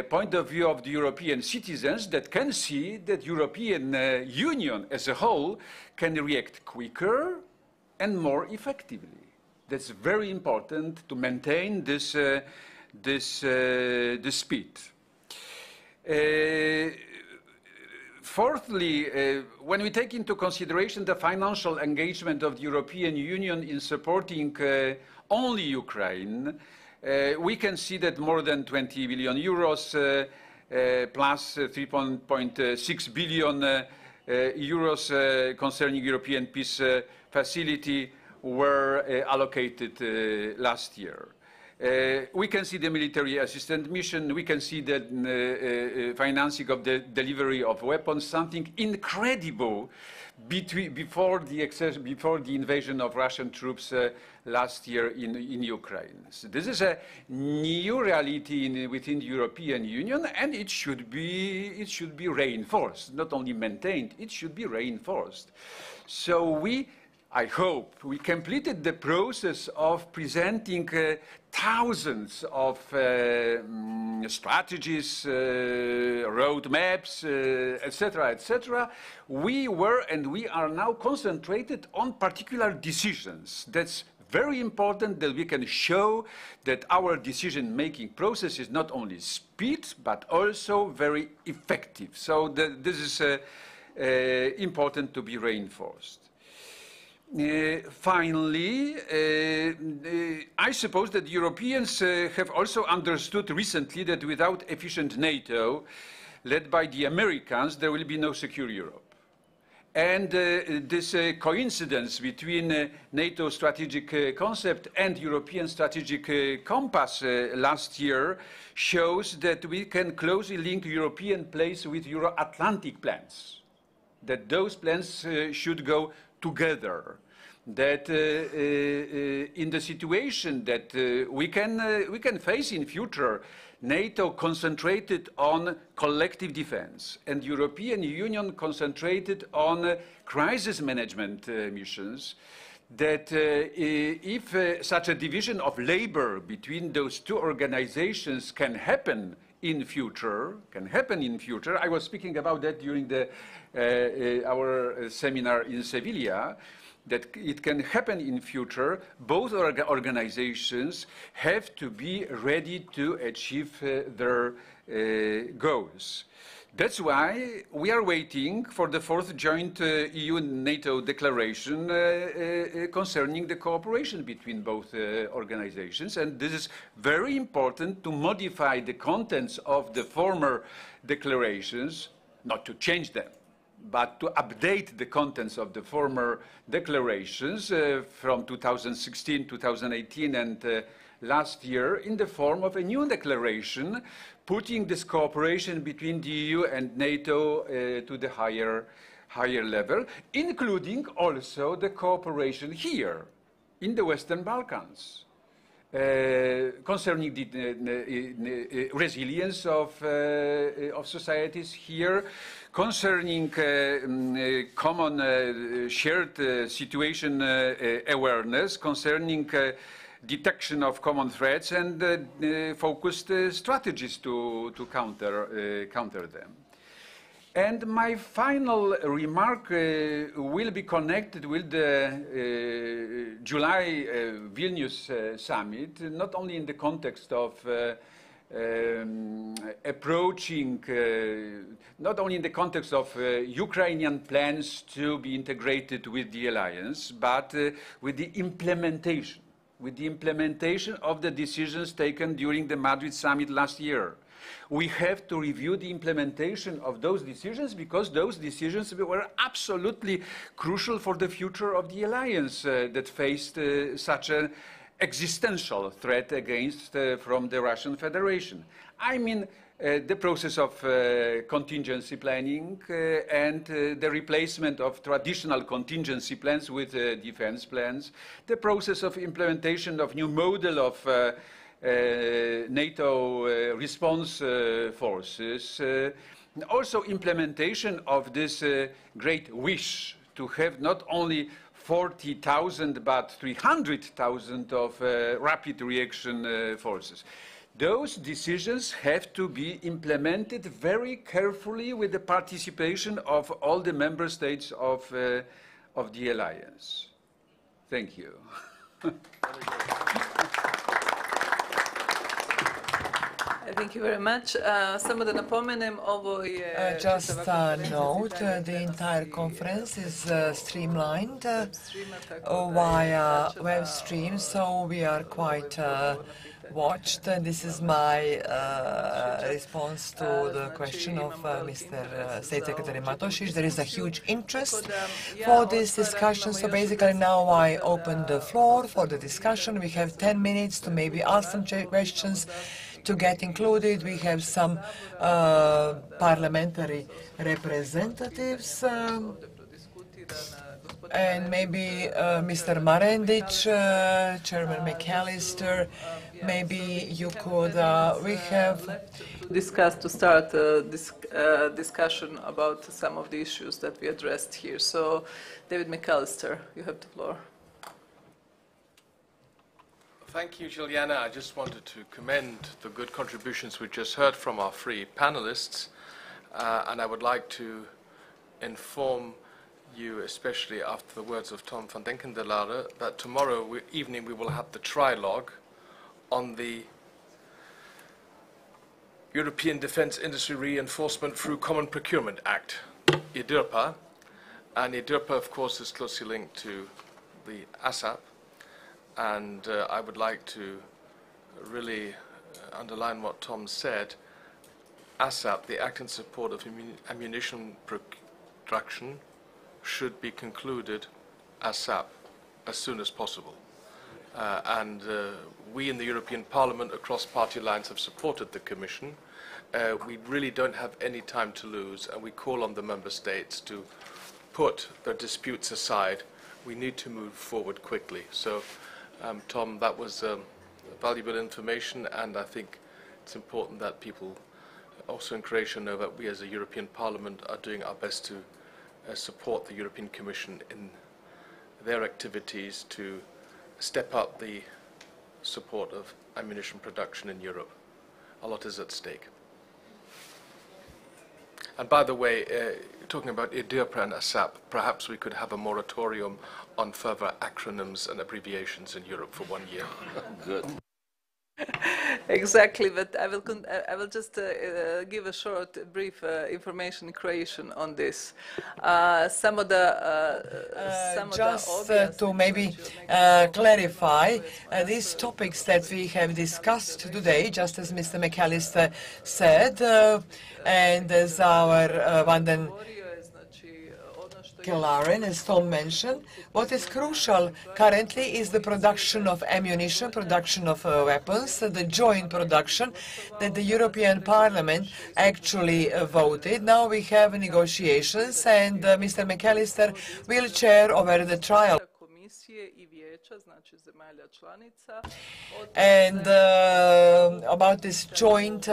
point of view of the European citizens, that can see that European Union as a whole can react quicker and more effectively. That's very important to maintain this speed. Fourthly, when we take into consideration the financial engagement of the European Union in supporting only Ukraine, we can see that more than 20 billion euros plus 3.6 billion euros concerning European peace facility were allocated last year. We can see the military assistance mission, we can see the financing of the delivery of weapons, something incredible before the invasion of Russian troops last year in Ukraine. So this is a new reality within the European Union, and it should be reinforced, not only maintained, it should be reinforced. So I hope we completed the process of presenting thousands of strategies, roadmaps, etc., etc. We were and we are now concentrated on particular decisions. That's very important, that we can show that our decision-making process is not only speed, but also very effective. So this is important to be reinforced. Finally, I suppose that Europeans have understood understood recently that without efficient NATO, led by the Americans, there will be no secure Europe. And this coincidence between NATO strategic concept and European strategic compass last year shows that we can closely link European place with Euro-Atlantic plans, that those plans should go together, that in the situation that we can face in future, NATO concentrated on collective defense and European Union concentrated on crisis management missions, that if such a division of labor between those two organizations can happen in future, I was speaking about that during our seminar in Sevilla, that it can happen in future, both organizations have to be ready to achieve their goals. That's why we are waiting for the fourth joint EU-NATO declaration concerning the cooperation between both organizations. And this is very important to modify the contents of the former declarations, not to change them, but to update the contents of the former declarations from 2016, 2018, and last year in the form of a new declaration, putting this cooperation between the EU and NATO to the higher level, including also the cooperation here in the Western Balkans, concerning the resilience of societies here, concerning common shared situation awareness, concerning detection of common threats and focused strategies to counter them. And my final remark will be connected with the July Vilnius summit, not only in the context of approaching, not only in the context of Ukrainian plans to be integrated with the alliance, but with the implementation of the decisions taken during the Madrid summit last year. We have to review the implementation of those decisions because those decisions were absolutely crucial for the future of the alliance that faced such an existential threat from the Russian Federation. I mean, the process of contingency planning and the replacement of traditional contingency plans with defense plans, the process of implementation of new model of NATO response forces, also implementation of this great wish to have not only 40,000 but 300,000 of rapid reaction forces. Those decisions have to be implemented very carefully with the participation of all the member states of the alliance. Thank you. Thank you very much. Samo da napomenem, ovo je... Just a note, the entire conference is streamlined via web stream, so we are quite watched. And this is my response to the question of Mr. State Secretary Matosic. There is a huge interest for this discussion. So basically now I open the floor for the discussion. We have 10 minutes to maybe ask some questions to get included. We have some parliamentary representatives and maybe Mr. Marendic, Chairman McAllister, maybe you could, we have discussed to start this discussion about some of the issues that we addressed here. So, David McAllister, you have the floor. Thank you, Željana. I just wanted to commend the good contributions we just heard from our three panelists, and I would like to inform you, especially after the words of Tom van Denkendelare, that tomorrow evening we will have the trilogue on the European Defence Industry Reinforcement through Common Procurement Act, EDIRPA. And EDIRPA, of course, is closely linked to the ASAP. And I would like to really underline what Tom said. ASAP, the Act in Support of Ammunition Production, should be concluded ASAP as soon as possible. We in the European Parliament across party lines have supported the Commission. We really don't have any time to lose, and we call on the Member States to put their disputes aside. We need to move forward quickly. So, Tom, that was valuable information, and I think it's important that people also in Croatia know that we as a European Parliament are doing our best to support the European Commission in their activities to step up the support of ammunition production in Europe. A lot is at stake. And by the way, talking about EDIRPA and ASAP, perhaps we could have a moratorium on further acronyms and abbreviations in Europe for 1 year. Good. Exactly, but I will just give a short, brief information in Croatian on this. Some of the just to maybe clarify these topics that we have discussed today, just as Mr. McAllister said, and as our Van den Kelaren, as Tom mentioned, what is crucial currently is the production of ammunition, production of weapons, the joint production that the European Parliament actually voted. Now we have negotiations, and Mr. McAllister will chair over the trial. And about this joint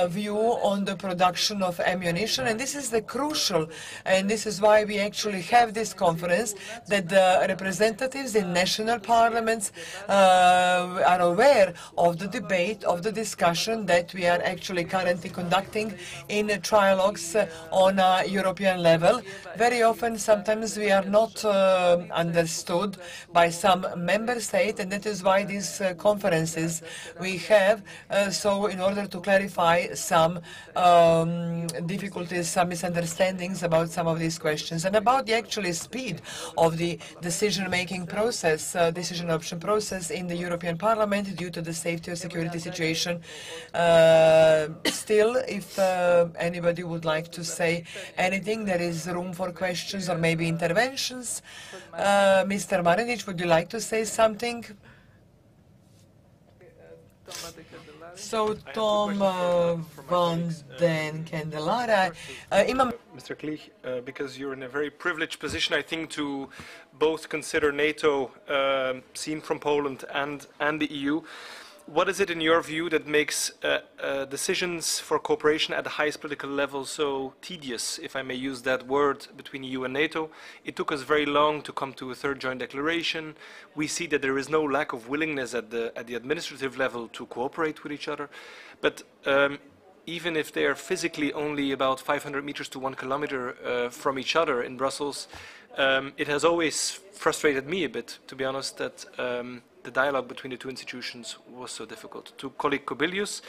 view on the production of ammunition, and this is the crucial, and this is why we actually have this conference, that the representatives in national parliaments are aware of the debate, of the discussion that we are actually currently conducting in trialogues on a European level. Very often, sometimes we are not understood by some member state, and that is why these conferences we have, so in order to clarify some difficulties, some misunderstandings about some of these questions, and about the actually speed of the decision-making process, decision option process in the European Parliament due to the safety or security situation. Still, if anybody would like to say anything, there is room for questions or maybe interventions. Mr. Marinic, would you like to say something? So, Tom van den Kendelare, Mr. Klich, because you're in a very privileged position, I think, to both consider NATO, seen from Poland, and the EU. What is it, in your view, that makes decisions for cooperation at the highest political level so tedious, if I may use that word, between EU and NATO? It took us very long to come to a third joint declaration. We see that there is no lack of willingness at the administrative level to cooperate with each other. But even if they are physically only about 500 meters to 1 kilometer from each other in Brussels, it has always frustrated me a bit, to be honest, that the dialogue between the two institutions was so difficult. To colleague Kobilius,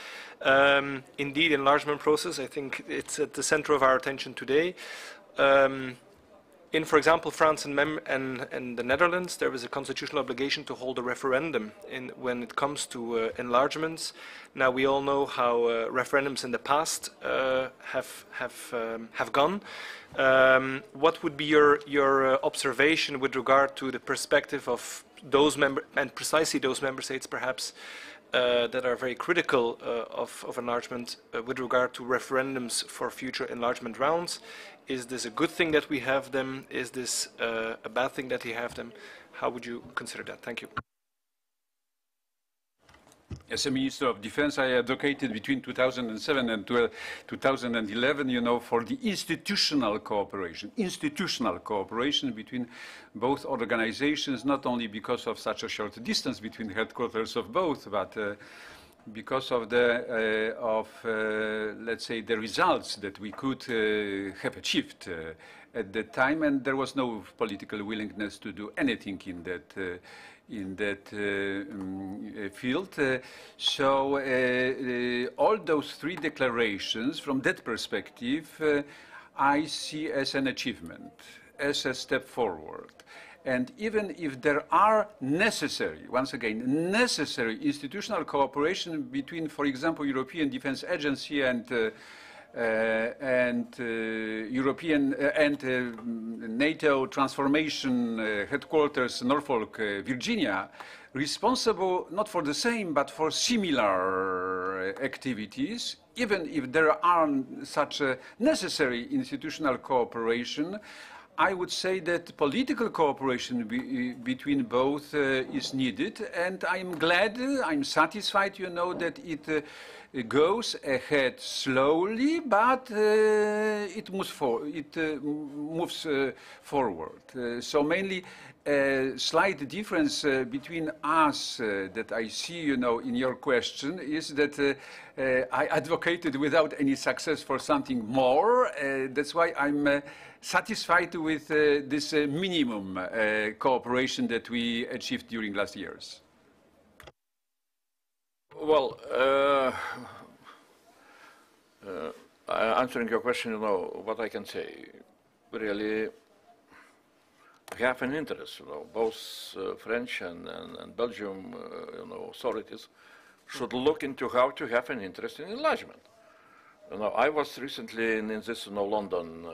indeed, enlargement process, I think it's at the center of our attention today. In, for example, France and the Netherlands, there is a constitutional obligation to hold a referendum when it comes to enlargements. Now we all know how referendums in the past have gone. What would be your observation with regard to the perspective of those precisely those member states, perhaps, that are very critical of enlargement with regard to referendums for future enlargement rounds? Is this a good thing that we have them? Is this a bad thing that we have them? How would you consider that? Thank you. As a Minister of Defense, I advocated between 2007 and 2011, you know, for the institutional cooperation between both organizations, not only because of such a short distance between headquarters of both, but because of the, let's say, the results that we could have achieved at that time, and there was no political willingness to do anything in that field. So all those three declarations, from that perspective, I see as an achievement, as a step forward. And even if there are necessary, once again, necessary institutional cooperation between, for example, European Defence Agency and European and NATO transformation headquarters, Norfolk, Virginia, responsible not for the same but for similar activities, even if there are such a necessary institutional cooperation, I would say that political cooperation between both is needed, and I'm glad, I'm satisfied, you know, that it goes ahead slowly, but it moves forward. So mainly a slight difference between us that I see, you know, in your question is that I advocated without any success for something more. That's why I'm satisfied with this minimum cooperation that we achieved during last years. Well, answering your question, you know, what I can say, really, we have an interest, you know, both French and Belgium, you know, authorities should look into how to have an interest in enlargement. You know, I was recently in this, you know, London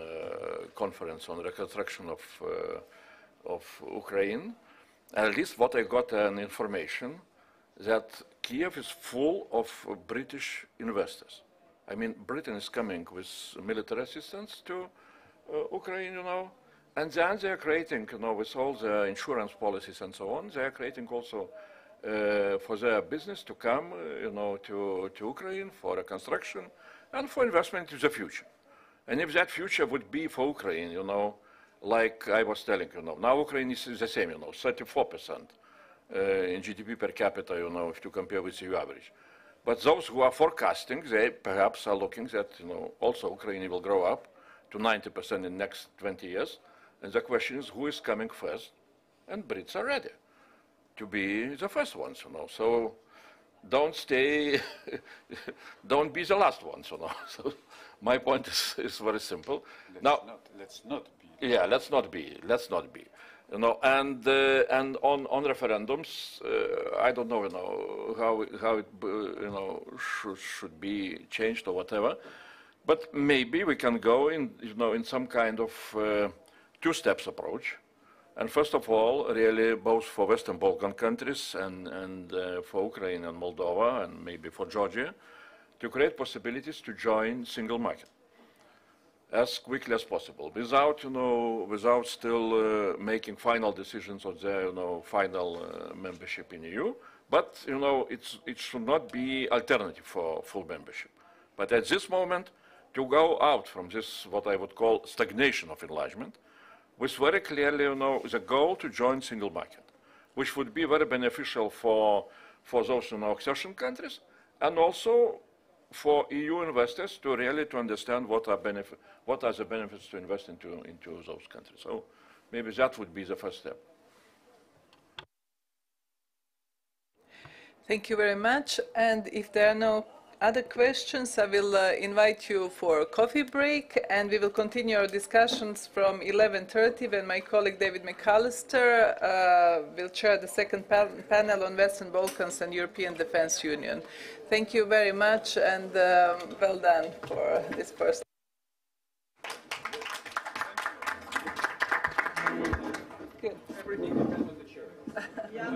conference on reconstruction of Ukraine. At least what I got an information that Kiev is full of British investors. I mean, Britain is coming with military assistance to Ukraine, you know, and then they are creating, you know, with all the insurance policies and so on, they are creating also for their business to come, you know, to Ukraine for reconstruction and for investment in the future. And if that future would be for Ukraine, you know, like I was telling you, know, now Ukraine is the same, you know, 34% in GDP per capita, you know, if you compare with the EU average. But those who are forecasting, they perhaps are looking that, you know, also Ukraine will grow up to 90% in the next 20 years. And the question is, who is coming first? And Brits are ready to be the first ones, you know. So don't stay, don't be the last ones, you know. So my point is very simple. Let's not be. Yeah, let's not be. You know, and on referendums, I don't know, you know, how it, you know, should be changed or whatever, but maybe we can go in, you know, in some kind of two-steps approach. And first of all, really, both for Western Balkan countries and for Ukraine and Moldova and maybe for Georgia, to create possibilities to join single market as quickly as possible, without, you know, without still making final decisions on their, you know, final membership in EU. But, you know, it should not be alternative for full membership. But at this moment, to go out from this, what I would call stagnation of enlargement, with very clearly, you know, the goal to join single market, which would be very beneficial for those, you know, accession countries, and also for EU investors to really to understand what are the benefits to invest into those countries. So maybe that would be the first step. Thank you very much. And if there are no other questions, I will invite you for a coffee break, and we will continue our discussions from 11:30 when my colleague David McAllister will chair the second panel on Western Balkans and European Defence Union. Thank you very much, and well done for this first. Good. Everything depends on the chair. Yeah.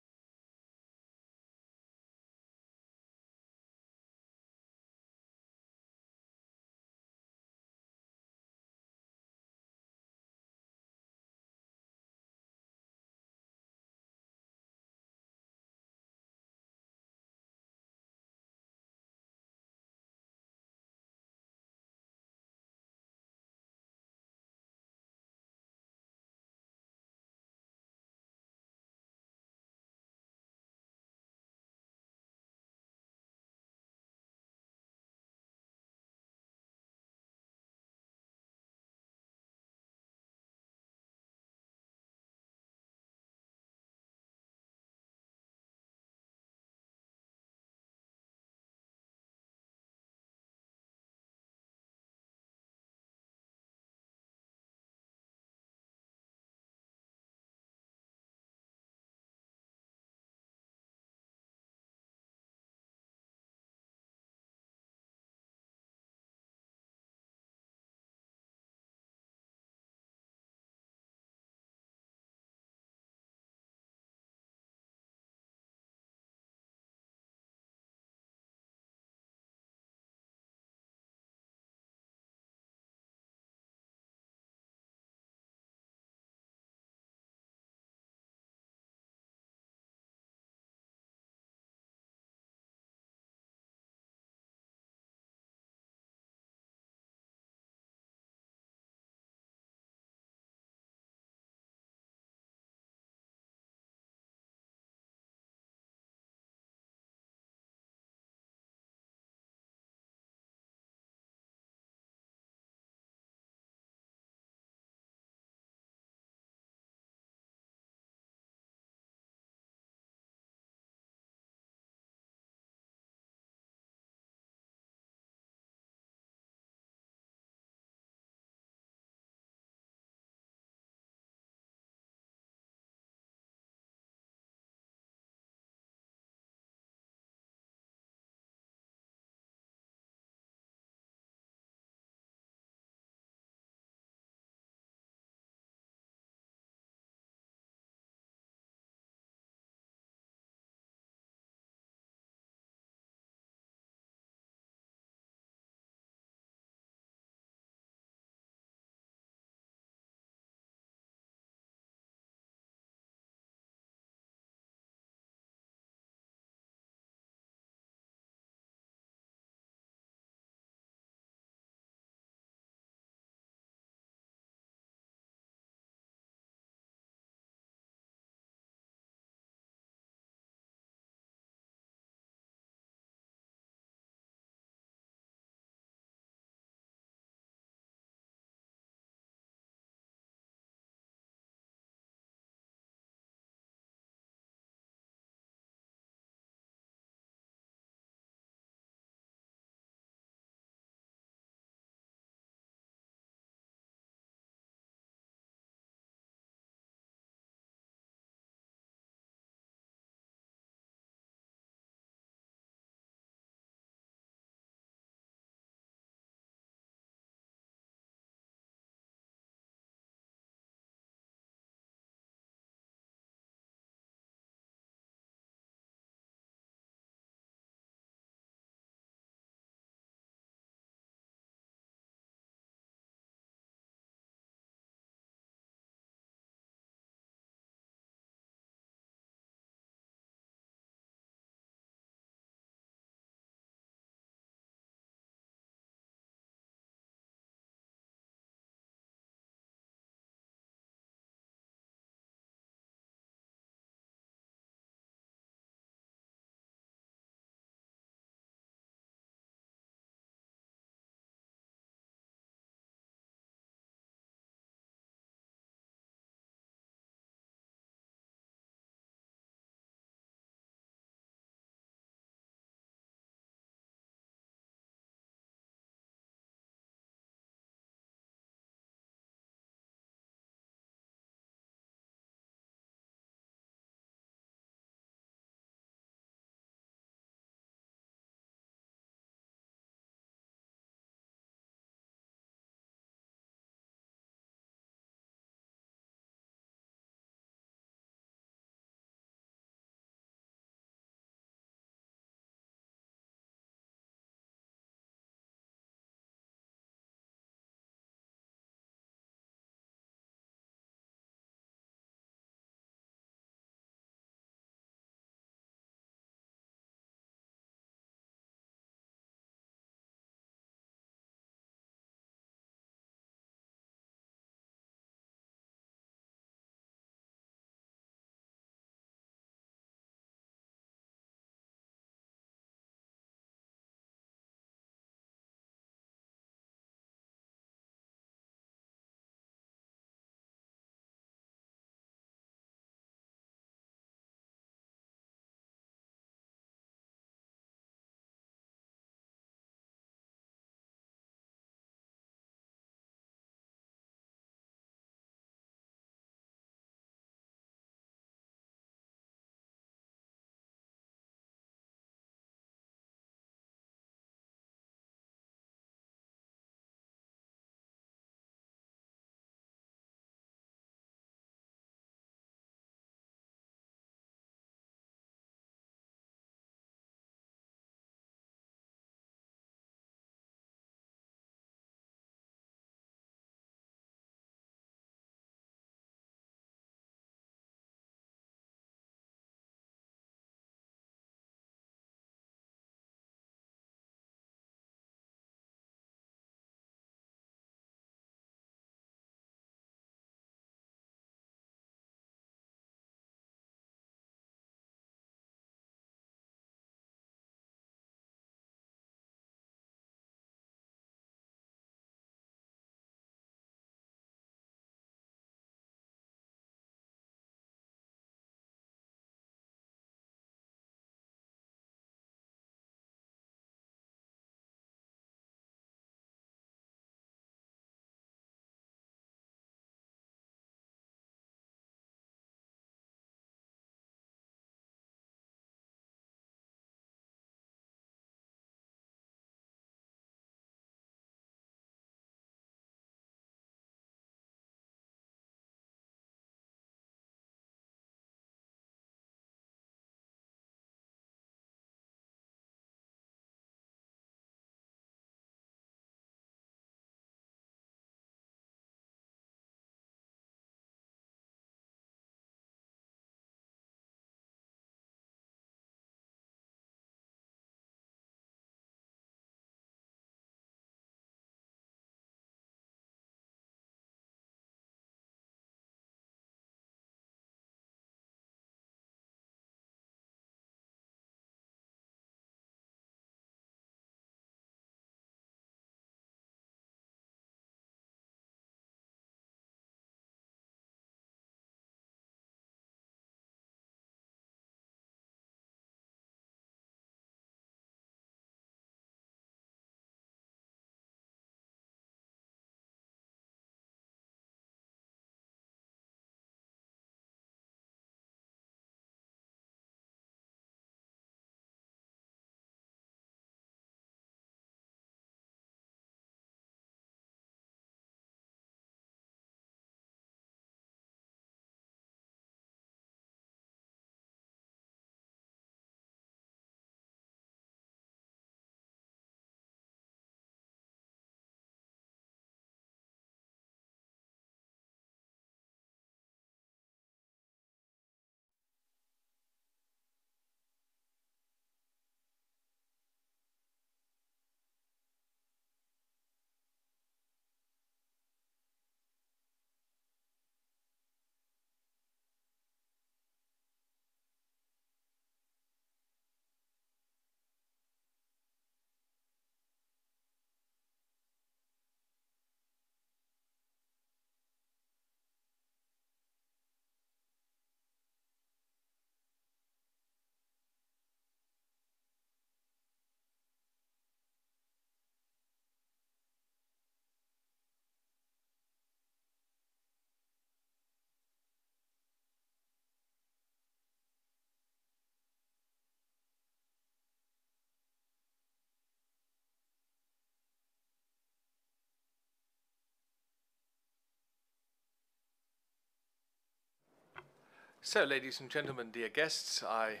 So, ladies and gentlemen, dear guests, I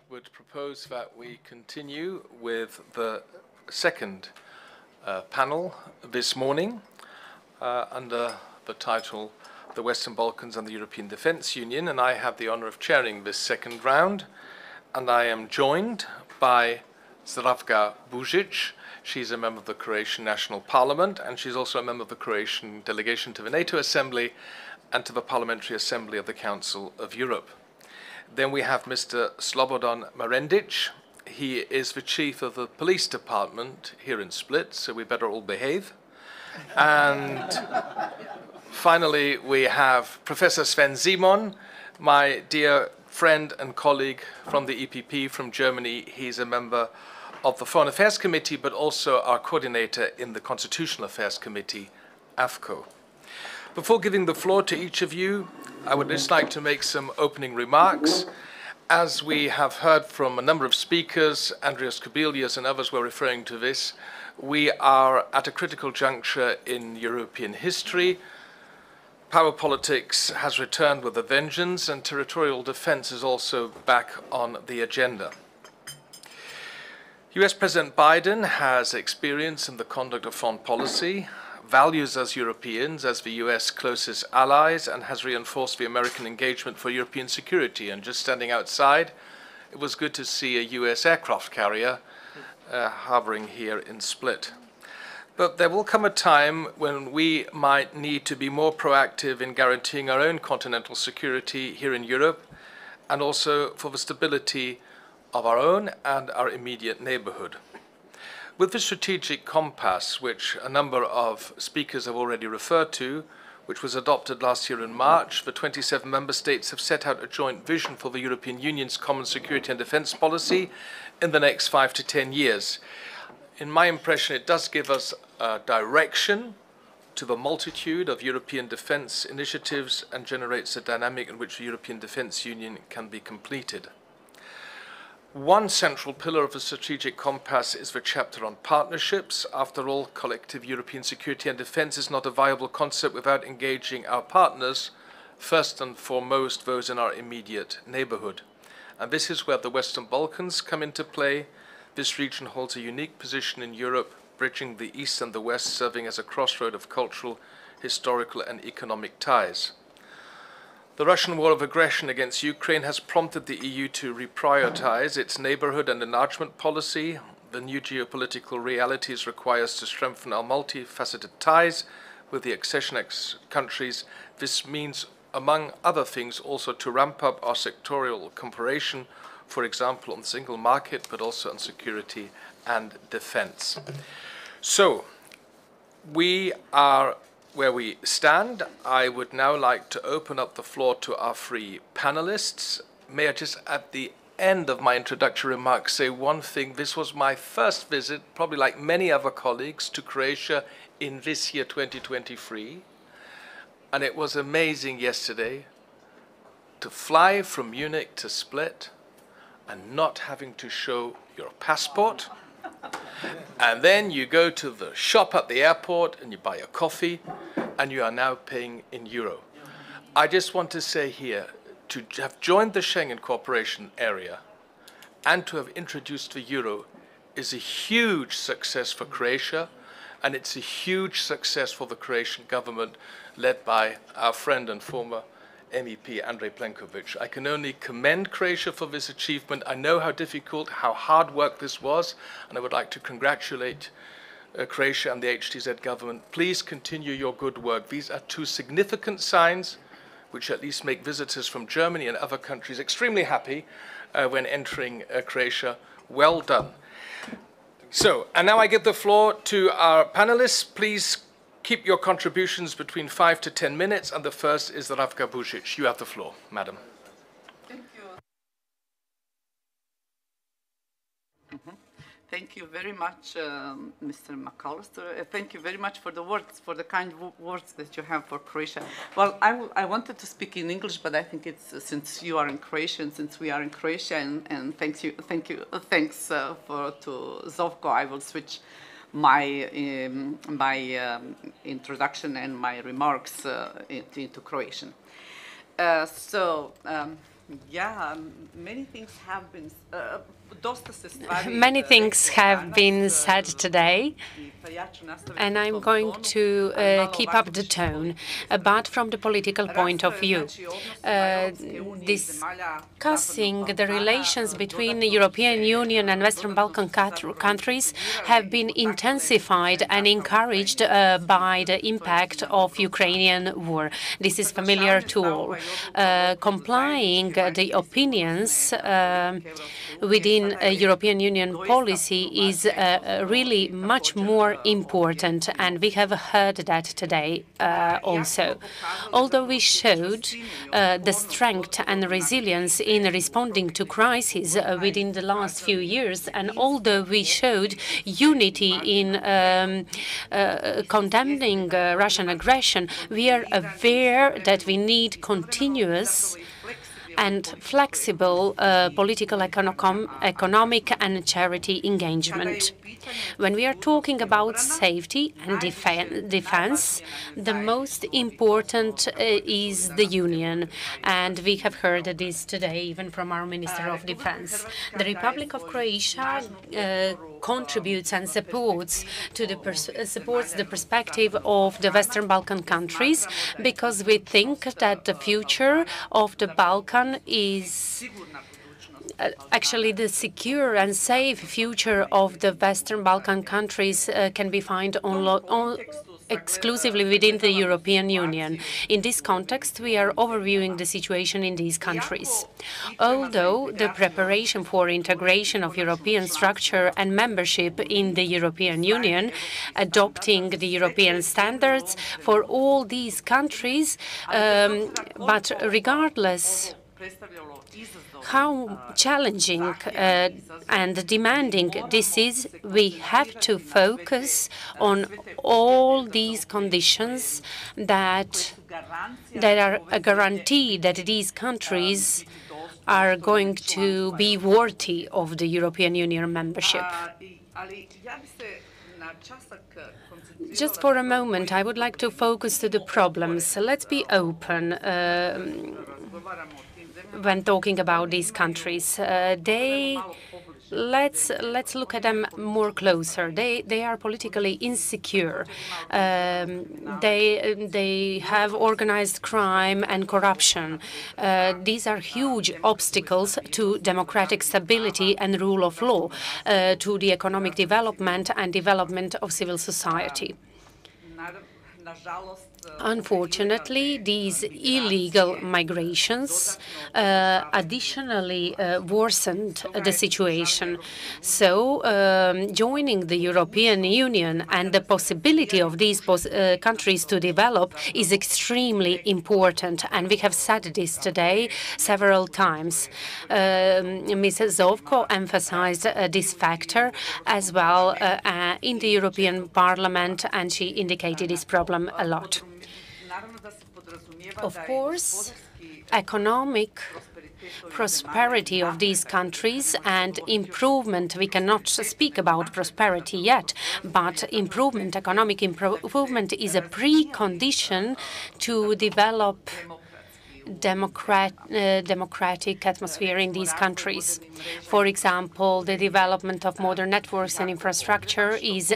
would propose that we continue with the second panel this morning under the title The Western Balkans and the European Defence Union, and I have the honour of chairing this second round, and I am joined by Zdravka Bušić. She's a member of the Croatian National Parliament, and she's also a member of the Croatian delegation to the NATO Assembly and to the Parliamentary Assembly of the Council of Europe. Then we have Mr. Slobodan Marendić. He is the chief of the police department here in Split, so we better all behave. And finally, we have Professor Sven Simon, my dear friend and colleague from the EPP from Germany. He's a member of the Foreign Affairs Committee, but also our coordinator in the Constitutional Affairs Committee, AFCO. Before giving the floor to each of you, I would just like to make some opening remarks. As we have heard from a number of speakers, Andreas Kubilius and others were referring to this, we are at a critical juncture in European history. Power politics has returned with a vengeance, and territorial defense is also back on the agenda. US President Biden has experience in the conduct of foreign policy, values us Europeans as the US closest allies, and has reinforced the American engagement for European security. And just standing outside, it was good to see a US aircraft carrier hovering here in Split. But there will come a time when we might need to be more proactive in guaranteeing our own continental security here in Europe, and also for the stability of our own and our immediate neighborhood. With the strategic compass, which a number of speakers have already referred to, which was adopted last year in March, the 27 member states have set out a joint vision for the European Union's common security and defence policy in the next 5 to 10 years. In my impression, it does give us a direction to the multitude of European defence initiatives and generates a dynamic in which the European Defence Union can be completed. One central pillar of the strategic compass is the chapter on partnerships. After all, collective European security and defence is not a viable concept without engaging our partners, first and foremost those in our immediate neighbourhood. And this is where the Western Balkans come into play. This region holds a unique position in Europe, bridging the East and the West, serving as a crossroad of cultural, historical and economic ties. The Russian war of aggression against Ukraine has prompted the EU to reprioritize its neighbourhood and enlargement policy. The new geopolitical realities require us to strengthen our multifaceted ties with the accession countries. This means, among other things, also to ramp up our sectorial cooperation, for example, on the single market, but also on security and defence. So, we are where we stand. I would now like to open up the floor to our three panelists. May I just, at the end of my introductory remarks, say one thing. This was my first visit, probably like many other colleagues, to Croatia in this year 2023. And it was amazing yesterday to fly from Munich to Split and not having to show your passport. And then you go to the shop at the airport and you buy a coffee and you are now paying in euro. I just want to say here, to have joined the Schengen cooperation area and to have introduced the euro is a huge success for Croatia, and it's a huge success for the Croatian government led by our friend and former MEP Andrej Plenković. I can only commend Croatia for this achievement. I know how difficult, how hard work this was, and I would like to congratulate Croatia and the HTZ government. Please continue your good work. These are two significant signs which at least make visitors from Germany and other countries extremely happy when entering Croatia. Well done. So, and now I give the floor to our panelists. Please keep your contributions between 5 to 10 minutes, and the first is Zdravka Bušić. You have the floor, madam. Thank you. Thank you very much, Mr. McAllister. Thank you very much for the words, for the kind words that you have for Croatia. Well, I wanted to speak in English, but I think it's since you are in Croatia and since we are in Croatia, and thanks to Zovko, I will switch my introduction and my remarks into Croatian. Yeah, many things have been Many things have been said today, and I'm going to keep up the tone, but from the political point of view. Discussing the relations between the European Union and Western Balkan countries have been intensified and encouraged by the impact of Ukrainian war. This is familiar to all. Complying the opinions within European Union policy is really much more important, and we have heard that today also. Although we showed the strength and resilience in responding to crises within the last few years, and although we showed unity in condemning Russian aggression, we are aware that we need continuous and flexible political, economic and charity engagement. When we are talking about safety and defense, the most important is the Union, and we have heard this today even from our Minister of Defense. The Republic of Croatia contributes and supports the perspective of the Western Balkan countries, because we think that the future of the Balkan is actually the secure and safe future of the Western Balkan countries can be found exclusively within the European Union. In this context, we are overviewing the situation in these countries. Although the preparation for integration of European structure and membership in the European Union, adopting the European standards for all these countries, but regardless how challenging and demanding this is, we have to focus on all these conditions that are a guarantee that these countries are going to be worthy of the European Union membership. Just for a moment, I would like to focus to the problems. Let's be open when talking about these countries. Let's look at them more closer. They are politically insecure. They have organized crime and corruption. These are huge obstacles to democratic stability and rule of law, to the economic development and development of civil society. Unfortunately, these illegal migrations additionally worsened the situation. So, joining the European Union and the possibility of these countries to develop is extremely important, and we have said this today several times. Mrs. Zovko emphasized this factor as well in the European Parliament, and she indicated this problem a lot. Of course, economic prosperity of these countries and improvement, we cannot speak about prosperity yet, but economic improvement is a precondition to develop democratic atmosphere in these countries. For example, the development of modern networks and infrastructure is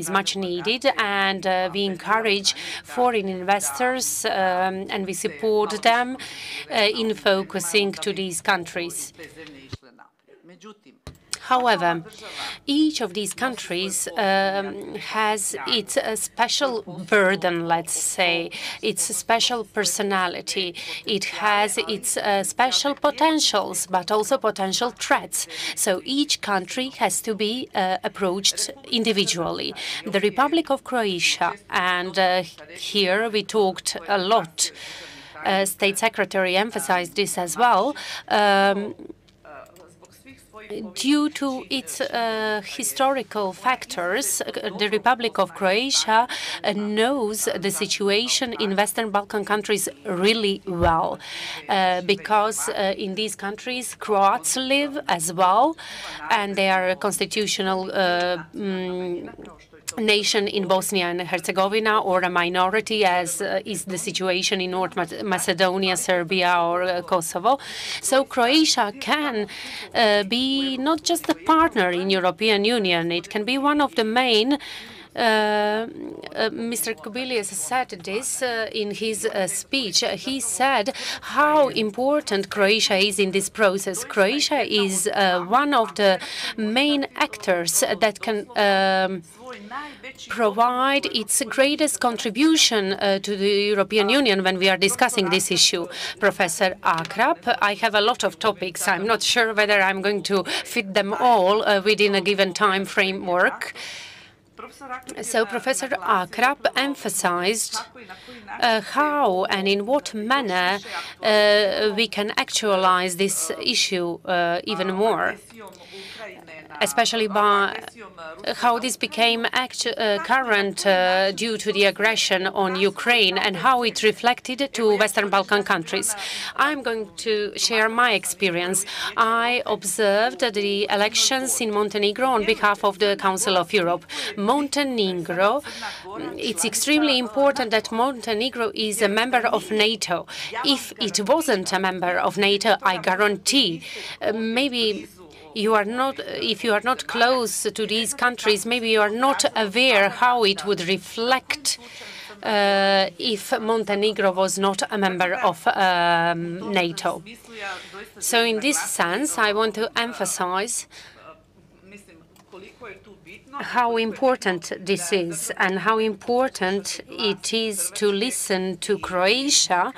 much needed, and we encourage foreign investors and we support them in focusing to these countries. However, each of these countries has its special burden, let's say, its special personality. It has its special potentials, but also potential threats. So each country has to be approached individually. The Republic of Croatia, and here we talked a lot, State Secretary emphasized this as well, due to its historical factors, the Republic of Croatia knows the situation in Western Balkan countries really well, because in these countries Croats live as well, and they are constitutional nation in Bosnia and Herzegovina or a minority, as is the situation in North Macedonia, Serbia, or Kosovo. So Croatia can be not just a partner in European Union, it can be one of the main. Mr. Kubilius said this in his speech. He said how important Croatia is in this process. Croatia is one of the main actors that can provide its greatest contribution to the European Union when we are discussing this issue. Professor Akrap, I have a lot of topics. I'm not sure whether I'm going to fit them all within a given time framework. So Professor Akrap emphasized how and in what manner we can actualize this issue even more, especially by how this became current due to the aggression on Ukraine and how it reflected to Western Balkan countries. I'm going to share my experience. I observed the elections in Montenegro on behalf of the Council of Europe. Montenegro, it's extremely important that Montenegro is a member of NATO. If it wasn't a member of NATO, I guarantee maybe if you are not close to these countries, maybe you are not aware how it would reflect if Montenegro was not a member of NATO. So in this sense, I want to emphasize how important this is and how important it is to listen to Croatian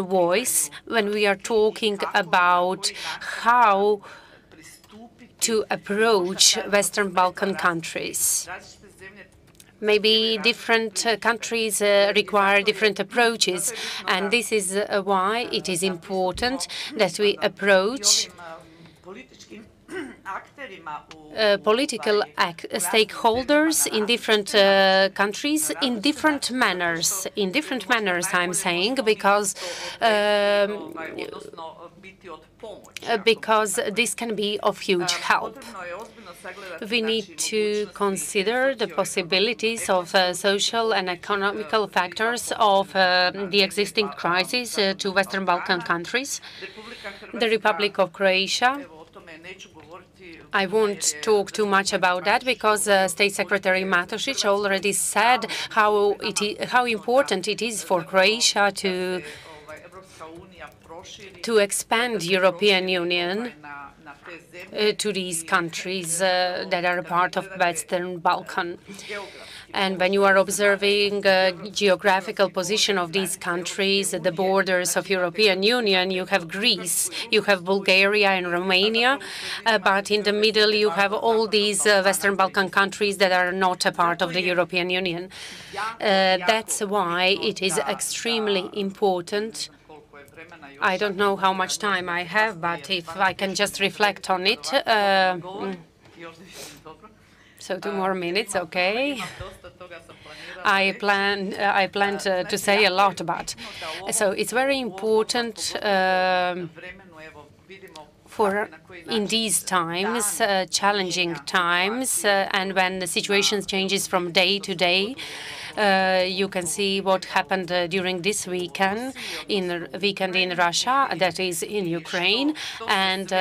voice when we are talking about how to approach Western Balkan countries. Maybe different countries require different approaches, and this is why it is important that we approach political stakeholders in different countries in different manners. In different manners, I'm saying, because this can be of huge help. We need to consider the possibilities of social and economical factors of the existing crisis to Western Balkan countries. The Republic of Croatia, I won't talk too much about that because State Secretary Matošić already said how important it is for Croatia to expand European Union to these countries that are a part of Western Balkan. And when you are observing geographical position of these countries, the borders of European Union, you have Greece, you have Bulgaria and Romania, but in the middle you have all these Western Balkan countries that are not a part of the European Union. That's why it is extremely important. I don't know how much time I have, but if I can just reflect on it. So 2 more minutes, okay. I planned to say a lot, but so it's very important in these times, challenging times, and when the situation changes from day to day. You can see what happened during this weekend in Russia, that is in Ukraine, and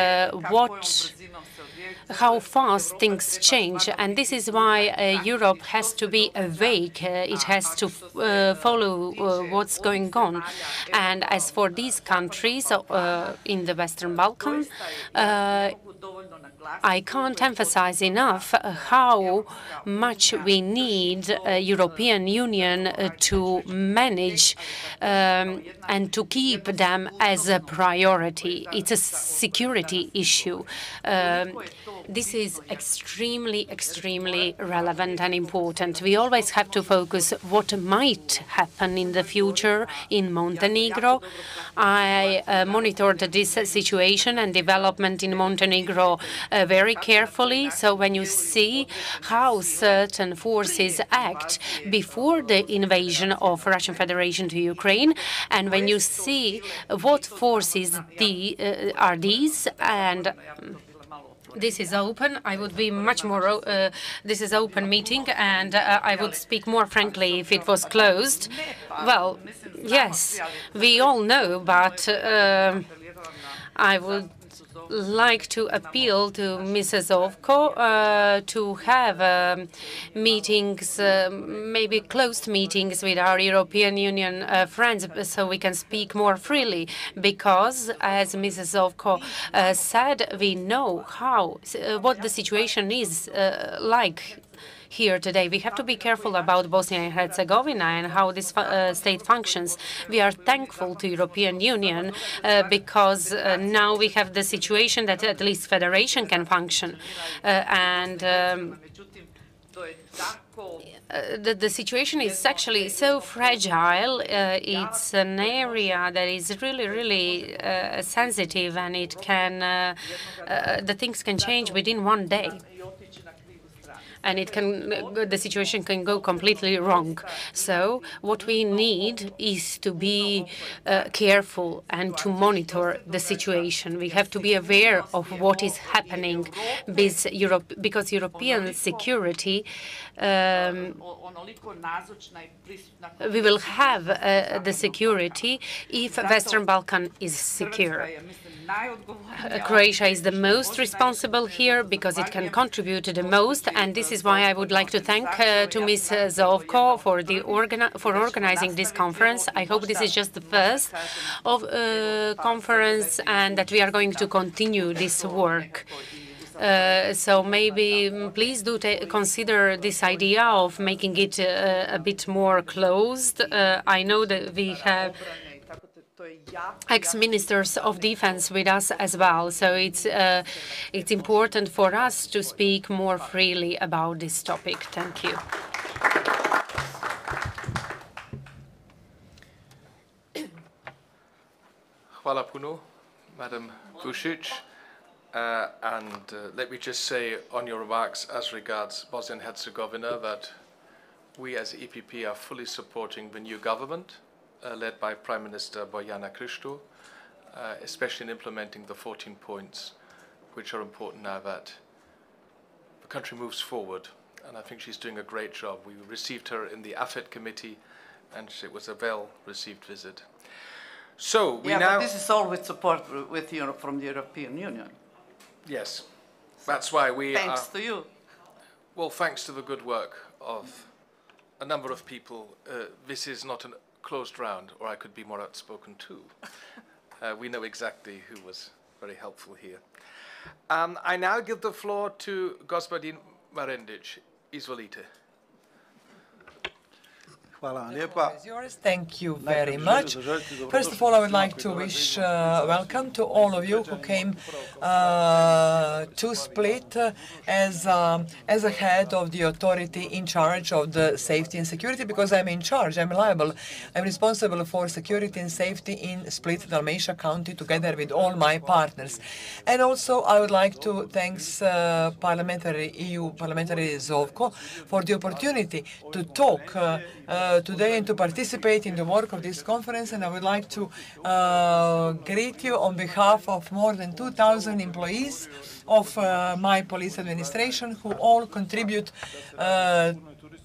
how fast things change. And this is why Europe has to be awake. It has to follow what's going on. And as for these countries in the Western Balkans, I can't emphasize enough how much we need European Union to manage and to keep them as a priority. It's a security issue. This is extremely, extremely relevant and important. We always have to focus what might happen in the future in Montenegro. I monitored this situation and development in Montenegro very carefully. So when you see how certain forces act before the invasion of Russian Federation to Ukraine, and when you see what forces are these, and This is open. I would be much more. This is open meeting, and I would speak more frankly if it was closed. Well, yes, we all know, but I would like to appeal to Mrs. Zovko to have meetings, maybe closed meetings with our European Union friends, so we can speak more freely. Because, as Mrs. Zovko said, we know what the situation is like here today. We have to be careful about Bosnia and Herzegovina and how this state functions. We are thankful to European Union because now we have the situation that at least federation can function. The situation is actually so fragile. It's an area that is really, really sensitive, and it can the things can change within one day. And the situation can go completely wrong. So what we need is to be careful and to monitor the situation. We have to be aware of what is happening because European security, we will have the security if Western Balkan is secure. Croatia is the most responsible here because it can contribute the most, and this is why I would like to thank to Ms. Zovko for organizing this conference. I hope this is just the first of conference and that we are going to continue this work. So maybe please do consider this idea of making it a bit more closed. I know that we have ex-ministers of defense with us as well, so it's important for us to speak more freely about this topic. Thank you. Hvala puno, Madam Vučić. Let me just say on your remarks as regards Bosnia and Herzegovina that we as EPP are fully supporting the new government led by Prime Minister Bojana Kristo, especially in implementing the 14 points, which are important now that the country moves forward. And I think she's doing a great job. We received her in the AFET committee, and it was a well-received visit. So we now. But this is all with support from the European Union. Yes, that's why we. Thanks to you. Well, thanks to the good work of a number of people. This is not a closed round, or I could be more outspoken too. We know exactly who was very helpful here. I now give the floor to Gospodin Marendić. Izvolite. Thank you very much. First of all, I would like to wish welcome to all of you who came to Split as a head of the authority in charge of the safety and security, because I'm in charge, I'm liable, I'm responsible for security and safety in Split, Dalmatia County, together with all my partners. And also, I would like to thank EU Parliamentary Zovko for the opportunity to talk today and to participate in the work of this conference. And I would like to greet you on behalf of more than 2,000 employees of my police administration who all contribute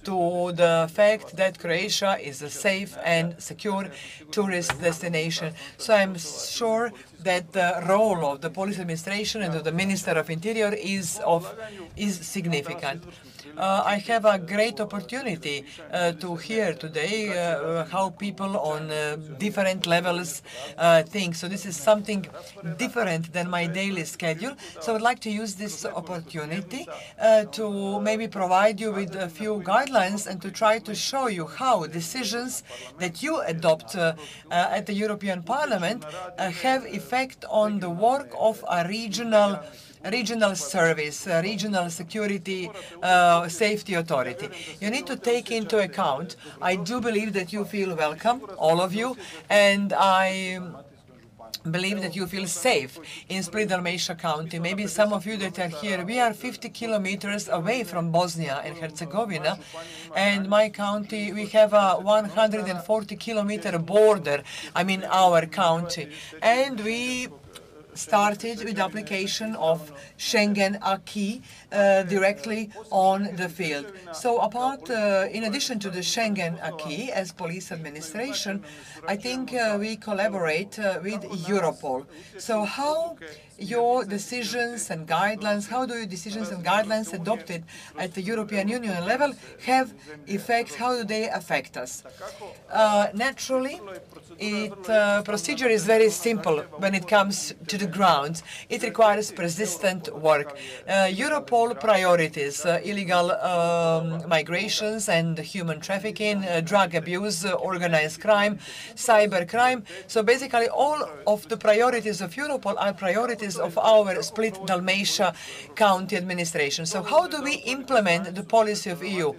to the fact that Croatia is a safe and secure tourist destination. So I'm sure that the role of the police administration and of the Minister of Interior is significant. I have a great opportunity to hear today how people on different levels think. So this is something different than my daily schedule. So I would like to use this opportunity to maybe provide you with a few guidelines and to try to show you how decisions that you adopt at the European Parliament have effect on the work of a regional service, regional security safety authority. You need to take into account, I do believe that you feel welcome, all of you, and I believe that you feel safe in Split, Dalmatia County. Maybe some of you that are here, we are 50 kilometers away from Bosnia and Herzegovina, and my county, we have a 140-kilometer border, I mean our county, and we started with the application of Schengen acquis directly on the field. So in addition to the Schengen acquis as police administration, I think we collaborate with Europol. So how your decisions and guidelines, how do your decisions and guidelines adopted at the European Union level have effect, how do they affect us? Naturally, procedure is very simple when it comes to the ground. It requires persistent work. Europol priorities, illegal migrations and human trafficking, drug abuse, organized crime, cyber crime. So basically all of the priorities of Europol are priorities of our split Dalmatia County administration. So how do we implement the policy of EU?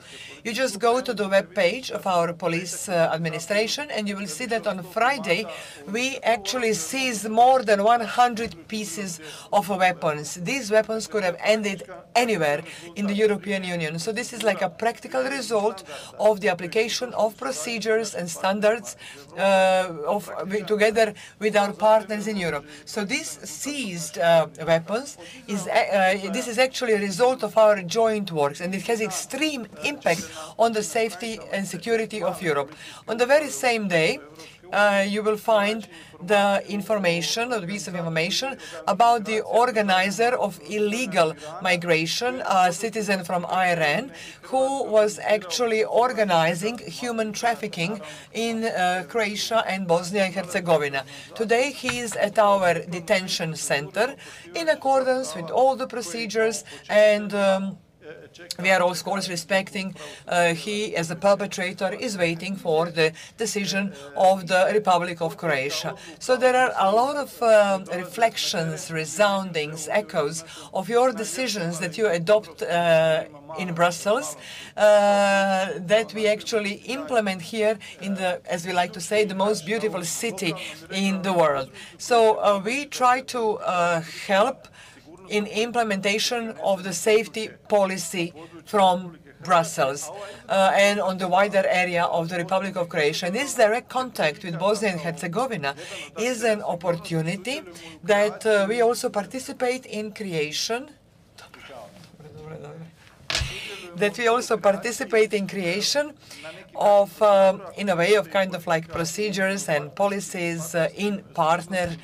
You just go to the web page of our police administration and you will see that on Friday we actually seized more than 100 pieces of weapons. These weapons could have ended anywhere in the European Union. So this is like a practical result of the application of procedures and standards together with our partners in Europe. So these seized weapons, this is actually a result of our joint works, and it has extreme impact on the safety and security of Europe. On the very same day, you will find the information, or the piece of information, about the organizer of illegal migration, a citizen from Iran, who was actually organizing human trafficking in Croatia and Bosnia and Herzegovina. Today he is at our detention center in accordance with all the procedures, and we are of course respecting he, as a perpetrator, is waiting for the decision of the Republic of Croatia. So there are a lot of reflections, resoundings, echoes of your decisions that you adopt in Brussels that we actually implement here in the, as we like to say, the most beautiful city in the world. So we try to help in implementation of the safety policy from Brussels and on the wider area of the Republic of Croatia. And this direct contact with Bosnia and Herzegovina is an opportunity that we also participate in creation of, in a way, of kind of like procedures and policies in partnering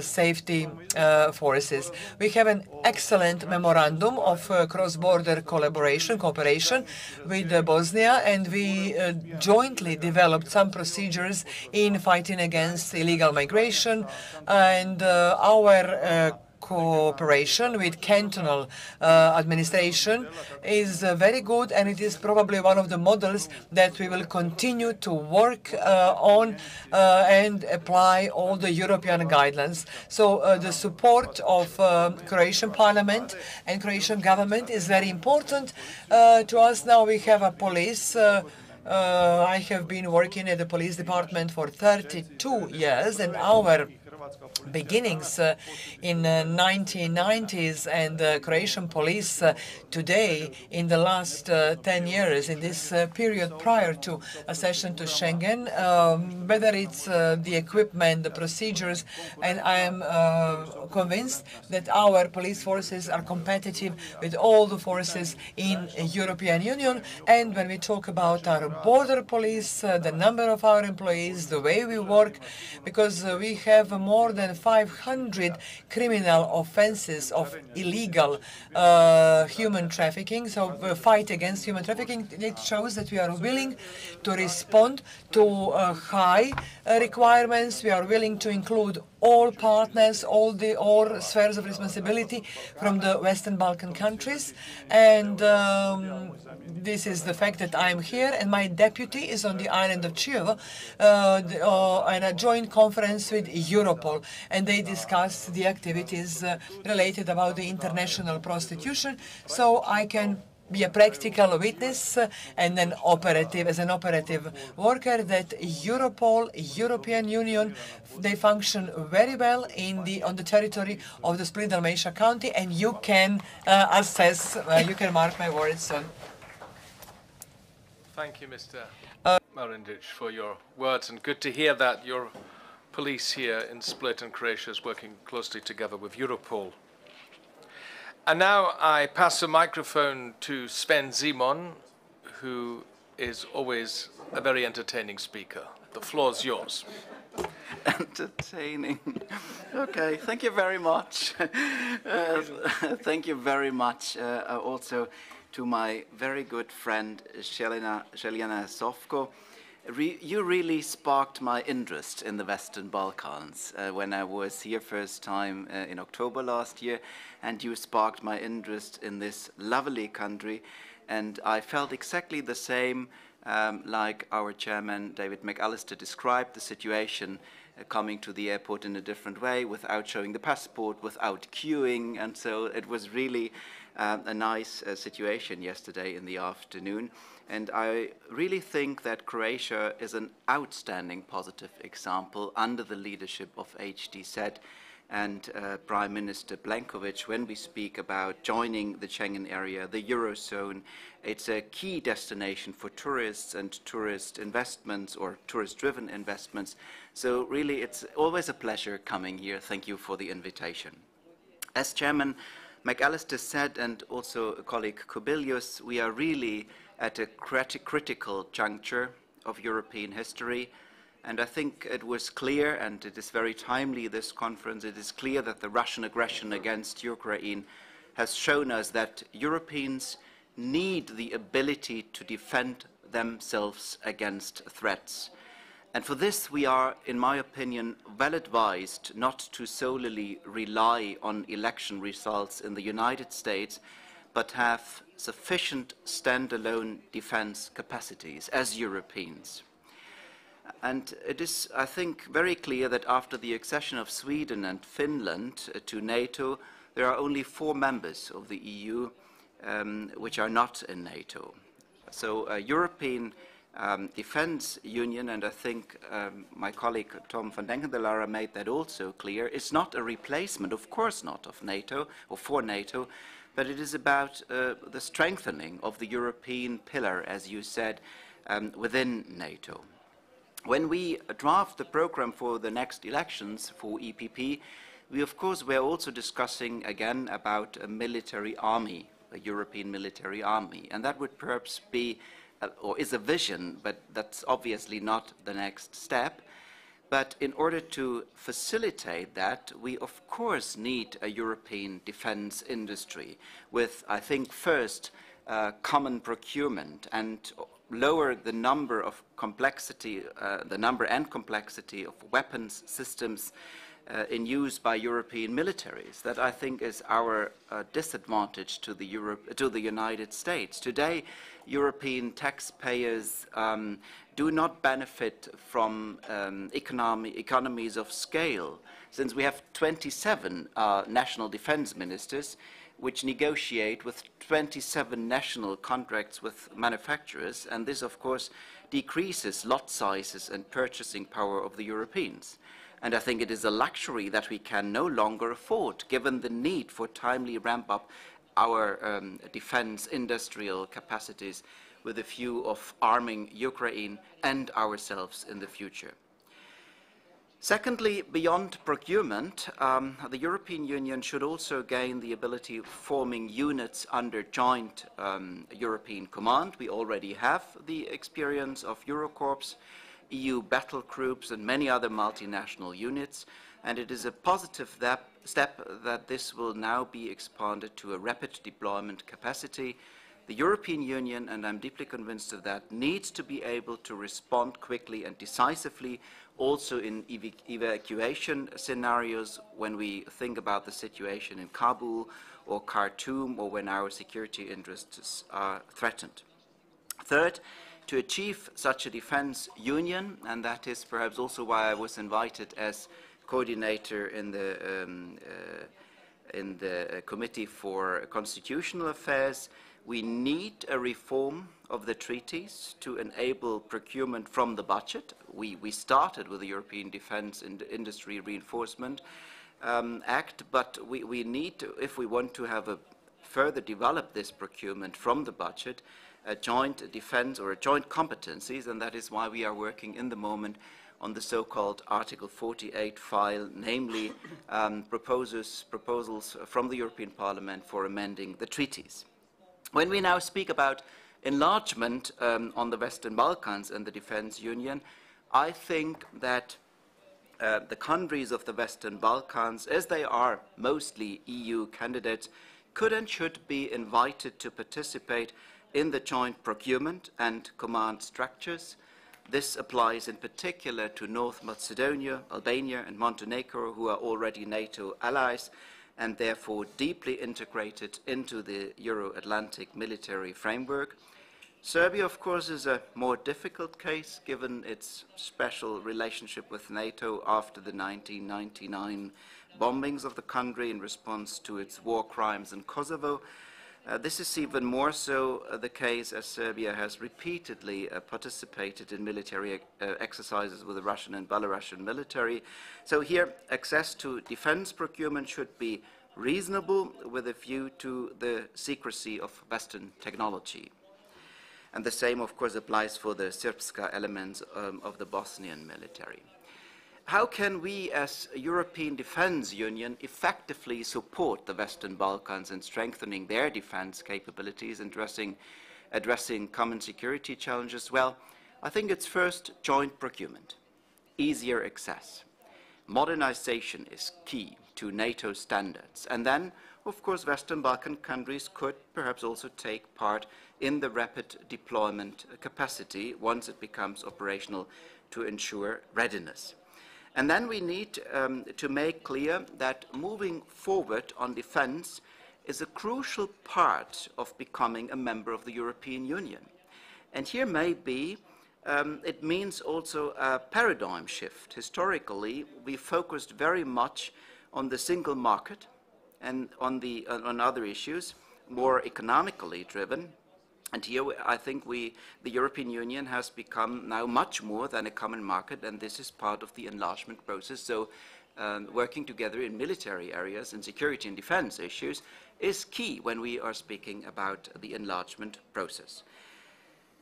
safety forces. We have an excellent memorandum of cross-border cooperation with Bosnia, and we jointly developed some procedures in fighting against illegal migration, and our cooperation with cantonal administration is very good, and it is probably one of the models that we will continue to work on and apply all the European guidelines. So the support of Croatian Parliament and Croatian government is very important to us. Now we have a police. I have been working at the police department for 32 years, and our beginnings in 1990s and Croatian police today in the last 10 years, in this period prior to accession to Schengen, whether it's the equipment, the procedures, and I am convinced that our police forces are competitive with all the forces in the European Union. And when we talk about our border police, the number of our employees, the way we work, because we have more than 500 criminal offenses of illegal human trafficking. So the fight against human trafficking, it shows that we are willing to respond to high requirements. We are willing to include all partners, all spheres of responsibility from the Western Balkan countries. And this is the fact that I'm here, and my deputy is on the island of Chiovo in a joint conference with Europol, and they discuss the activities related about the international prostitution. So I can be a practical witness and an operative, as an operative worker, that Europol, European Union, they function very well on the territory of the split Dalmatia County, and you can assess, you can mark my words on. Thank you, Mr. Marindic, for your words, and good to hear that you're police here in Split, and Croatia is working closely together with Europol. And now I pass the microphone to Sven Simon, who is always a very entertaining speaker. The floor is yours. Entertaining. Okay, thank you very much. Thank you very much also to my very good friend Željane Zovko. You really sparked my interest in the Western Balkans when I was here first time in October last year, and you sparked my interest in this lovely country, and I felt exactly the same like our chairman David McAllister described the situation coming to the airport in a different way, without showing the passport, without queuing, and so it was really a nice situation yesterday in the afternoon. And I really think that Croatia is an outstanding positive example under the leadership of HDZ and Prime Minister Plenković when we speak about joining the Schengen area, the Eurozone. It's a key destination for tourists and tourist investments or tourist-driven investments. So really it's always a pleasure coming here. Thank you for the invitation. As Chairman McAllister said, and also colleague Kubilius, we are really at a critical juncture of European history. And I think it was clear, and it is very timely, this conference, it is clear that the Russian aggression against Ukraine has shown us that Europeans need the ability to defend themselves against threats. And for this we are, in my opinion, well advised not to solely rely on election results in the United States, but have sufficient standalone defense capacities as Europeans. And it is, I think, very clear that after the accession of Sweden and Finland to NATO, there are only 4 members of the EU which are not in NATO. So a European defense union, and I think my colleague Tom van Denken de Lara made that also clear, is not a replacement, of course not, of NATO or for NATO, but it is about the strengthening of the European pillar, as you said, within NATO. When we draft the program for the next elections for EPP, we of course were also discussing again about a military army, a European military army, and that would perhaps be, or is a vision, but that's obviously not the next step. But in order to facilitate that, we of course need a European defense industry with, I think, first, common procurement and lower the number of complexity, the number and complexity of weapons systems in use by European militaries. That, I think, is our disadvantage to the United States. Today, European taxpayers do not benefit from economies of scale, since we have 27 national defense ministers which negotiate with 27 national contracts with manufacturers, and this of course decreases lot sizes and purchasing power of the Europeans. And I think it is a luxury that we can no longer afford, given the need for timely ramp up our defense industrial capacities with a view of arming Ukraine and ourselves in the future. Secondly, beyond procurement, the European Union should also gain the ability of forming units under joint European command. We already have the experience of Eurocorps, EU battle groups, and many other multinational units, and it is a positive step that this will now be expanded to a rapid deployment capacity. The European Union, and I'm deeply convinced of that, needs to be able to respond quickly and decisively also in evacuation scenarios when we think about the situation in Kabul or Khartoum, or when our security interests are threatened. Third, to achieve such a defense union, and that is perhaps also why I was invited as coordinator in the Committee for Constitutional Affairs, we need a reform of the treaties to enable procurement from the budget. We started with the European Defence and Industry Reinforcement Act, but we need to, if we want to have a further develop this procurement from the budget, a joint defence or a joint competencies, and that is why we are working in the moment on the so-called Article 48 file, namely proposals from the European Parliament for amending the treaties. When we now speak about enlargement on the Western Balkans and the Defence Union, I think that the countries of the Western Balkans, as they are mostly EU candidates, could and should be invited to participate in the joint procurement and command structures. This applies in particular to North Macedonia, Albania and Montenegro, who are already NATO allies and therefore deeply integrated into the Euro-Atlantic military framework. Serbia, of course, is a more difficult case given its special relationship with NATO after the 1999 bombings of the country in response to its war crimes in Kosovo. This is even more so the case as Serbia has repeatedly participated in military exercises with the Russian and Belarusian military. So here, access to defense procurement should be reasonable with a view to the secrecy of Western technology. And the same, of course, applies for the Srpska elements of the Bosnian military. How can we, as a European Defence Union, effectively support the Western Balkans in strengthening their defence capabilities and addressing common security challenges? Well, I think it's first joint procurement, easier access. Modernization is key to NATO standards. And then, of course, Western Balkan countries could perhaps also take part in the rapid deployment capacity once it becomes operational to ensure readiness. And then we need to make clear that moving forward on defense is a crucial part of becoming a member of the European Union. And here maybe it means also a paradigm shift. Historically, we focused very much on the single market and on other issues, more economically driven. And here I think the European Union has become now much more than a common market, and this is part of the enlargement process. So working together in military areas and security and defense issues is key when we are speaking about the enlargement process.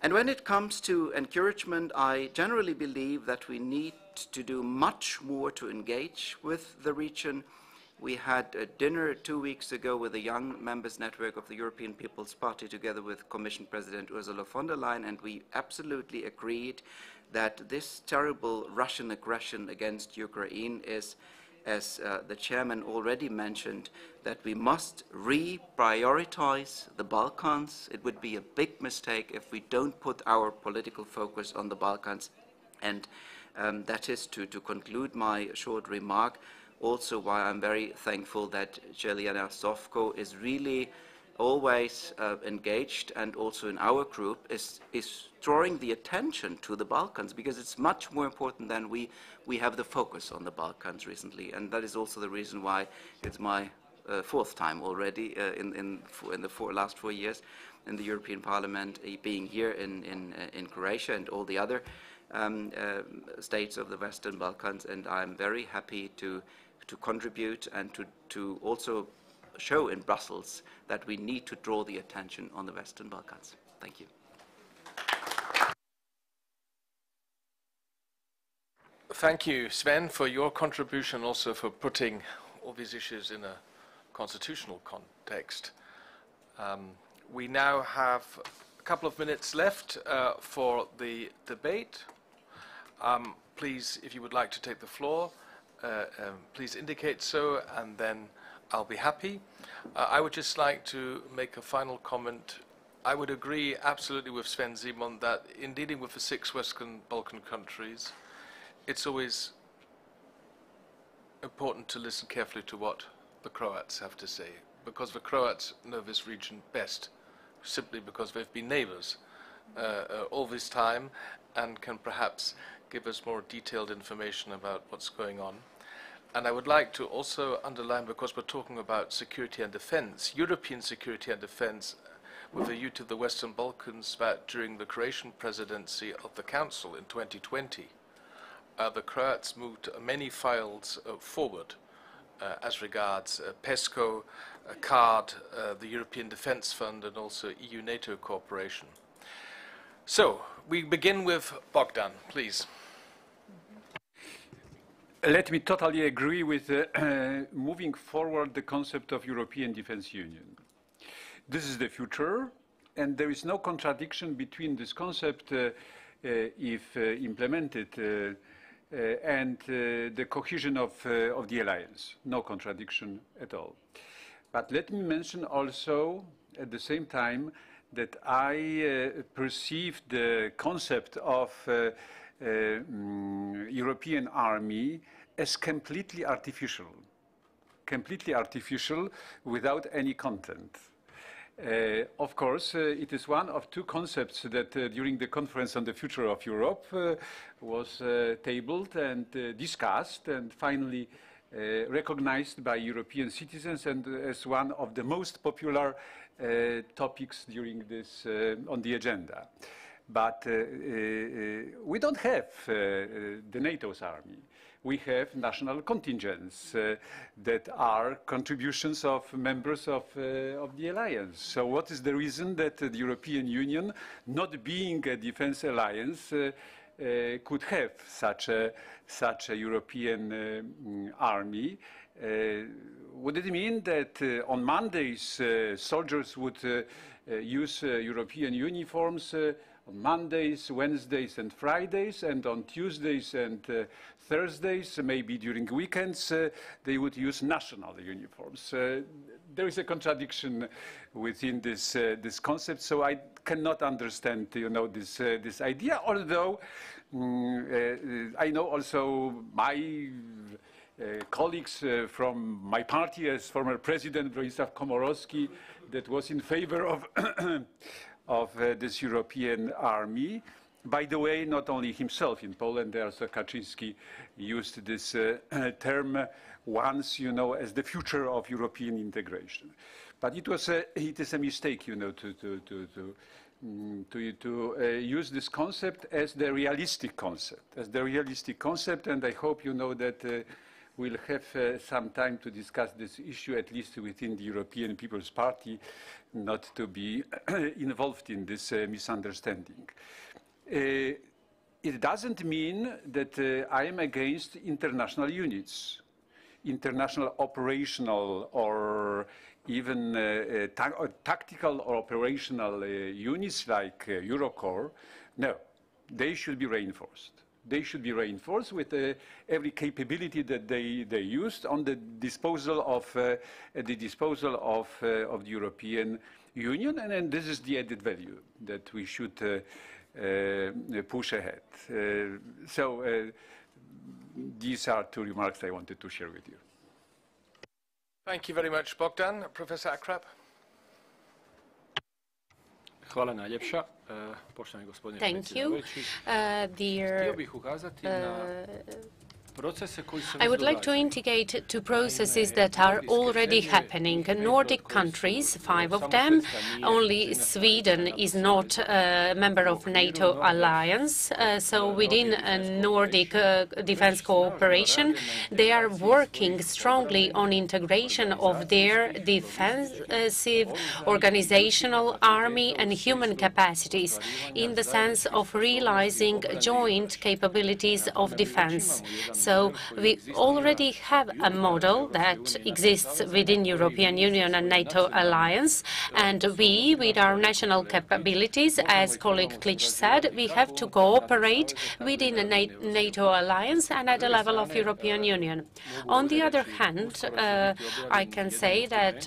And when it comes to encouragement, I generally believe that we need to do much more to engage with the region. We had a dinner 2 weeks ago with the Young Members Network of the European People's Party together with Commission President Ursula von der Leyen, and we absolutely agreed that this terrible Russian aggression against Ukraine is, as the chairman already mentioned, that we must reprioritize the Balkans. It would be a big mistake if we don't put our political focus on the Balkans. And that is to conclude my short remark. Also why I'm very thankful that Željana Zovko is really always engaged, and also in our group is drawing the attention to the Balkans, because it's much more important than we have the focus on the Balkans recently. And that is also the reason why it's my fourth time already in the last 4 years in the European Parliament, being here in Croatia and all the other states of the Western Balkans. And I'm very happy to contribute and to also show in Brussels that we need to draw the attention on the Western Balkans. Thank you. Thank you, Sven, for your contribution, also for putting all these issues in a constitutional context. We now have a couple of minutes left for the debate. Please, if you would like to take the floor, please indicate so, and then I'll be happy. I would just like to make a final comment. I would agree absolutely with Sven Simon that in dealing with the 6 Western Balkan countries, it's always important to listen carefully to what the Croats have to say, because the Croats know this region best, simply because they've been neighbors all this time and can perhaps give us more detailed information about what's going on. And I would like to also underline, because we're talking about security and defense, European security and defense, with a view to the Western Balkans, that during the Croatian presidency of the Council in 2020, the Croats moved many files forward as regards PESCO, CARD, the European Defence Fund, and also EU-NATO cooperation. So, we begin with Bogdan, please. let me totally agree with moving forward the concept of European Defence Union. This is the future, and there is no contradiction between this concept, if implemented, and the cohesion of the alliance. No contradiction at all. But let me mention also, at the same time, that I perceive the concept of European army as completely artificial without any content. Of course, it is one of two concepts that during the Conference on the Future of Europe was tabled and discussed and finally recognized by European citizens and as one of the most popular topics during this on the agenda. But we don't have the NATO's army. We have national contingents that are contributions of members of the alliance. So what is the reason that the European Union, not being a defense alliance, could have such a European army? Would it mean that on Mondays soldiers would use European uniforms on Mondays, Wednesdays and Fridays, and on Tuesdays and Thursdays, maybe during weekends, they would use national uniforms? There is a contradiction within this concept, so I cannot understand, this idea. Although I know also my colleagues from my party, as former President Bronisław Komorowski, that was in favor of this European army. By the way, not only himself in Poland, also Kaczynski used this term once, as the future of European integration. But it is a mistake, to use this concept as the realistic concept, and I hope you know that we'll have some time to discuss this issue, at least within the European People's Party, not to be involved in this misunderstanding. It doesn't mean that I am against international units, international operational or even tactical or operational units like Eurocorps. No, they should be reinforced. They should be reinforced with every capability that they used on the disposal of the European Union, and this is the added value that we should push ahead. These are two remarks I wanted to share with you. Thank you very much, Bogdan. Professor Akrap. Hvala najljepša, poštovani gospodine predsjedavajući. Htio bih ukazati na procese koji se I would like to indicate two processes that are already happening. Nordic countries, 5 of them, only Sweden is not a member of NATO alliance. So within a Nordic defense cooperation, they are working strongly on integration of their defensive organizational army and human capacities in the sense of realizing joint capabilities of defense. So we already have a model that exists within European Union and NATO alliance, and we, with our national capabilities, as colleague Klitsch said, we have to cooperate within a NATO alliance and at the level of European Union. On the other hand, I can say that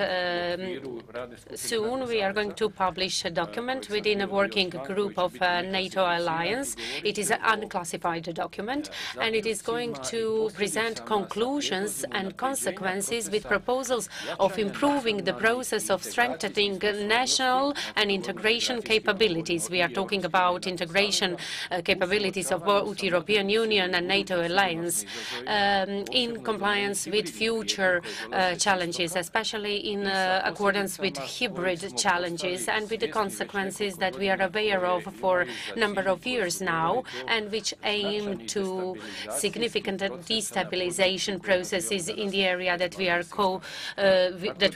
soon we are going to publish a document within a working group of NATO alliance. It is an unclassified document, and it is going to present conclusions and consequences with proposals of improving the process of strengthening national and integration capabilities. We are talking about integration capabilities of both European Union and NATO alliance in compliance with future challenges, especially in accordance with hybrid challenges and with the consequences that we are aware of for a number of years now, and which aim to significantly significant destabilization processes in the area that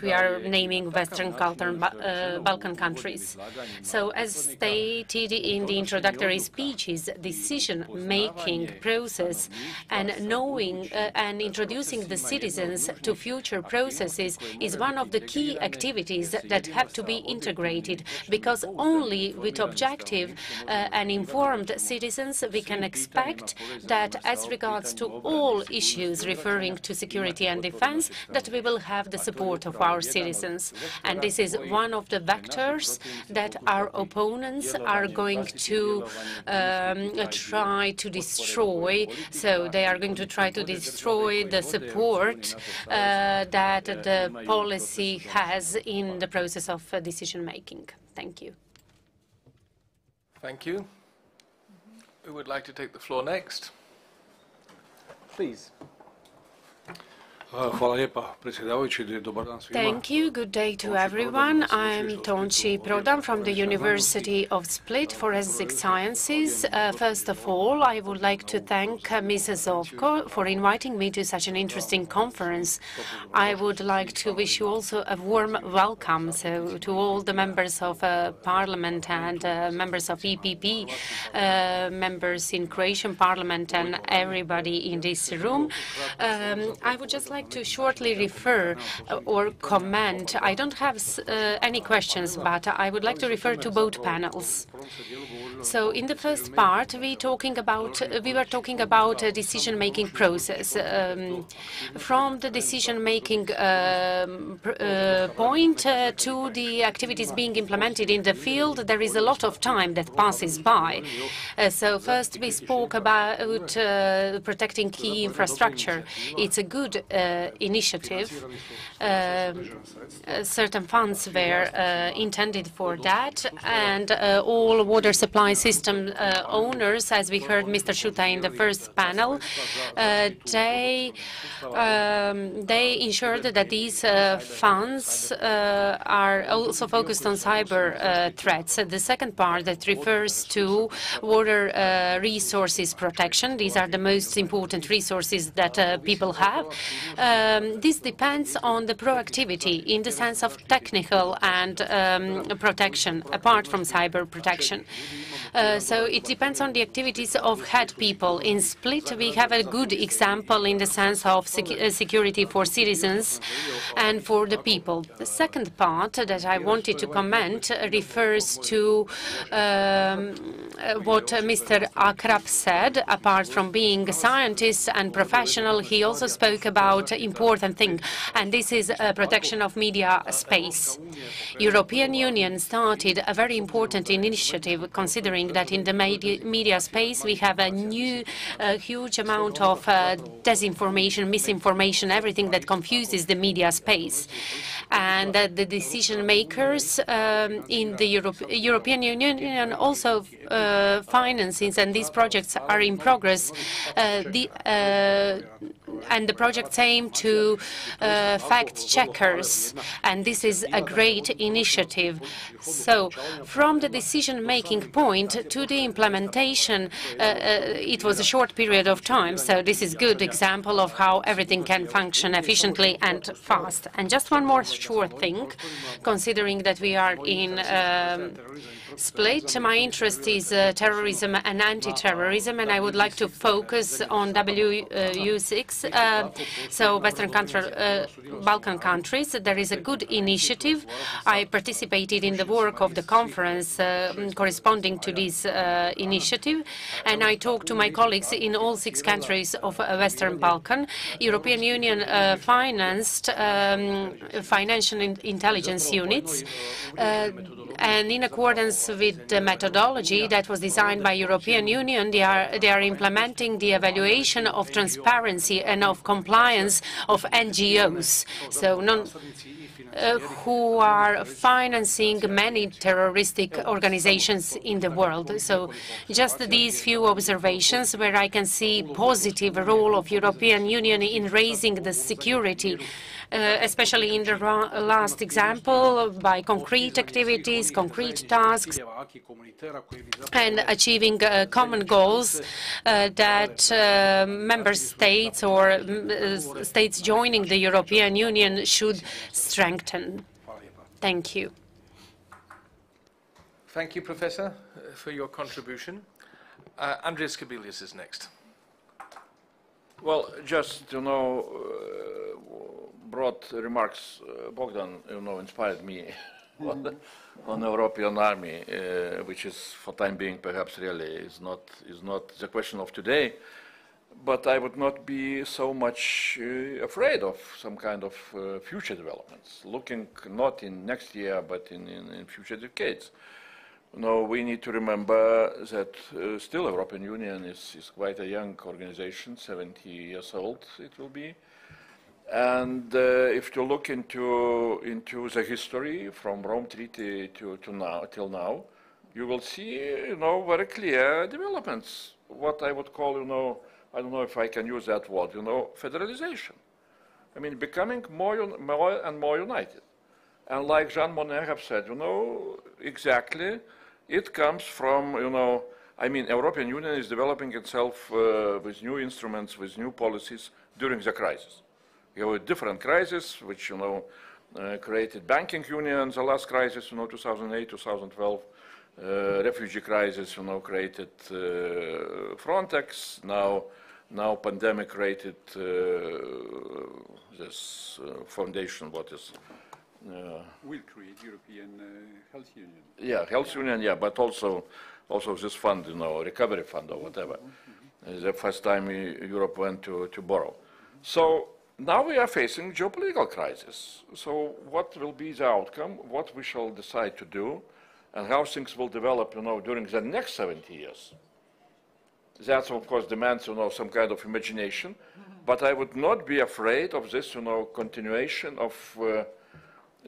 we are naming Western Balkan countries. So, as stated in the introductory speeches, decision-making process and knowing and introducing the citizens to future processes is one of the key activities that have to be integrated, because only with objective and informed citizens we can expect that, as regards to all issues referring to security and defense, that we will have the support of our citizens. And this is one of the vectors that our opponents are going to try to destroy. So they are going to try to destroy the support that the policy has in the process of decision-making. Thank you. Thank you. Who would like to take the floor next? Please. Thank you. Good day to everyone. I'm Tonči Prodan from the University of Split, Forensic Sciences. First of all, I would like to thank Mrs. Zovko for inviting me to such an interesting conference. I would like to wish you also a warm welcome to all the members of Parliament and members of EPP, members in Croatian Parliament, and everybody in this room. I would just like to shortly refer or comment. I don't have any questions, but I would like to refer to both panels. So in the first part, we were talking about a decision-making process. From the decision-making point to the activities being implemented in the field, there is a lot of time that passes by. So first we spoke about protecting key infrastructure. It's a good initiative. Certain funds were intended for that, and all water supply system owners, as we heard Mr. Schuta in the first panel, they ensured that these funds are also focused on cyber threats. The second part that refers to water resources protection. These are the most important resources that people have. This depends on the proactivity in the sense of technical and protection, apart from cyber protection. So it depends on the activities of head people. In Split, we have a good example in the sense of security for citizens and for the people. The second part that I wanted to comment refers to what Mr. Akrap said. Apart from being a scientist and professional, he also spoke about important thing, and this is protection of media space. European Union started a very important initiative, considering that in the media space we have a new huge amount of disinformation, misinformation, everything that confuses the media space. And the decision makers in the European Union also finances, and these projects are in progress. And the projects aim to fact checkers, and this is a great initiative. So from the decision-making point to the implementation, it was a short period of time. So this is a good example of how everything can function efficiently and fast. And just one more short thing, considering that we are in Split, my interest is terrorism and anti-terrorism, and I would like to focus on WU6, so Western Balkan countries. There is a good initiative. I participated in the work of the conference corresponding to this initiative, and I talked to my colleagues in all 6 countries of Western Balkan. European Union financed financial intelligence units, and in accordance with the methodology that was designed by European Union, they are implementing the evaluation of transparency and of compliance of NGOs, so who are financing many terroristic organizations in the world. So just these few observations where I can see positive role of European Union in raising the security especially in the last example, by concrete activities, concrete tasks, and achieving common goals that member states or states joining the European Union should strengthen. Thank you. Thank you, Professor, for your contribution. Andreas Kubilius is next. Well, just, broad remarks, Bogdan, inspired me on the European army, which is, for time being, perhaps really is not the question of today. But I would not be so much afraid of some kind of future developments, looking not in next year, but in future decades. We need to remember that still European Union is quite a young organization, 70 years old it will be. And if you look into the history from Rome Treaty till now, you will see, very clear developments. What I would call, I don't know if I can use that word, federalization. I mean, becoming more and more united. And like Jean Monnet have said, exactly, it comes from, European Union is developing itself with new instruments, with new policies during the crisis. You have a different crisis, which, created banking union, the last crisis, 2008, 2012, refugee crisis, created Frontex, now pandemic created this foundation, what is... will create European Health Union. Yeah, Health Union, yeah, but also this fund, recovery fund or whatever. The first time Europe went to borrow. So now we are facing geopolitical crisis. So what will be the outcome, what we shall decide to do, and how things will develop, during the next 70 years. That, of course, demands, some kind of imagination, but I would not be afraid of this, continuation of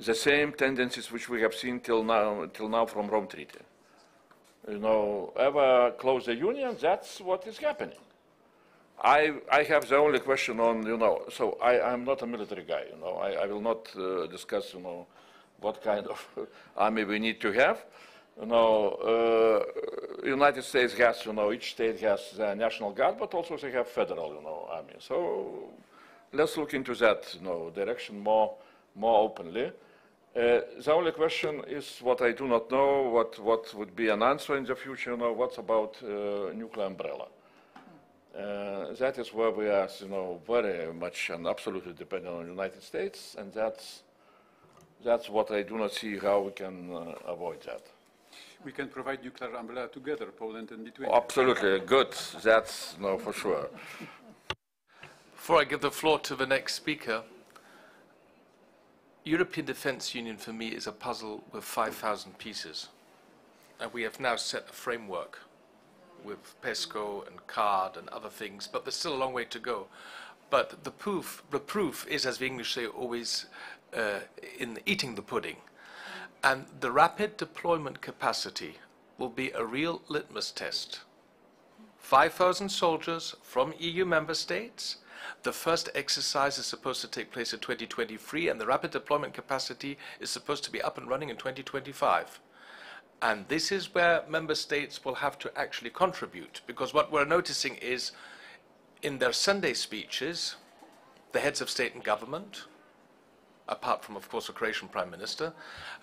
the same tendencies which we have seen till now from Rome Treaty. Ever closer union, that's what is happening. I have the only question on, so I'm not a military guy, I will not discuss, what kind of army we need to have. United States has, each state has the National Guard, but also they have federal, army. So let's look into that, direction more openly. The only question is what I do not know, what would be an answer in the future, what's about nuclear umbrella. That is where we are, very much and absolutely dependent on the United States, and that's what I do not see how we can avoid that. We can provide nuclear umbrella together, Poland and Lithuania. Absolutely, good. That's for sure. Before I give the floor to the next speaker, European Defence Union for me is a puzzle with 5,000 pieces. And we have now set a framework with PESCO and CARD and other things, but there's still a long way to go. But the proof is, as the English say, always in eating the pudding. And the rapid deployment capacity will be a real litmus test. 5,000 soldiers from EU member states. The first exercise is supposed to take place in 2023, and the rapid deployment capacity is supposed to be up and running in 2025. And this is where member states will have to actually contribute, because what we're noticing is, in their Sunday speeches, the heads of state and government, apart from, of course, the Croatian Prime Minister,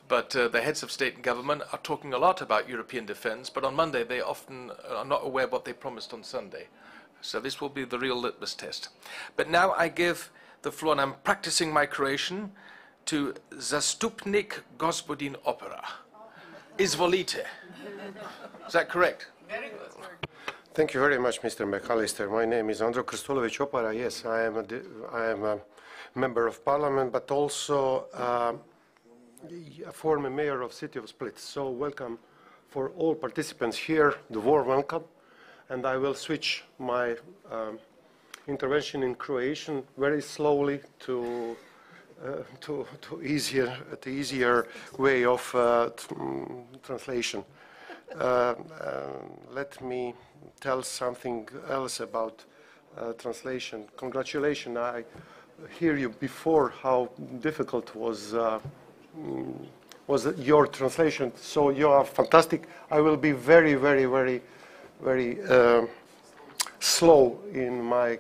but the heads of state and government are talking a lot about European defence, but on Monday they often are not aware of what they promised on Sunday. So this will be the real litmus test. But now I give the floor, and I'm practicing my Croatian, to Zastupnik Gospodin Opera. Izvolite. Is that correct? Very good. Thank you very much, Mr. McAllister. My name is Andro Krstulovic Opera. Yes, I am a member of parliament, but also a former mayor of city of Split. So welcome for all participants here, the warm welcome. And I will switch my intervention in Croatian very slowly to easier way of translation. Let me tell something else about translation. Congratulations, I hear you before how difficult was your translation. So you are fantastic. I will be very, very, very, very slow in my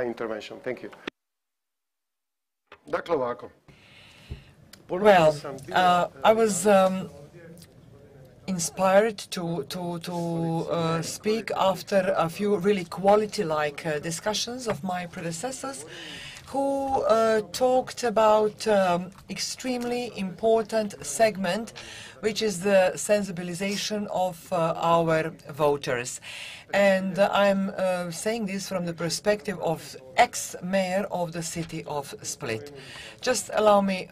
intervention. Thank you. Dakle ovako. Well, I was inspired to speak after a few really quality-like discussions of my predecessors, who talked about extremely important segment, which is the sensibilization of our voters. And I'm saying this from the perspective of ex-mayor of the city of Split. Just allow me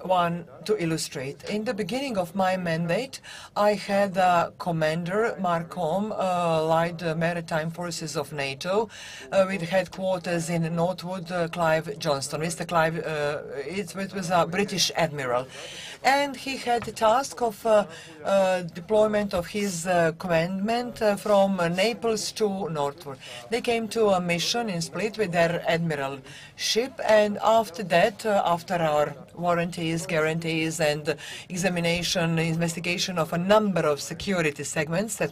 to illustrate. In the beginning of my mandate, I had a commander, Marcom, Allied Maritime Forces of NATO, with headquarters in Northwood, Clive Johnston. Mr. Clive, it was a British admiral. And he had the task of deployment of his commandment from Naples to Northwood. They came to a mission in Split with their admiral ship, and after that, after our warranties, guarantees, and investigation of a number of security segments that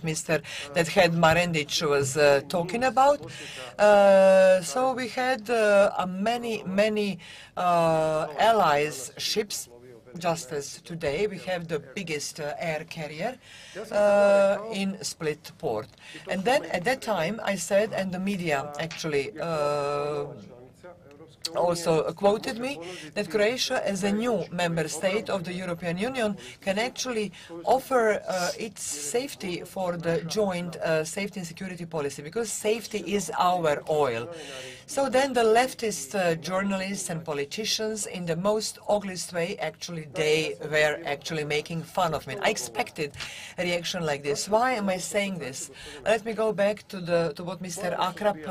head Marendic was talking about, so we had many allies ships. Just as today, we have the biggest air carrier in Split port. And then at that time, I said, and the media actually also quoted me, that Croatia, as a new member state of the European Union, can actually offer its safety for the joint safety and security policy, because safety is our oil. So then the leftist journalists and politicians, in the most ugliest way, they were actually making fun of me. I expected a reaction like this. Why am I saying this? Let me go back to what Mr. Akrap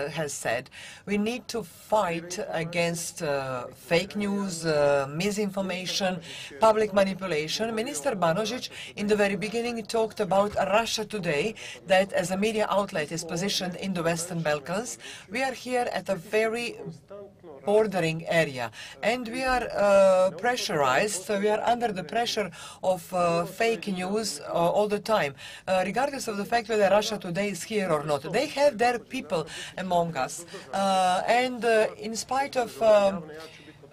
has said. We need to fight against fake news, misinformation, public manipulation. Minister Banožić, in the very beginning, talked about Russia Today, that as a media outlet is positioned in the Western Balkans. We are here at a very bordering area, and we are pressurized, so we are under the pressure of fake news all the time, regardless of the fact whether Russia Today is here or not. They have their people among us, and in spite of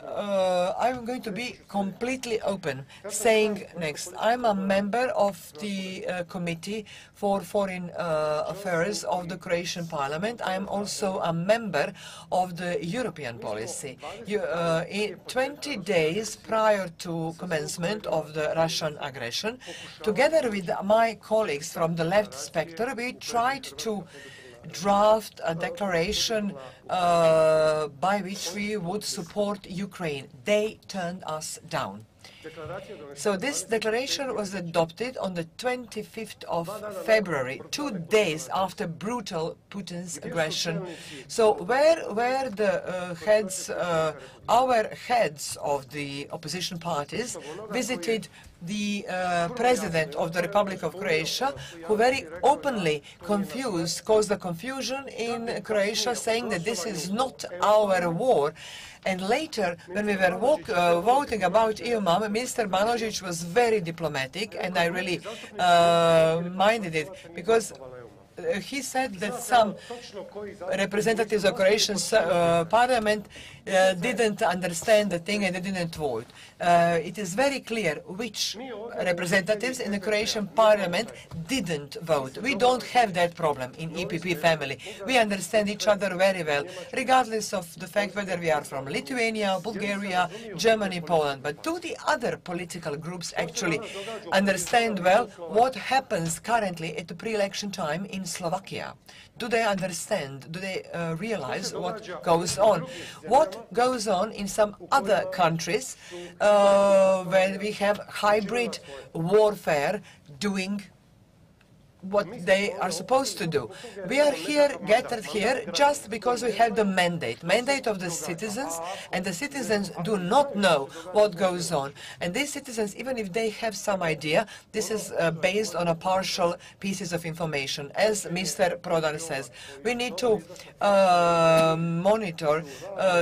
I'm going to be completely open, saying next, I'm a member of the Committee for Foreign Affairs of the Croatian Parliament. I'm also a member of the European policy. 20 days prior to commencement of the Russian aggression, together with my colleagues from the left spectrum, we tried to draft a declaration by which we would support Ukraine. They turned us down. So this declaration was adopted on the 25th of February, 2 days after brutal Putin's aggression. So where were the our heads of the opposition parties visited the President of the Republic of Croatia, who very openly caused the confusion in Croatia, saying that this is not our war. And later, when we were voting about EUMAM, Mr. Banožić was very diplomatic, and I really minded it, because he said that some representatives of Croatian parliament didn't understand the thing and they didn't vote. It is very clear which representatives in the Croatian parliament didn't vote. We don't have that problem in EPP family. We understand each other very well, regardless of the fact whether we are from Lithuania, Bulgaria, Germany, Poland. But do the other political groups actually understand well what happens currently at the pre-election time in Slovakia? Do they understand? Do they realize what goes on? What goes on in some other countries where we have hybrid warfare doing what they are supposed to do. We are here, gathered here, just because we have the mandate of the citizens, and the citizens do not know what goes on. And these citizens, even if they have some idea, this is based on a partial pieces of information. As Mr. Prodan says, we need to monitor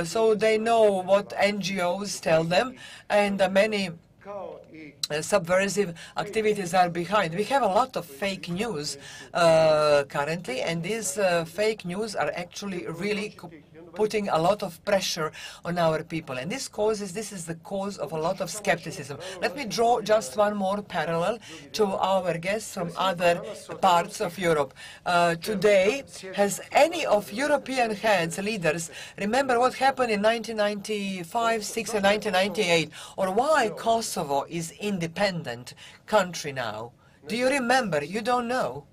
so they know what NGOs tell them, and many subversive activities are behind. We have a lot of fake news currently, and these fake news are actually really putting a lot of pressure on our people. And this is the cause of a lot of skepticism. Let me draw just one more parallel to our guests from other parts of Europe. Today, has any of European heads, leaders, remember what happened in 1995, 6 and 1998, or why Kosovo is independent country now? Do you remember? You don't know.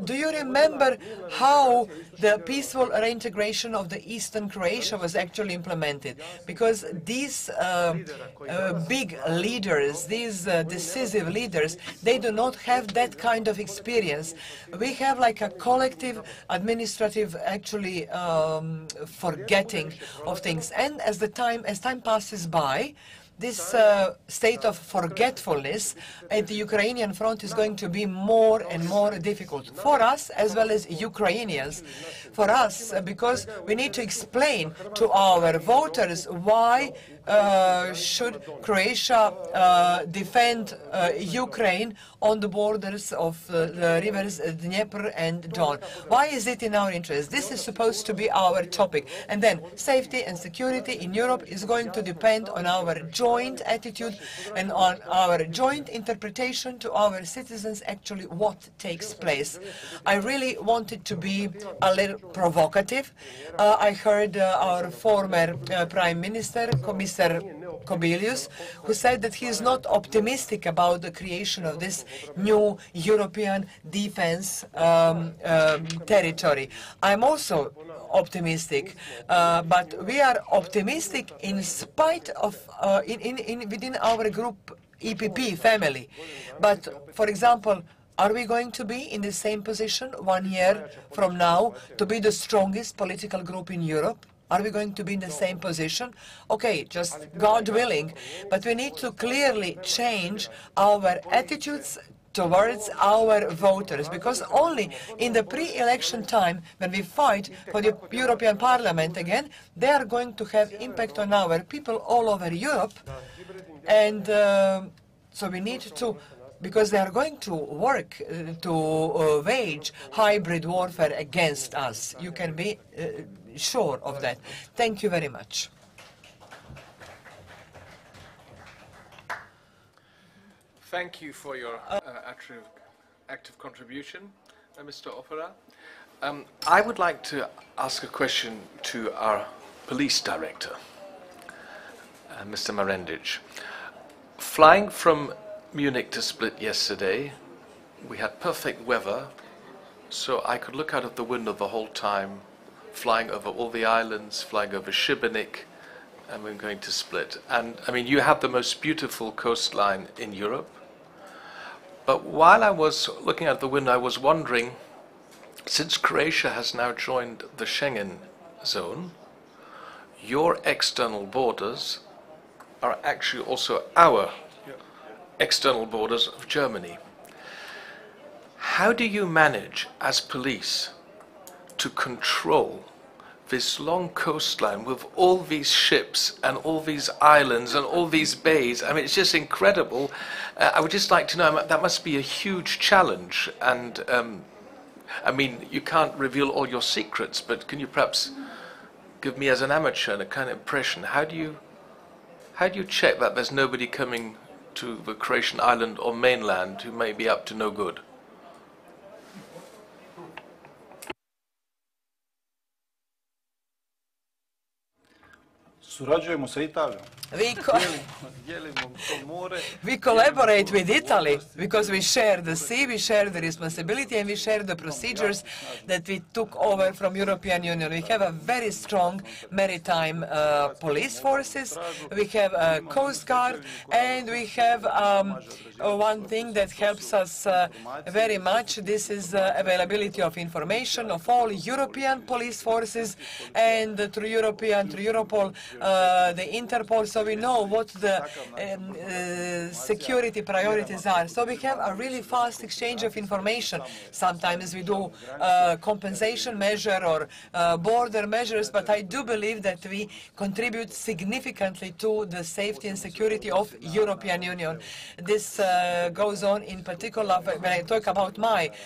Do you remember how the peaceful reintegration of the Eastern Croatia was actually implemented? Because these big leaders, these decisive leaders, they do not have that kind of experience. We have like a collective administrative actually forgetting of things. And as time passes by, this state of forgetfulness at the Ukrainian front is going to be more and more difficult for us as well as Ukrainians. For us, because we need to explain to our voters why should Croatia defend Ukraine on the borders of the rivers Dnieper and Don. Why is it in our interest? This is supposed to be our topic. And then safety and security in Europe is going to depend on our joint attitude and on our joint interpretation to our citizens actually what takes place. I really wanted to be a little provocative. I heard our former Prime Minister, Mr. Kobilius, who said that he is not optimistic about the creation of this new European defense territory. I'm also optimistic, but we are optimistic in spite of within our group EPP family. But, for example, are we going to be in the same position 1 year from now to be the strongest political group in Europe? Are we going to be in the same position? Okay, just God willing. But we need to clearly change our attitudes towards our voters, because only in the pre-election time, when we fight for the European Parliament again, they are going to have impact on our people all over Europe. And so we need to, because they are going to work to wage hybrid warfare against us. You can be sure of that. Thank you very much. Thank you for your active contribution, Mr. Opera. I would like to ask a question to our police director, Mr. Marendic. Flying from Munich to Split yesterday, we had perfect weather, so I could look out of the window the whole time, flying over all the islands, flying over Šibenik, and we're going to Split. And I mean, you have the most beautiful coastline in Europe. But while I was looking out the window, I was wondering, since Croatia has now joined the Schengen zone, your external borders are actually also our external borders of Germany. How do you manage as police to control this long coastline with all these ships and all these islands and all these bays? I mean, it's just incredible. I would just like to know, that must be a huge challenge. And I mean, you can't reveal all your secrets, but can you perhaps give me as an amateur a kind of impression? How do you check that there's nobody coming to the Croatian island or mainland who may be up to no good? Surađujemo sa Italijom. We collaborate with Italy because we share the sea, we share the responsibility, and we share the procedures that we took over from European Union. We have a very strong maritime police forces, we have a coast guard, and we have one thing that helps us very much. This is availability of information of all European police forces, and through Europol, the Interpol, so we know what the security priorities are. So we have a really fast exchange of information. Sometimes we do compensation measure or border measures, but I do believe that we contribute significantly to the safety and security of European Union. This goes on in particular when I talk about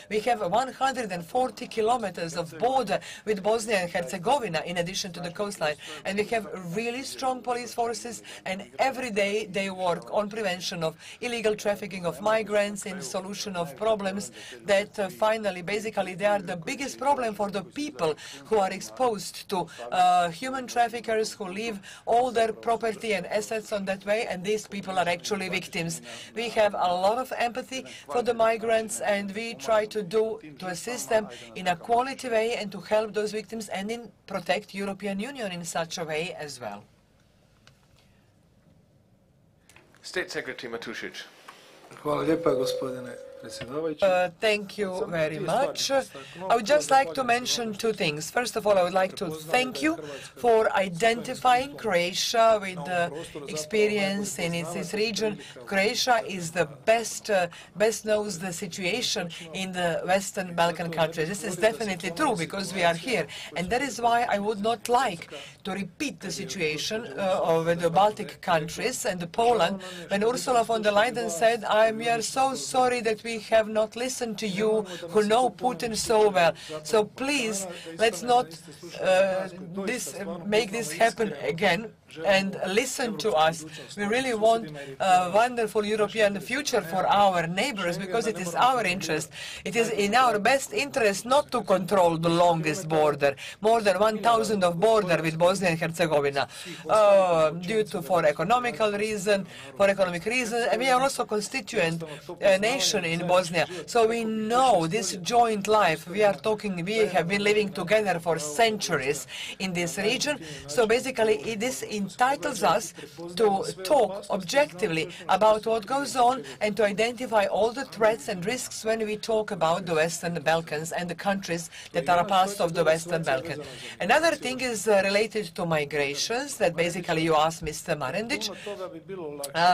we have 140 kilometers of border with Bosnia and Herzegovina in addition to the coastline, and we have really strong police forces, and every day they work on prevention of illegal trafficking of migrants, in solution of problems that finally, basically, they are the biggest problem for the people who are exposed to human traffickers who leave all their property and assets on that way, and these people are actually victims. We have a lot of empathy for the migrants, and we try to assist them in a quality way and to help those victims and in protect European Union in such a way as well. State Secretary Matušić. Hvala lijepa, gospodine predsjedavajući. Thank you very much. I would just like to mention two things. First of all, I would like to thank you for identifying Croatia with the experience in its region. Croatia is the best knows the situation in the Western Balkan countries. This is definitely true because we are here, and that is why I would not like to repeat the situation of the Baltic countries and Poland when Ursula von der Leyen said, we are so sorry that we have not listened to you who know Putin so well. So please, let's not make this happen again and listen to us. We really want a wonderful European future for our neighbors because it is our interest. It is in our best interest not to control the longest border, more than 1,000 of border with Bosnia and Herzegovina, for economic reasons, and we are also constituent nation in Bosnia. So we know this joint life. We have been living together for centuries in this region. So basically, this entitles us to talk objectively about what goes on and to identify all the threats and risks when we talk about the Western Balkans and the countries that are a part of the Western Balkans. Another thing is related to migrations that basically you asked Mr. Marendić.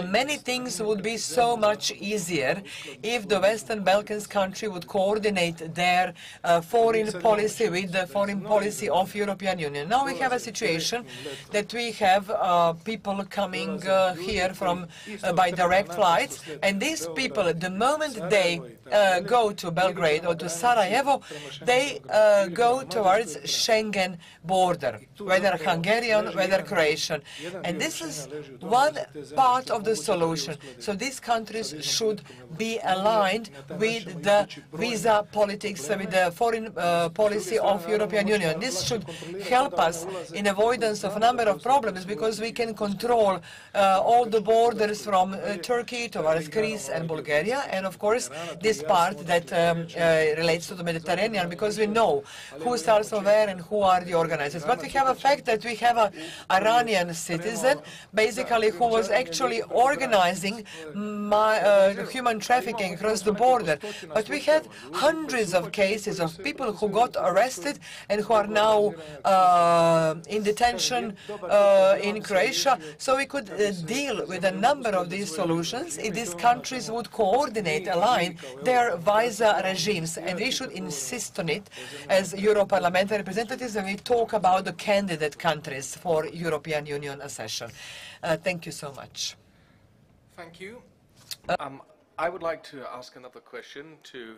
Many things would be so much easier if the Western Balkans country would coordinate their foreign policy with the foreign policy of European Union. Now we have a situation that we have people coming here from by direct flights, and these people, the moment they go to Belgrade or to Sarajevo, they go towards Schengen border, whether Hungarian, whether Croatian. And this is one part of the solution. So these countries should be aligned with the visa politics, with the foreign policy of European Union. This should help us in avoidance of a number of problems because we can control all the borders from Turkey towards Greece and Bulgaria, and of course this part that relates to the Mediterranean, because we know who starts from where and who are the organizers. But we have a fact that we have an Iranian citizen, basically, who was actually organizing human trafficking across the border. But we had hundreds of cases of people who got arrested and who are now in detention in Croatia. So we could deal with a number of these solutions if these countries would coordinate, align their visa regimes. And we should insist on it as Europarliamentary representatives when we talk about the candidate countries for European Union accession. Thank you so much. Thank you. I would like to ask another question to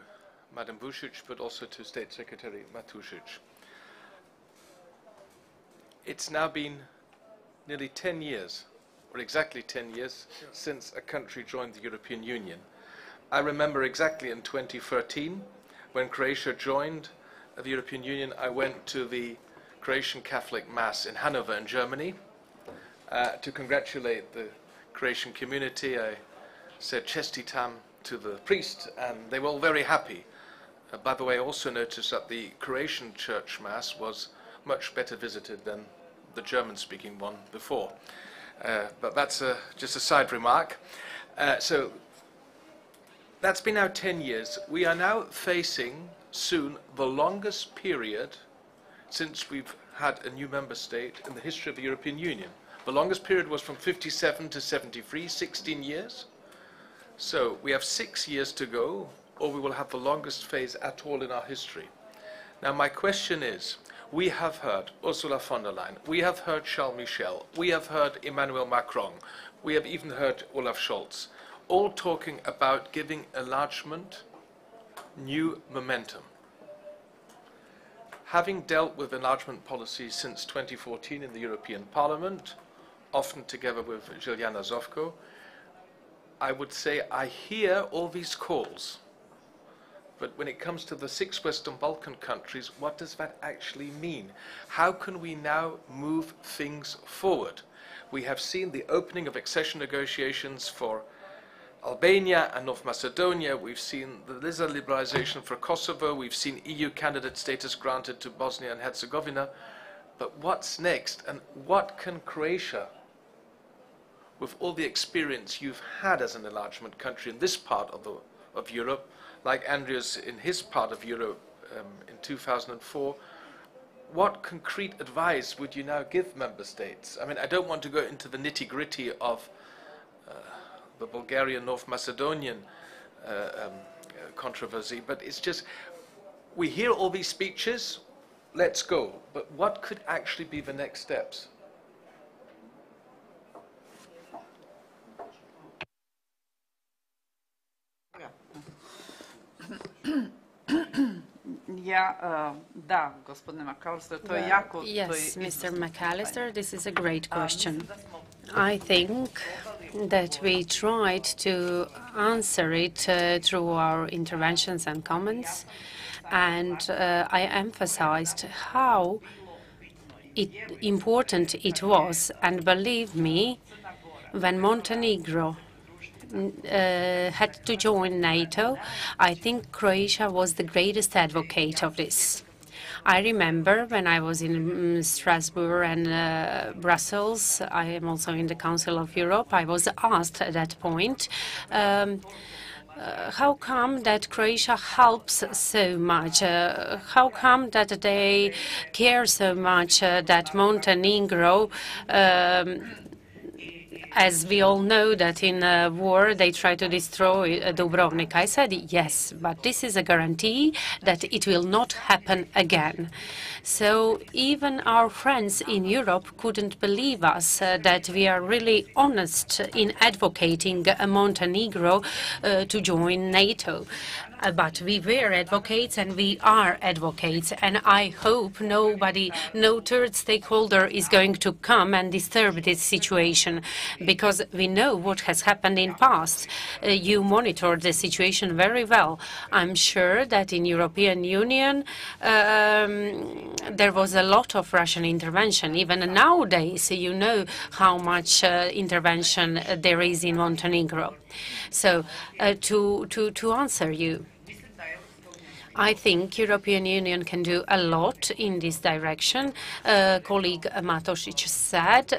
Madam Vučić, but also to State Secretary Matušić. It's now been nearly 10 years, or exactly 10 years, since a country joined the European Union. I remember exactly in 2013, when Croatia joined the European Union, I went to the Croatian Catholic Mass in Hanover in Germany, to congratulate the Croatian community. I said čestitam to the priest, and they were all very happy. By the way, I also noticed that the Croatian church mass was much better visited than the German-speaking one before. But that's just a side remark. So that's been now 10 years. We are now facing soon the longest period since we've had a new member state in the history of the European Union. The longest period was from 57 to 73, 16 years. So we have 6 years to go, or we will have the longest phase at all in our history. Now my question is, we have heard Ursula von der Leyen, we have heard Charles Michel, we have heard Emmanuel Macron, we have even heard Olaf Scholz, all talking about giving enlargement new momentum. Having dealt with enlargement policy since 2014 in the European Parliament, often together with Željane Zovko, I would say I hear all these calls. But when it comes to the 6 Western Balkan countries, what does that actually mean? How can we now move things forward? We have seen the opening of accession negotiations for Albania and North Macedonia. We've seen the visa liberalization for Kosovo. We've seen EU candidate status granted to Bosnia and Herzegovina. But what's next? And what can Croatia, with all the experience you've had as an enlargement country in this part of Europe, like Andreas in his part of Europe in 2004, what concrete advice would you now give member states? I mean, I don't want to go into the nitty-gritty of the Bulgarian, North Macedonian controversy, but it's just, we hear all these speeches, let's go, but what could actually be the next steps? Da, gospodine McAllister, to je jako... Yes, Mr. McAllister, this is a great question. I think that we tried to answer it through our interventions and comments, and I emphasized how important it was. And believe me, when Montenegro had to join NATO, I think Croatia was the greatest advocate of this. I remember when I was in Strasbourg and Brussels, I am also in the Council of Europe, I was asked at that point, how come that Croatia helps so much? How come that they care so much that Montenegro, as we all know that in war they try to destroy Dubrovnik? I said yes, but this is a guarantee that it will not happen again. So even our friends in Europe couldn't believe us that we are really honest in advocating Montenegro to join NATO. But we were advocates and we are advocates, and I hope no third stakeholder is going to come and disturb this situation, because we know what has happened in past. You monitored the situation very well. I'm sure that in European Union there was a lot of Russian intervention. Even nowadays, you know how much intervention there is in Montenegro. So to answer you, I think European Union can do a lot in this direction. Colleague Matosic said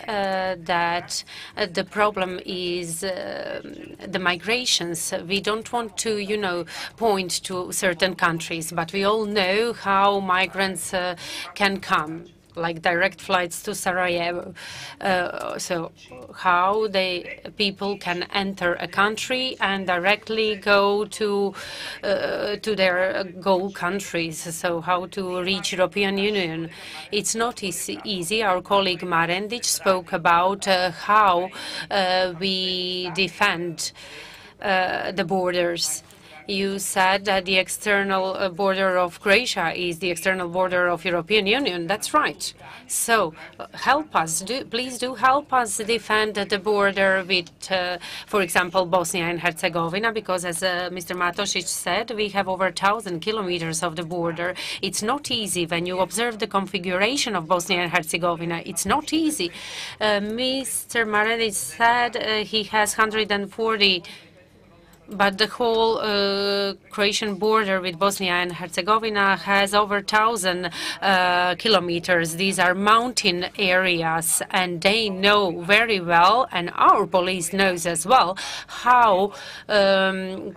that the problem is the migrations. We don't want to, point to certain countries, but we all know how migrants can come, like direct flights to Sarajevo. So how people can enter a country and directly go to their goal countries. So how to reach European Union. It's not easy. Our colleague Marendic spoke about how we defend the borders. You said that the external border of Croatia is the external border of European Union. That's right. So help us, please do help us defend the border with, for example, Bosnia and Herzegovina, because as Mr. Matosic said, we have over 1,000 kilometers of the border. It's not easy when you observe the configuration of Bosnia and Herzegovina. It's not easy. Mr. Maredic said he has 140. But the whole Croatian border with Bosnia and Herzegovina has over 1,000 kilometers. These are mountain areas, and they know very well, and our police knows as well, how to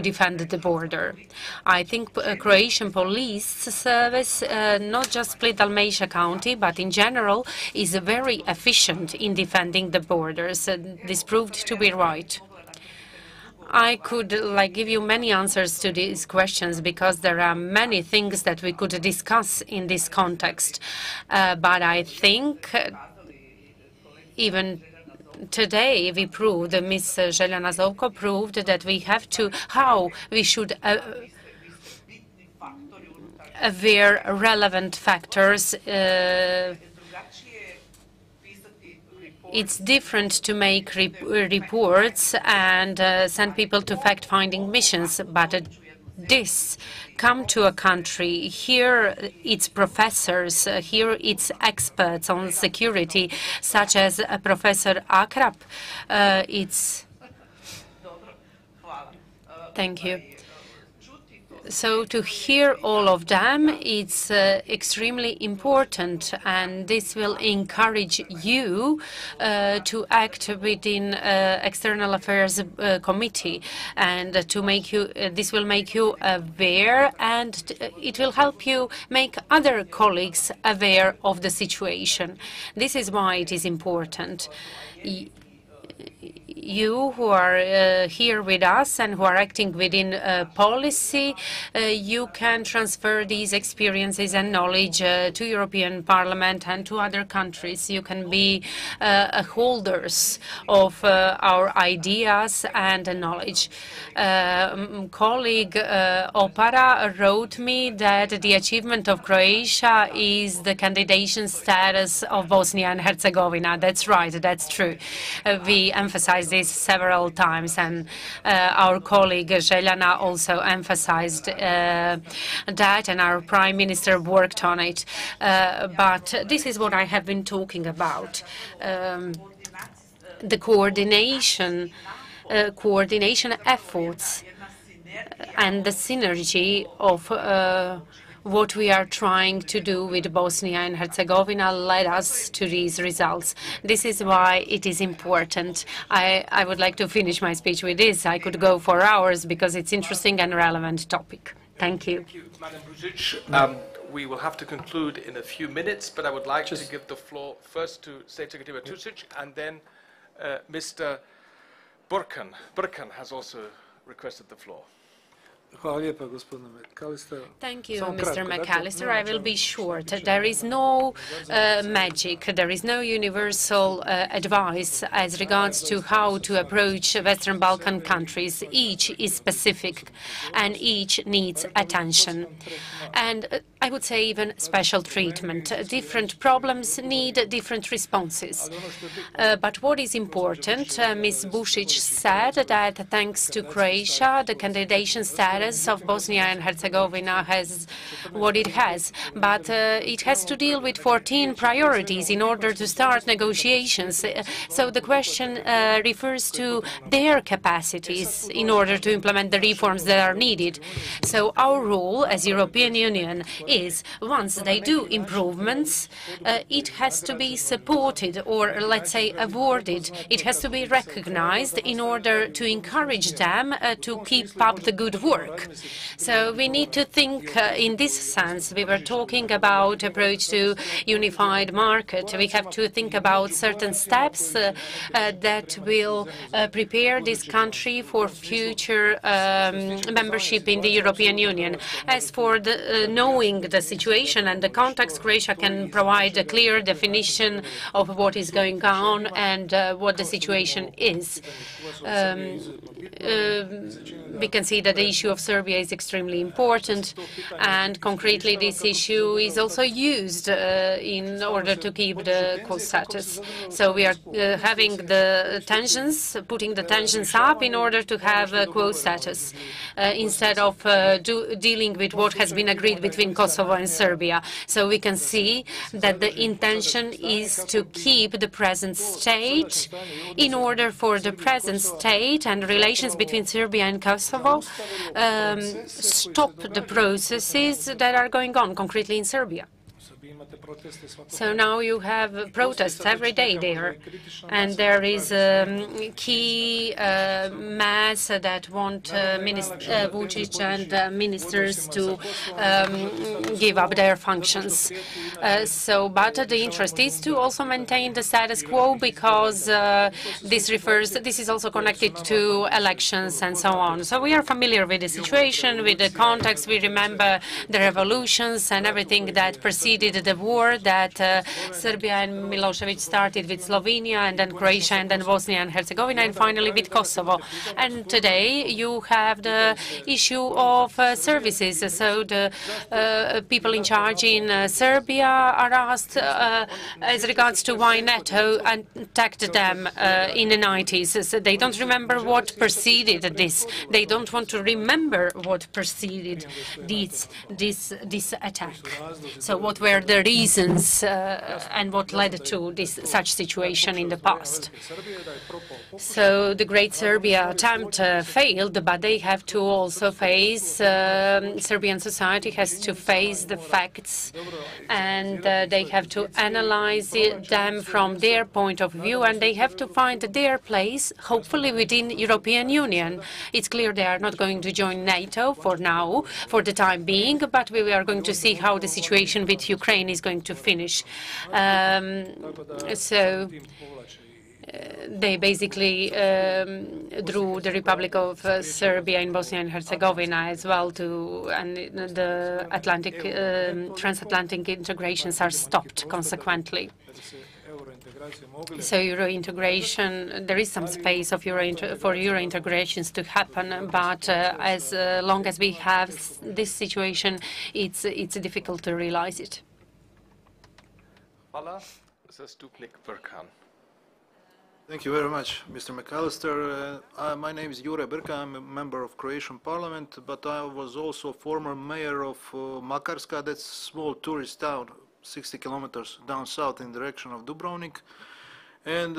defend the border. I think Croatian police service, not just Split Dalmatia County, but in general, is very efficient in defending the borders. This proved to be right. I could give you many answers to these questions because there are many things that we could discuss in this context. But I think even today we proved, Ms. Željana Zovko proved that we have to, how we should aware relevant factors. It's different to make reports and send people to fact-finding missions, but this come to a country, here it's professors, here it's experts on security, such as Professor Akrap. Thank you. So to hear all of them, it's extremely important, and this will encourage you to act within External Affairs Committee, and to make you. This will make you aware, and it will help you make other colleagues aware of the situation. This is why it is important. You who are here with us and who are acting within policy, you can transfer these experiences and knowledge to European Parliament and to other countries. You can be holders of our ideas and knowledge. Colleague Opara wrote me that the achievement of Croatia is the candidation status of Bosnia and Herzegovina. That's right, that's true. We emphasized this several times, and our colleague Željana also emphasized that, and our Prime Minister worked on it. But this is what I have been talking about. The coordination efforts and the synergy of what we are trying to do with Bosnia and Herzegovina led us to these results. This is why it is important. I would like to finish my speech with this. I could go for hours because it's interesting and relevant topic. Thank you. Thank you, Madam Buzic. We will have to conclude in a few minutes, but I would like to give the floor first to State Secretary Tusic, and then Mr. Burkan. Burkan has also requested the floor. Thank you, Mr. McAllister. I will be short. There is no magic. There is no universal advice as regards to how to approach Western Balkan countries. Each is specific and each needs attention. And I would say even special treatment. Different problems need different responses. But what is important, Ms. Bušić said that thanks to Croatia, the candidation status of Bosnia and Herzegovina has what it has, but it has to deal with 14 priorities in order to start negotiations. So the question refers to their capacities in order to implement the reforms that are needed. So our role as European Union is, once they do improvements, it has to be supported, or let's say awarded. It has to be recognized in order to encourage them to keep up the good work. So we need to think in this sense. We were talking about approach to unified market. We have to think about certain steps that will prepare this country for future membership in the European Union. As for knowing the situation and the context, Croatia can provide a clear definition of what is going on and what the situation is. we can see that the issue of Serbia is extremely important, and concretely this issue is also used in order to keep the quo status. So we are having the tensions, putting the tensions up in order to have a quo status, instead of dealing with what has been agreed between Kosovo and Serbia. So we can see that the intention is to keep the present state in order for the present state and relations between Serbia and Kosovo stop the processes that are going on concretely in Serbia. So now you have protests every day there, and there is a key mass that want Vučić and ministers to give up their functions. But the interest is to also maintain the status quo, because this is also connected to elections and so on. So we are familiar with the situation, with the context. We remember the revolutions and everything that preceded the war that Serbia and Milosevic started with Slovenia, and then Croatia, and then Bosnia and Herzegovina, and finally with Kosovo. And today you have the issue of services. So the people in charge in Serbia are asked as regards to why NATO attacked them in the 90s. So they don't remember what preceded this. They don't want to remember what preceded this attack. So what were the reasons and what led to such situation in the past? So the Great Serbia attempt failed, but they have to also face, Serbian society has to face the facts, and they have to analyze them from their point of view, and they have to find their place, hopefully within European Union. It's clear they are not going to join NATO for now, for the time being, but we are going to see how the situation with Ukraine is going to finish. They basically drew the Republic of Serbia in Bosnia and Herzegovina as well, and the transatlantic integrations are stopped consequently. So Euro integration, there is some space for Euro integrations to happen, but as long as we have this situation, it's difficult to realize it. Thank you very much, Mr. McAllister. My name is Jure Brka. I'm a member of Croatian Parliament, but I was also former mayor of Makarska. That's a small tourist town, 60 kilometers down south in the direction of Dubrovnik. And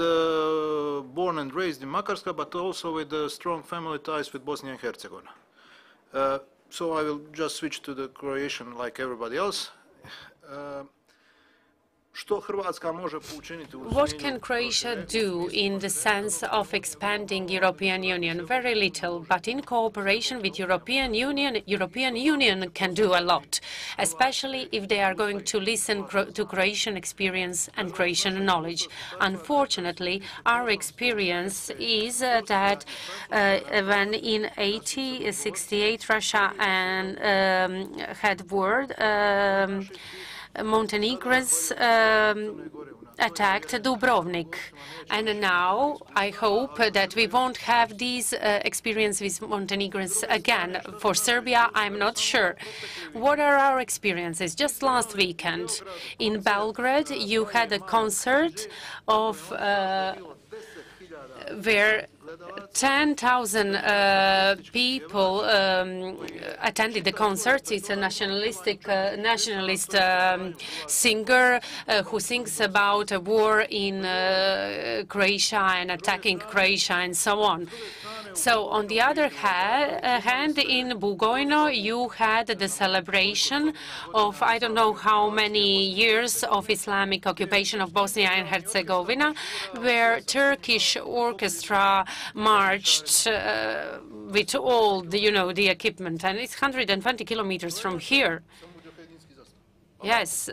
born and raised in Makarska, but also with strong family ties with Bosnia and Herzegovina. So I will just switch to the Croatian like everybody else. What can Croatia do in the sense of expanding European Union? Very little, but in cooperation with European Union can do a lot, especially if they are going to listen to Croatian experience and Croatian knowledge. Unfortunately, our experience is that when in 1968 Russia had war, Montenegrins attacked Dubrovnik, and now I hope that we won't have these experiences with Montenegrins again. For Serbia, I'm not sure. What are our experiences? Just last weekend in Belgrade, you had a concert of where 10,000 people attended the concert. It's a nationalist singer who sings about a war in Croatia and attacking Croatia and so on. So on the other hand, in Bugojno, you had the celebration of I don't know how many years of Islamic occupation of Bosnia and Herzegovina, where Turkish orchestra marched with all the equipment, and it's 120 kilometers from here. Yes.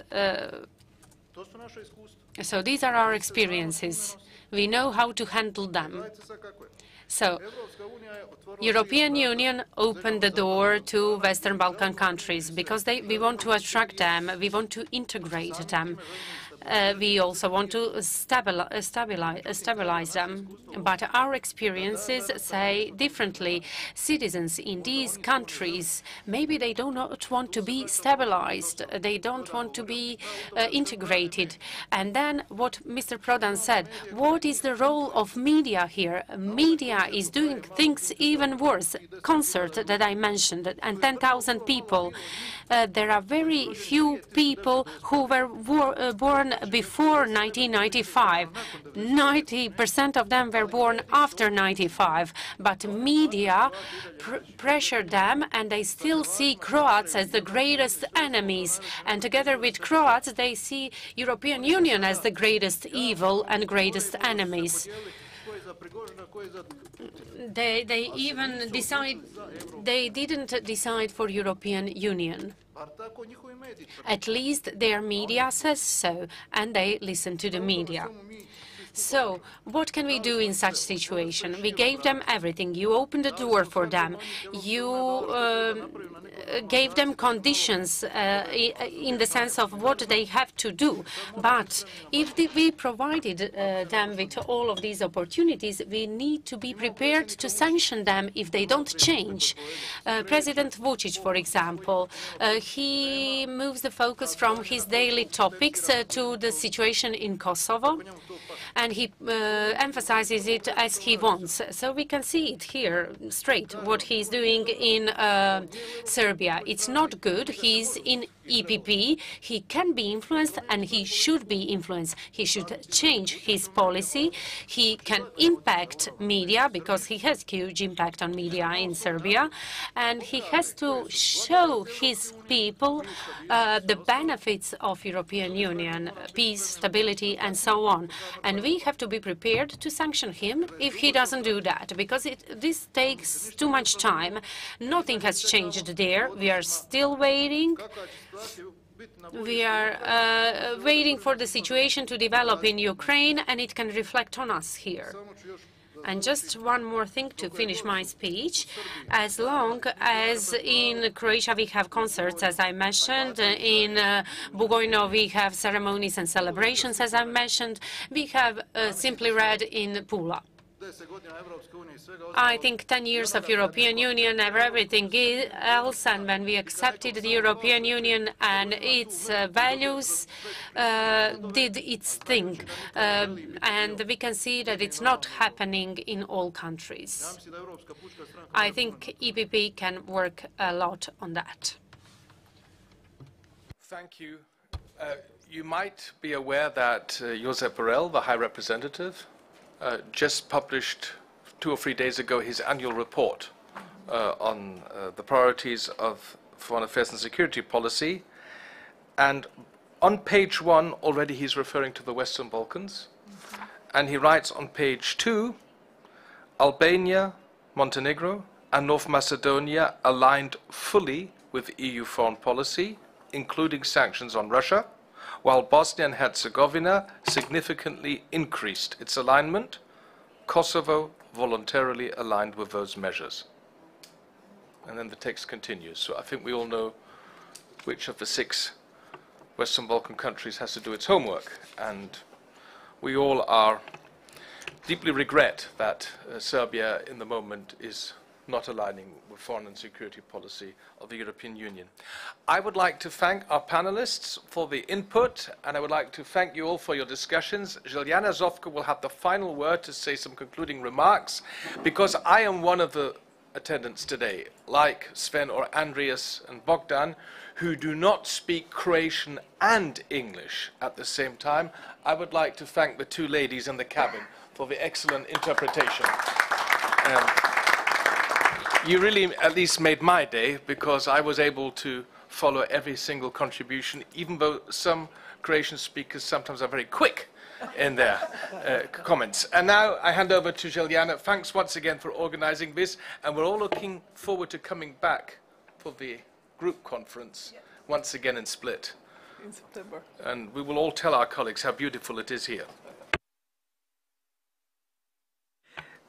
So these are our experiences. We know how to handle them. So, European Union opened the door to Western Balkan countries because we want to attract them, we want to integrate them. We also want to stabilize them. But our experiences say differently. Citizens in these countries, maybe they do not want to be stabilized. They don't want to be integrated. And then what Mr. Prodan said, what is the role of media here? Media is doing things even worse. Concert that I mentioned, and 10,000 people. There are very few people who were born before 1995. 90% of them were born after 95. But media pressured them, and they still see Croats as the greatest enemies. And together with Croats, they see European Union as the greatest evil and greatest enemies. They even didn't decide for European Union. At least their media says so, and they listen to the media. So, what can we do in such situation? We gave them everything. You opened the door for them. You gave them conditions in the sense of what they have to do. But if we provided them with all of these opportunities, we need to be prepared to sanction them if they don't change. President Vučić, for example, he moves the focus from his daily topics to the situation in Kosovo, and he emphasizes it as he wants. So we can see it here straight, what he's doing in Serbia. It's not good. He's in EPP. He can be influenced, and he should be influenced. He should change his policy. He can impact media, because he has huge impact on media in Serbia, and he has to show his people the benefits of European Union, peace, stability, and so on. And we have to be prepared to sanction him if he doesn't do that, because this takes too much time. Nothing has changed there. We are still waiting. We are waiting for the situation to develop in Ukraine, and it can reflect on us here. And just one more thing to finish my speech. As long as in Croatia we have concerts, as I mentioned, in Bugojno we have ceremonies and celebrations, as I mentioned, we have Simply Red in Pula. I think 10 years of European Union and everything else, and when we accepted the European Union and its values did its thing. And we can see that it's not happening in all countries. I think EPP can work a lot on that. Thank you. You might be aware that Josep Borrell, the High Representative, just published 2 or 3 days ago his annual report on the priorities of foreign affairs and security policy. And on page 1 already he's referring to the Western Balkans. And he writes on page 2, Albania, Montenegro, and North Macedonia aligned fully with EU foreign policy, including sanctions on Russia, while Bosnia and Herzegovina significantly increased its alignment. Kosovo voluntarily aligned with those measures. And then the text continues. So I think we all know which of the 6 Western Balkan countries has to do its homework. And we all are deeply regret that Serbia in the moment is not aligning with foreign and security policy of the European Union. I would like to thank our panelists for the input, and I would like to thank you all for your discussions. Željana Zovko will have the final word to say some concluding remarks, because I am one of the attendants today, like Sven or Andreas and Bogdan, who do not speak Croatian and English at the same time. I would like to thank the 2 ladies in the cabin for the excellent interpretation. You really at least made my day, because I was able to follow every single contribution, even though some Croatian speakers sometimes are very quick in their comments. And now I hand over to Željana. Thanks once again for organizing this, and we're all looking forward to coming back for the group conference once again in Split. In September. And we will all tell our colleagues how beautiful it is here.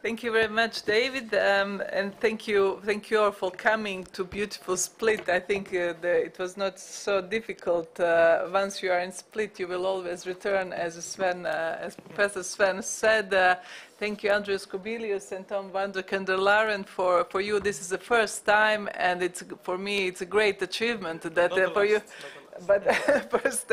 Thank you very much, David, and thank you all for coming to beautiful Split. I think it was not so difficult. Once you are in Split, you will always return, as Professor Sven said. Thank you, Andreas Kubilius and Tom van der Kandelaren. For you, this is the first time, and for me, it's a great achievement that for you. But first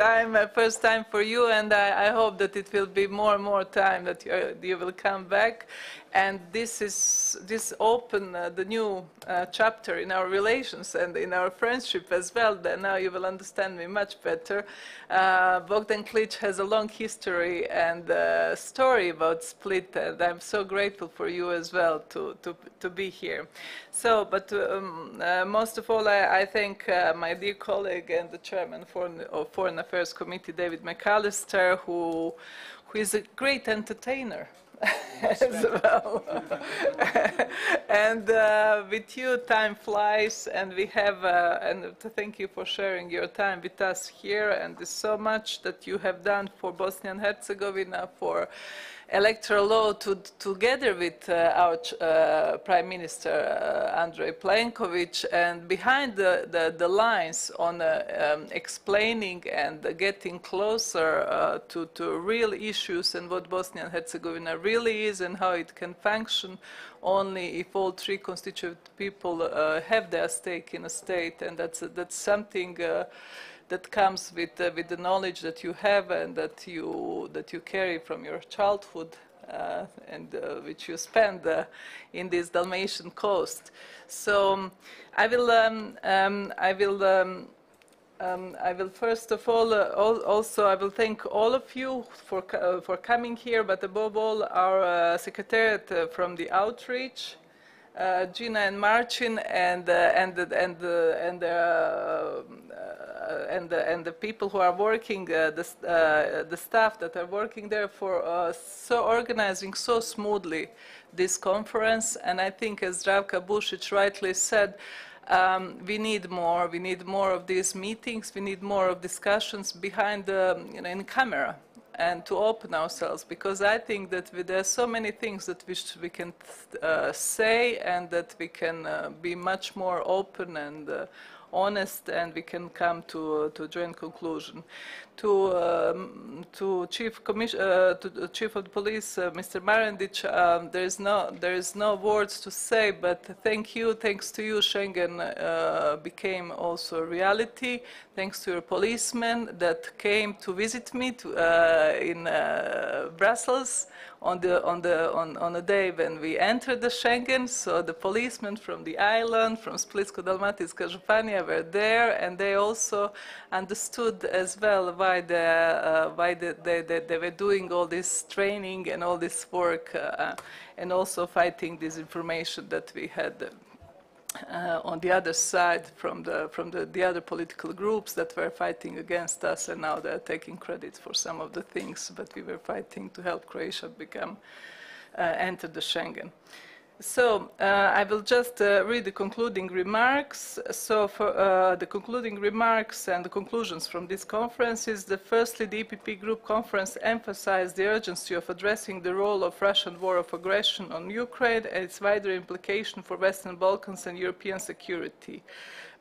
time for you, and I hope that it will be more and more time that you will come back, and this open the new chapter in our relations and in our friendship as well. Then now you will understand me much better. Bogdan Klic has a long history and story about Split, and I'm so grateful for you as well to be here. So, but most of all, I thank my dear colleague and the chairman of Foreign Affairs Committee, David McAllister, who is a great entertainer as well. And with you, time flies, and we have, and to thank you for sharing your time with us here, and there's so much that you have done for Bosnia and Herzegovina, for electoral law, together with our Prime Minister Andrej Plenković, and behind the lines on explaining and getting closer to real issues and what Bosnia and Herzegovina really is and how it can function only if all three constituent people have their stake in a state, and that's something that comes with the knowledge that you have and that you carry from your childhood and which you spend in this Dalmatian coast. So I will first of all also I will thank all of you for coming here, but above all our secretariat from the outreach. Gina and Marcin and the people who are working, the staff that are working there for so organizing so smoothly this conference. And I think, as Zdravka Bušić rightly said, we need more. We need more of these meetings. We need more of discussions behind the, in camera, and to open ourselves, because I think that there are so many things that we can say, and that we can be much more open and honest, and we can come to a joint conclusion. To Chief of the Police, Mr. Marandic, there is no words to say, but thanks to you, Schengen became also a reality. Thanks to your policemen that came to visit me in Brussels on the day when we entered the Schengen. So the policemen from the island, from Splitsko-Dalmatinska Županija, were there, and they also understood as well why they were doing all this training and all this work, and also fighting this information that we had on the other side from the other political groups that were fighting against us, and now they're taking credit for some of the things, but we were fighting to help Croatia enter the Schengen. So I will just read the concluding remarks. So for the concluding remarks and the conclusions from this conference is that firstly, the EPP Group Conference emphasized the urgency of addressing the role of Russian war of aggression on Ukraine and its wider implication for Western Balkans and European security.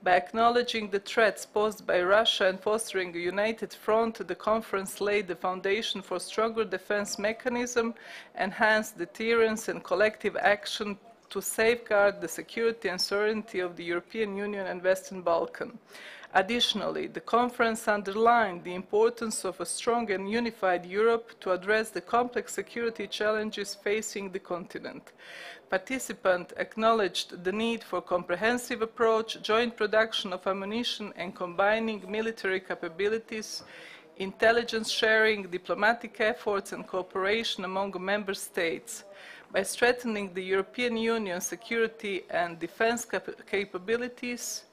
By acknowledging the threats posed by Russia and fostering a united front, the conference laid the foundation for stronger defense mechanism, enhanced deterrence and collective action to safeguard the security and sovereignty of the European Union and Western Balkans. Additionally, the conference underlined the importance of a strong and unified Europe to address the complex security challenges facing the continent. Participants acknowledged the need for a comprehensive approach, joint production of ammunition and combining military capabilities, intelligence sharing, diplomatic efforts and cooperation among member states. By strengthening the European Union's security and defense capabilities,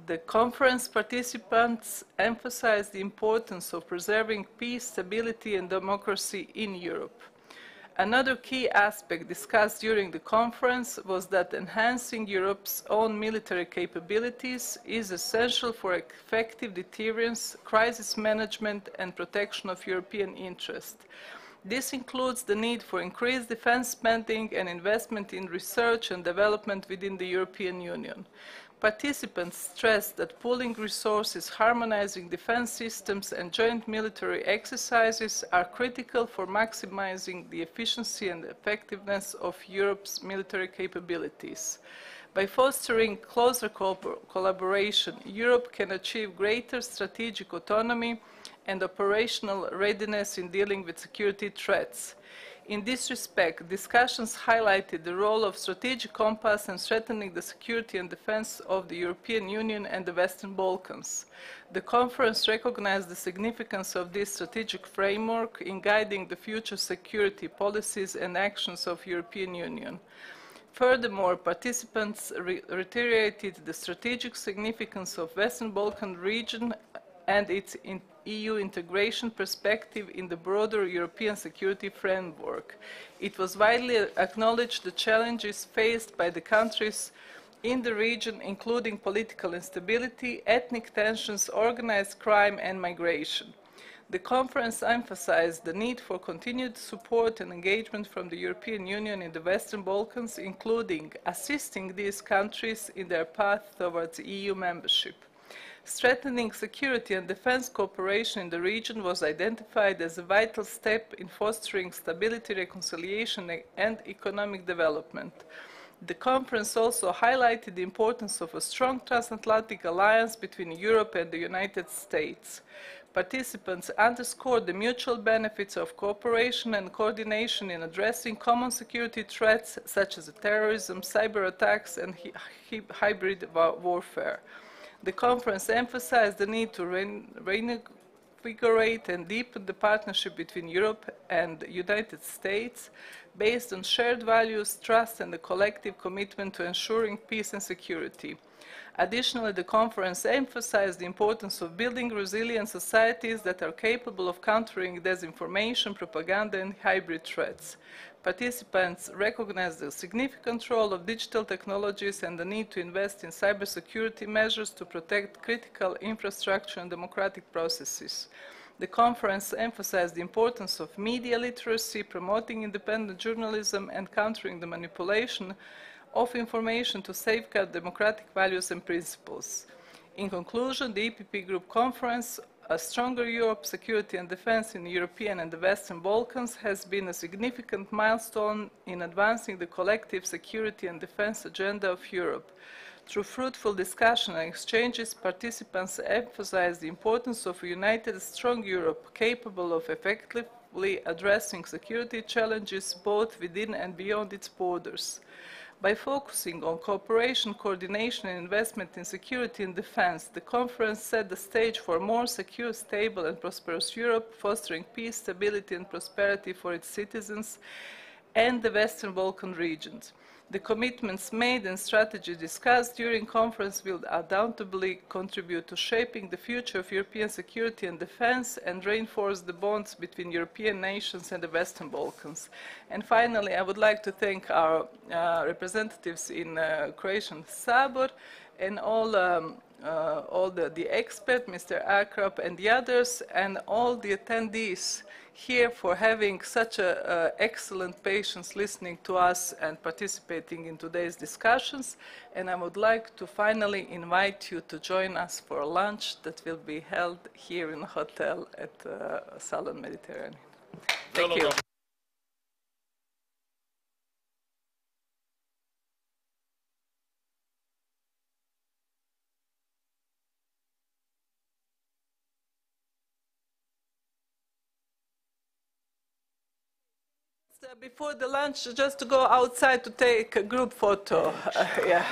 the conference participants emphasized the importance of preserving peace, stability and democracy in Europe. Another key aspect discussed during the conference was that enhancing Europe's own military capabilities is essential for effective deterrence, crisis management and protection of European interests. This includes the need for increased defense spending and investment in research and development within the European Union. Participants stressed that pooling resources, harmonizing defense systems, and joint military exercises are critical for maximizing the efficiency and effectiveness of Europe's military capabilities. By fostering closer collaboration, Europe can achieve greater strategic autonomy and operational readiness in dealing with security threats. In this respect, discussions highlighted the role of strategic compass in strengthening the security and defense of the European Union and the Western Balkans. The conference recognized the significance of this strategic framework in guiding the future security policies and actions of the European Union. Furthermore, participants reiterated the strategic significance of the Western Balkan region and its EU integration perspective in the broader European security framework. It was widely acknowledged the challenges faced by the countries in the region, including political instability, ethnic tensions, organized crime, and migration. The conference emphasized the need for continued support and engagement from the European Union in the Western Balkans, including assisting these countries in their path towards EU membership. Strengthening security and defense cooperation in the region was identified as a vital step in fostering stability, reconciliation, and economic development. The conference also highlighted the importance of a strong transatlantic alliance between Europe and the United States. Participants underscored the mutual benefits of cooperation and coordination in addressing common security threats such as terrorism, cyber attacks, and hybrid warfare. The conference emphasized the need to reinvigorate and deepen the partnership between Europe and the United States based on shared values, trust, and a collective commitment to ensuring peace and security. Additionally, the conference emphasized the importance of building resilient societies that are capable of countering disinformation, propaganda, and hybrid threats. Participants recognized the significant role of digital technologies and the need to invest in cybersecurity measures to protect critical infrastructure and democratic processes. The conference emphasized the importance of media literacy, promoting independent journalism, and countering the manipulation of information to safeguard democratic values and principles. In conclusion, the EPP Group Conference, A Stronger Europe, Security and Defense in the European and the Western Balkans, has been a significant milestone in advancing the collective security and defense agenda of Europe. Through fruitful discussion and exchanges, participants emphasized the importance of a united, strong Europe capable of effectively addressing security challenges both within and beyond its borders. By focusing on cooperation, coordination, and investment in security and defense, the conference set the stage for a more secure, stable, and prosperous Europe, fostering peace, stability, and prosperity for its citizens and the Western Balkan regions. The commitments made and strategy discussed during the conference will undoubtedly contribute to shaping the future of European security and defense and reinforce the bonds between European nations and the Western Balkans. And finally, I would like to thank our representatives in Croatian Sabor and all the experts, Mr. Akrap and the others, and all the attendees here for having such an excellent patience listening to us and participating in today's discussions. And I would like to finally invite you to join us for a lunch that will be held here in the hotel at Salon Mediterranean. Thank you. Before the lunch, just to go outside to take a group photo. Yeah.